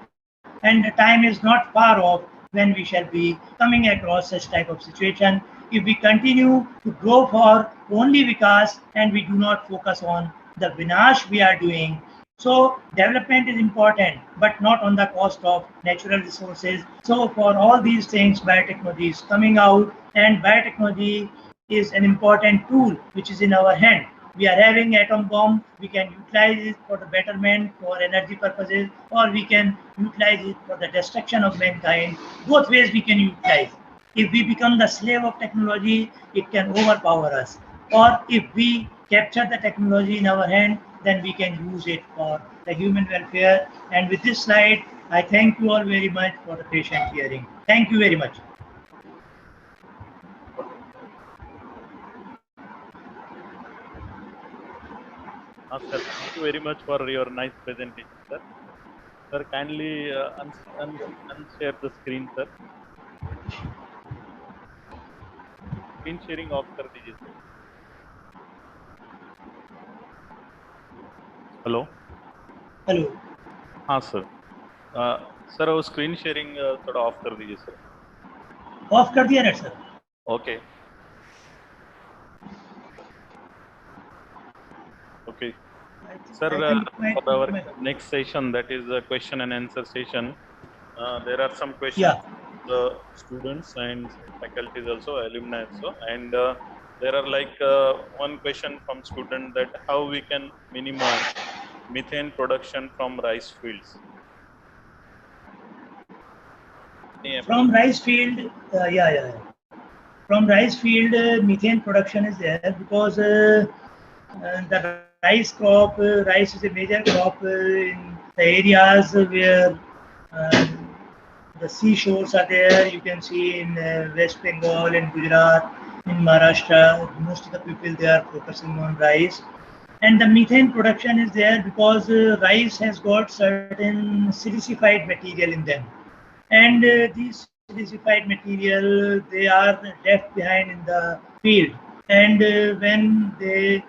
Speaker 8: and the time is not far off when we shall be coming across such type of situation if we continue to grow for only vikas and we do not focus on the vinash we are doing. So development is important, but not on the cost of natural resources. So for all these things, biotechnology is coming out, and biotechnology is an important tool which is in our hand. We are having atom bomb, we can utilize it for the betterment, for energy purposes, or we can utilize it for the destruction of mankind. Both ways we can utilize. If we become the slave of technology, it can overpower us. Or if we capture the technology in our hand, then we can use it for the human welfare. And with this slide, I thank you all very much for the patient hearing. Thank you very much.
Speaker 11: Sir, thank you very much for your nice presentation, sir. Sir, kindly unshare the screen, sir. Screen sharing off कर दीजिए, sir. Hello.
Speaker 8: Hello.
Speaker 11: हाँ sir. Sir वो screen sharing थोड़ा off कर दीजिए, sir.
Speaker 8: Off कर दिया ना sir.
Speaker 11: Okay. Okay. Sir, for our next session, that is a question and answer session, there are some questions.
Speaker 8: Yeah.
Speaker 11: The students and faculties also, alumni also, and there are like one question from student that how we can minimize methane production from rice fields.
Speaker 8: From rice field, From rice field, methane production is there because the rice crop, rice is a major crop in the areas where the seashores are there. You can see in West Bengal, in Gujarat, in Maharashtra, most of the people they are focusing on rice. And the methane production is there because rice has got certain silicified material in them. And these silicified material, they are left behind in the field. And when they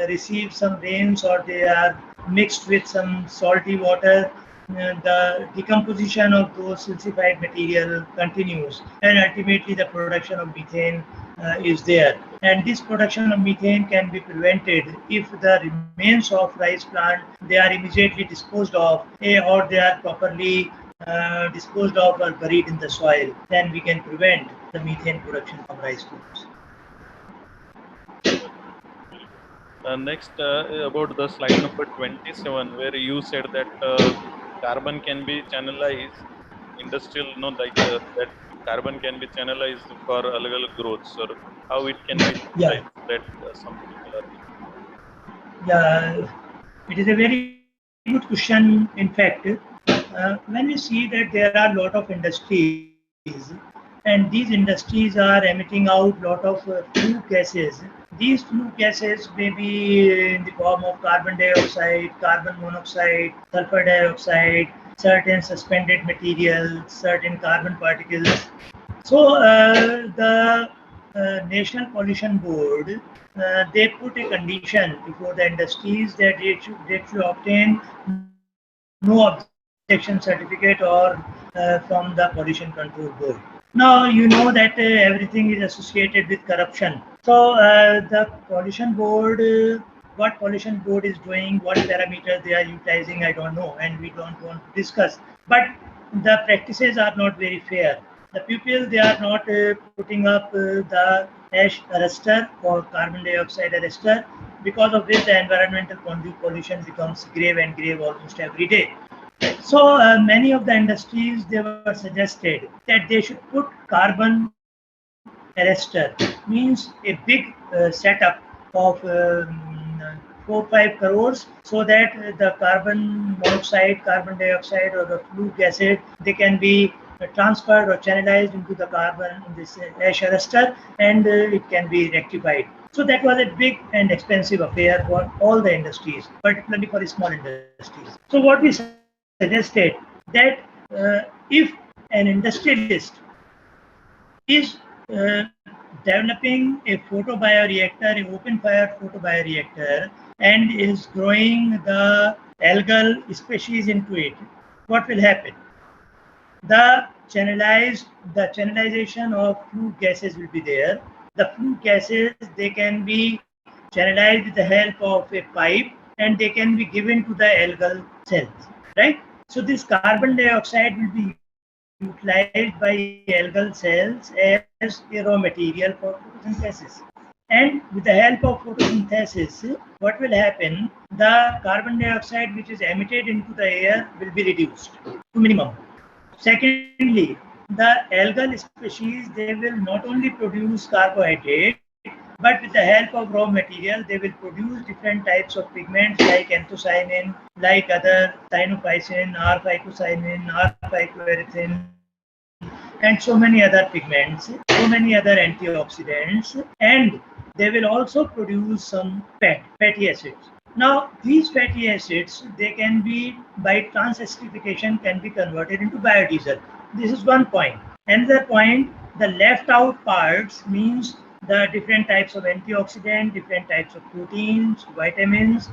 Speaker 8: receive some rains or they are mixed with some salty water, the decomposition of those silicified material continues, and ultimately the production of methane is there. And this production of methane can be prevented if the remains of rice plant, they are immediately disposed of, or they are properly disposed of or buried in the soil. Then we can prevent the methane production from rice fields.
Speaker 11: Next, about the slide number 27, where you said that carbon can be channelized, industrial, that carbon can be channelized for alag growth, or how it can be channelized, that some people are.
Speaker 8: Yeah, it is a very good question. In fact, when we see that there are a lot of industries, and these industries are emitting out a lot of flue gases. These flue gases may be in the form of carbon dioxide, carbon monoxide, sulfur dioxide, certain suspended materials, certain carbon particles. So the National Pollution Board, they put a condition before the industries that they should obtain no objection certificate or from the Pollution Control Board. Now you know that everything is associated with corruption. So the Pollution Board, what Pollution Board is doing, what parameters they are utilizing, I don't know, and we don't want to discuss. But the practices are not very fair. The people, they are not putting up the ash arrestor or carbon dioxide arrestor, because of which the environmental pollution becomes grave and grave almost every day. So many of the industries, they were suggested that they should put carbon arrester means a big setup of 4-5 crores, so that the carbon monoxide, carbon dioxide, or the flue gases, they can be transferred or channelized into the carbon in this ash arrester, and it can be rectified. So that was a big and expensive affair for all the industries, particularly for the small industries. So what we suggested that if an industrialist is developing a photobioreactor, a open fire photobioreactor, and is growing the algal species into it, what will happen? The channelization of flue gases will be there. The flue gases, they can be channelized with the help of a pipe, and they can be given to the algal cells, right? So this carbon dioxide will be utilized by algal cells as a raw material for photosynthesis. And with the help of photosynthesis, what will happen? The carbon dioxide which is emitted into the air will be reduced to minimum. Secondly, the algal species, they will not only produce carbohydrate, but with the help of raw material, they will produce different types of pigments like anthocyanin, like other cyanophycin, R-phycocyanin, R-phycoerythrin, and so many other pigments, so many other antioxidants, and they will also produce some fatty acids. Now, these fatty acids, they can be, by transesterification, can be converted into biodiesel. This is one point. Another point, the left out parts means the different types of antioxidant, different types of proteins, vitamins,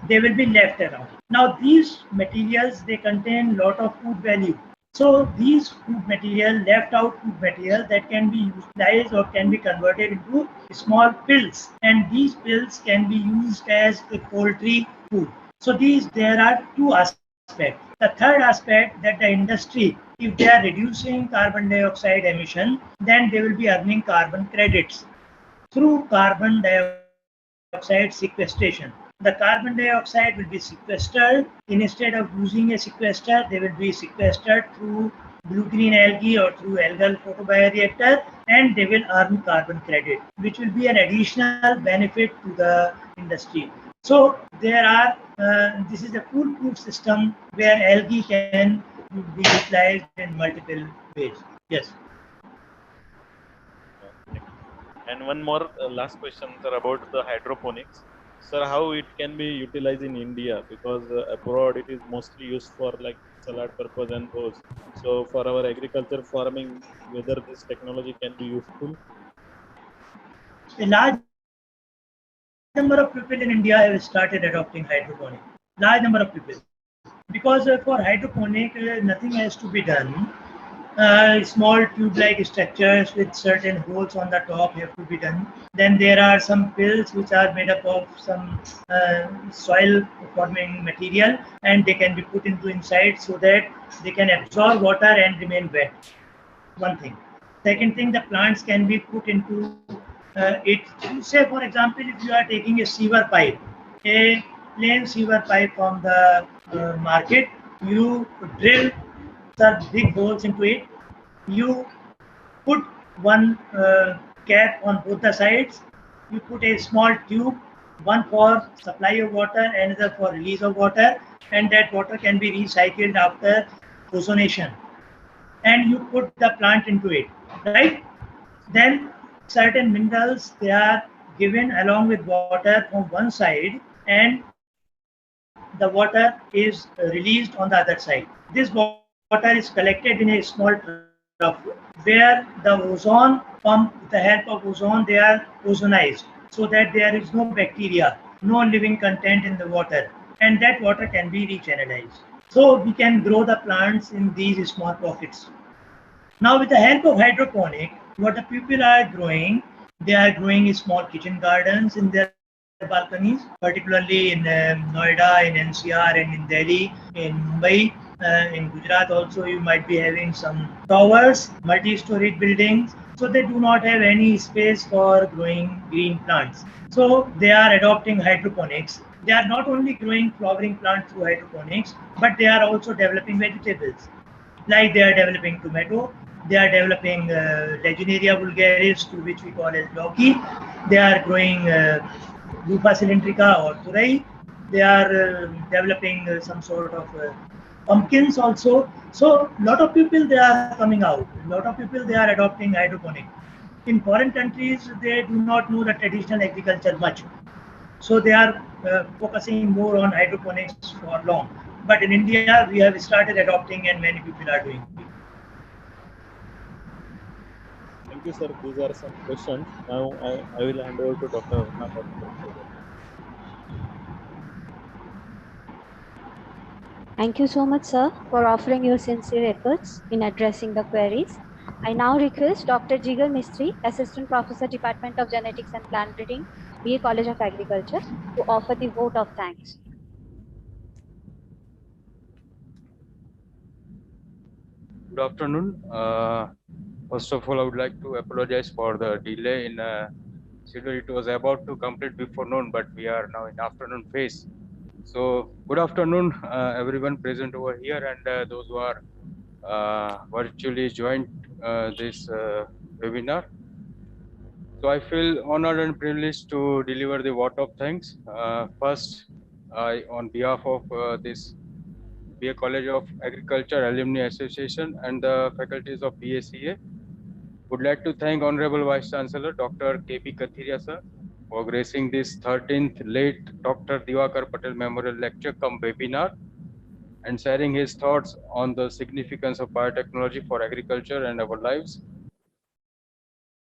Speaker 8: they will be left around. Now, these materials, they contain lot of food value. So these food material, left out food material, that can be utilized or can be converted into small pills, and these pills can be used as a poultry food. So there are two aspects. The third aspect, that the industry, if they are reducing carbon dioxide emission, then they will be earning carbon credits through carbon dioxide sequestration. The carbon dioxide will be sequestered. Instead of using a sequester, they will be sequestered through blue-green algae or through algal photobioreactor, and they will earn carbon credit, which will be an additional benefit to the industry. So there are, this is a foolproof system where algae can be utilized in multiple ways. Yes.
Speaker 11: And one more last question, sir, about the hydroponics. Sir, how it can be utilized in India? Because abroad it is mostly used for like salad purpose and those. So for our agriculture farming, whether this technology can be useful?
Speaker 8: A large number of people in India have started adopting hydroponic. Large number of people. Because for hydroponic, nothing has to be done. Small tube-like structures with certain holes on the top have to be done. Then there are some pills which are made up of some soil-forming material, and they can be put into inside so that they can absorb water and remain wet. One thing. Second thing, the plants can be put into it. Say, for example, if you are taking a sewer pipe, a plain sewer pipe from the market, you drill some big holes into it. You put one cap on both the sides. You put a small tube, one for supply of water, another for release of water, and that water can be recycled after ozonation. And you put the plant into it, right? Then certain minerals, they are given along with water from one side, and the water is released on the other side. This water is collected in a small trough where the ozone pump, with the help of ozone, they are ozonized so that there is no bacteria, no living content in the water, and that water can be rechannelized. So we can grow the plants in these small pockets. Now, with the help of hydroponic, what the people are growing, they are growing small kitchen gardens in their balconies, particularly in Noida, in NCR, and in Delhi, in Mumbai. In Gujarat also, you might be having some towers, multi-storied buildings. So they do not have any space for growing green plants. So they are adopting hydroponics. They are not only growing flowering plants through hydroponics, but they are also developing vegetables. Like they are developing tomato, They are developing Legionnaria vulgaris, to which we call as Loki. They are growing Lupa cylindrica or Turai. They are developing some sort of pumpkins also. So lot of people they are coming out. Lot of people they are adopting hydroponic. In foreign countries, they do not know the traditional agriculture much. So they are focusing more on hydroponics for long. But in India, we have started adopting and many people are doing it.
Speaker 11: Thank you, sir. These are some questions. Now I will hand over to Dr. Ratnakar.
Speaker 2: Thank you so much, sir, for offering your sincere efforts in addressing the queries. I now request Dr. Jigar Mistry, Assistant Professor, Department of Genetics and Plant Breeding, BA College of Agriculture, to offer the vote of thanks.
Speaker 9: Good afternoon. First of all, I would like to apologize for the delay in schedule. It was about to complete before noon, but we are now in afternoon phase. So, good afternoon, everyone present over here and those who are virtually joined this webinar. So, I feel honored and privileged to deliver the vote of thanks. First, on behalf of this BA College of Agriculture Alumni Association and the faculties of BACA, would like to thank Honorable Vice Chancellor Dr. K.B. Kathiria sir for gracing this 13th late Dr. Diwaker Patel Memorial Lecture cum webinar and sharing his thoughts on the significance of biotechnology for agriculture and our lives.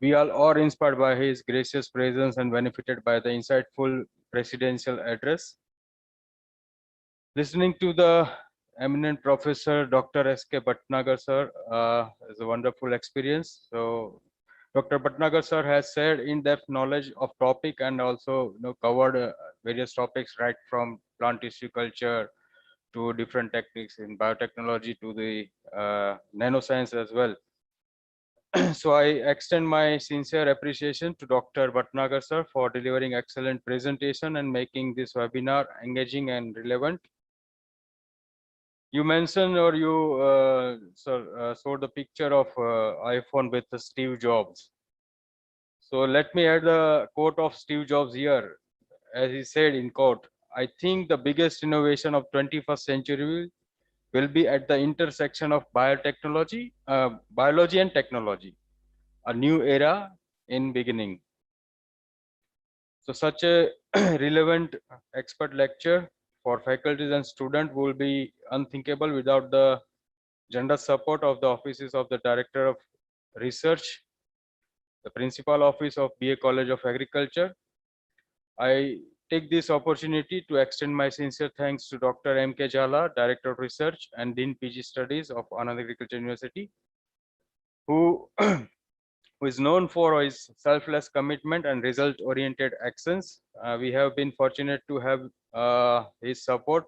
Speaker 9: We all are inspired by his gracious presence and benefited by the insightful presidential address. Listening to the eminent professor Dr. S.K. Bhatnagar sir is a wonderful experience. So Dr. Bhatnagar sir has shared in-depth knowledge of topic and also covered various topics right from plant tissue culture to different techniques in biotechnology to the nanoscience as well. So I extend my sincere appreciation to Dr. Bhatnagar sir for delivering excellent presentation and making this webinar engaging and relevant. You mentioned or you showed the picture of iPhone with Steve Jobs. So let me add the quote of Steve Jobs here. As he said in quote, I think the biggest innovation of 21st century will be at the intersection of biotechnology, biology and technology, a new era in beginning. So such a relevant expert lecture for faculties and students will be unthinkable without the generous support of the offices of the Director of Research, the Principal Office of BA College of Agriculture. I take this opportunity to extend my sincere thanks to Dr. M.K. Jhala, Director of Research and Dean PG Studies of Anand Agriculture University, who is known for his selfless commitment and result-oriented actions. We have been fortunate to have his support,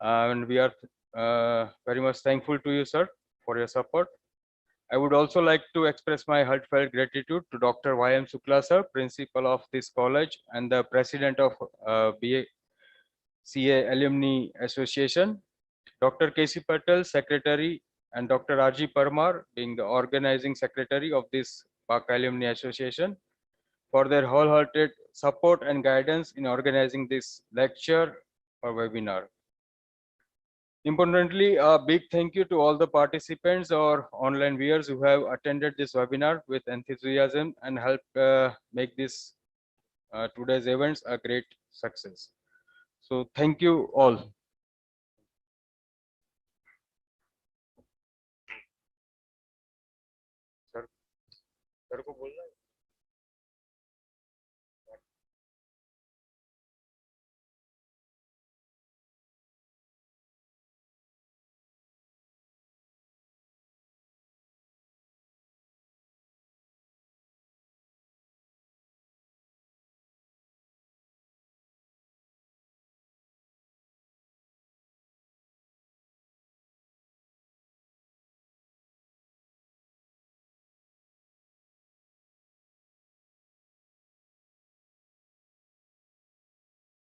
Speaker 9: and we are very much thankful to you, sir, for your support. I would also like to express my heartfelt gratitude to Dr. Y.M. Sukla, sir, principal of this college and the president of BACA Alumni Association, Dr. K.C. Patel, secretary, and Dr. R.G. Parmar, being the organizing secretary of this BACA Alumni Association, for their wholehearted support and guidance in organizing this lecture or webinar. Importantly, a big thank you to all the participants or online viewers who have attended this webinar with enthusiasm and helped make this today's events a great success. So thank you all. Sir, sir को बोलना है?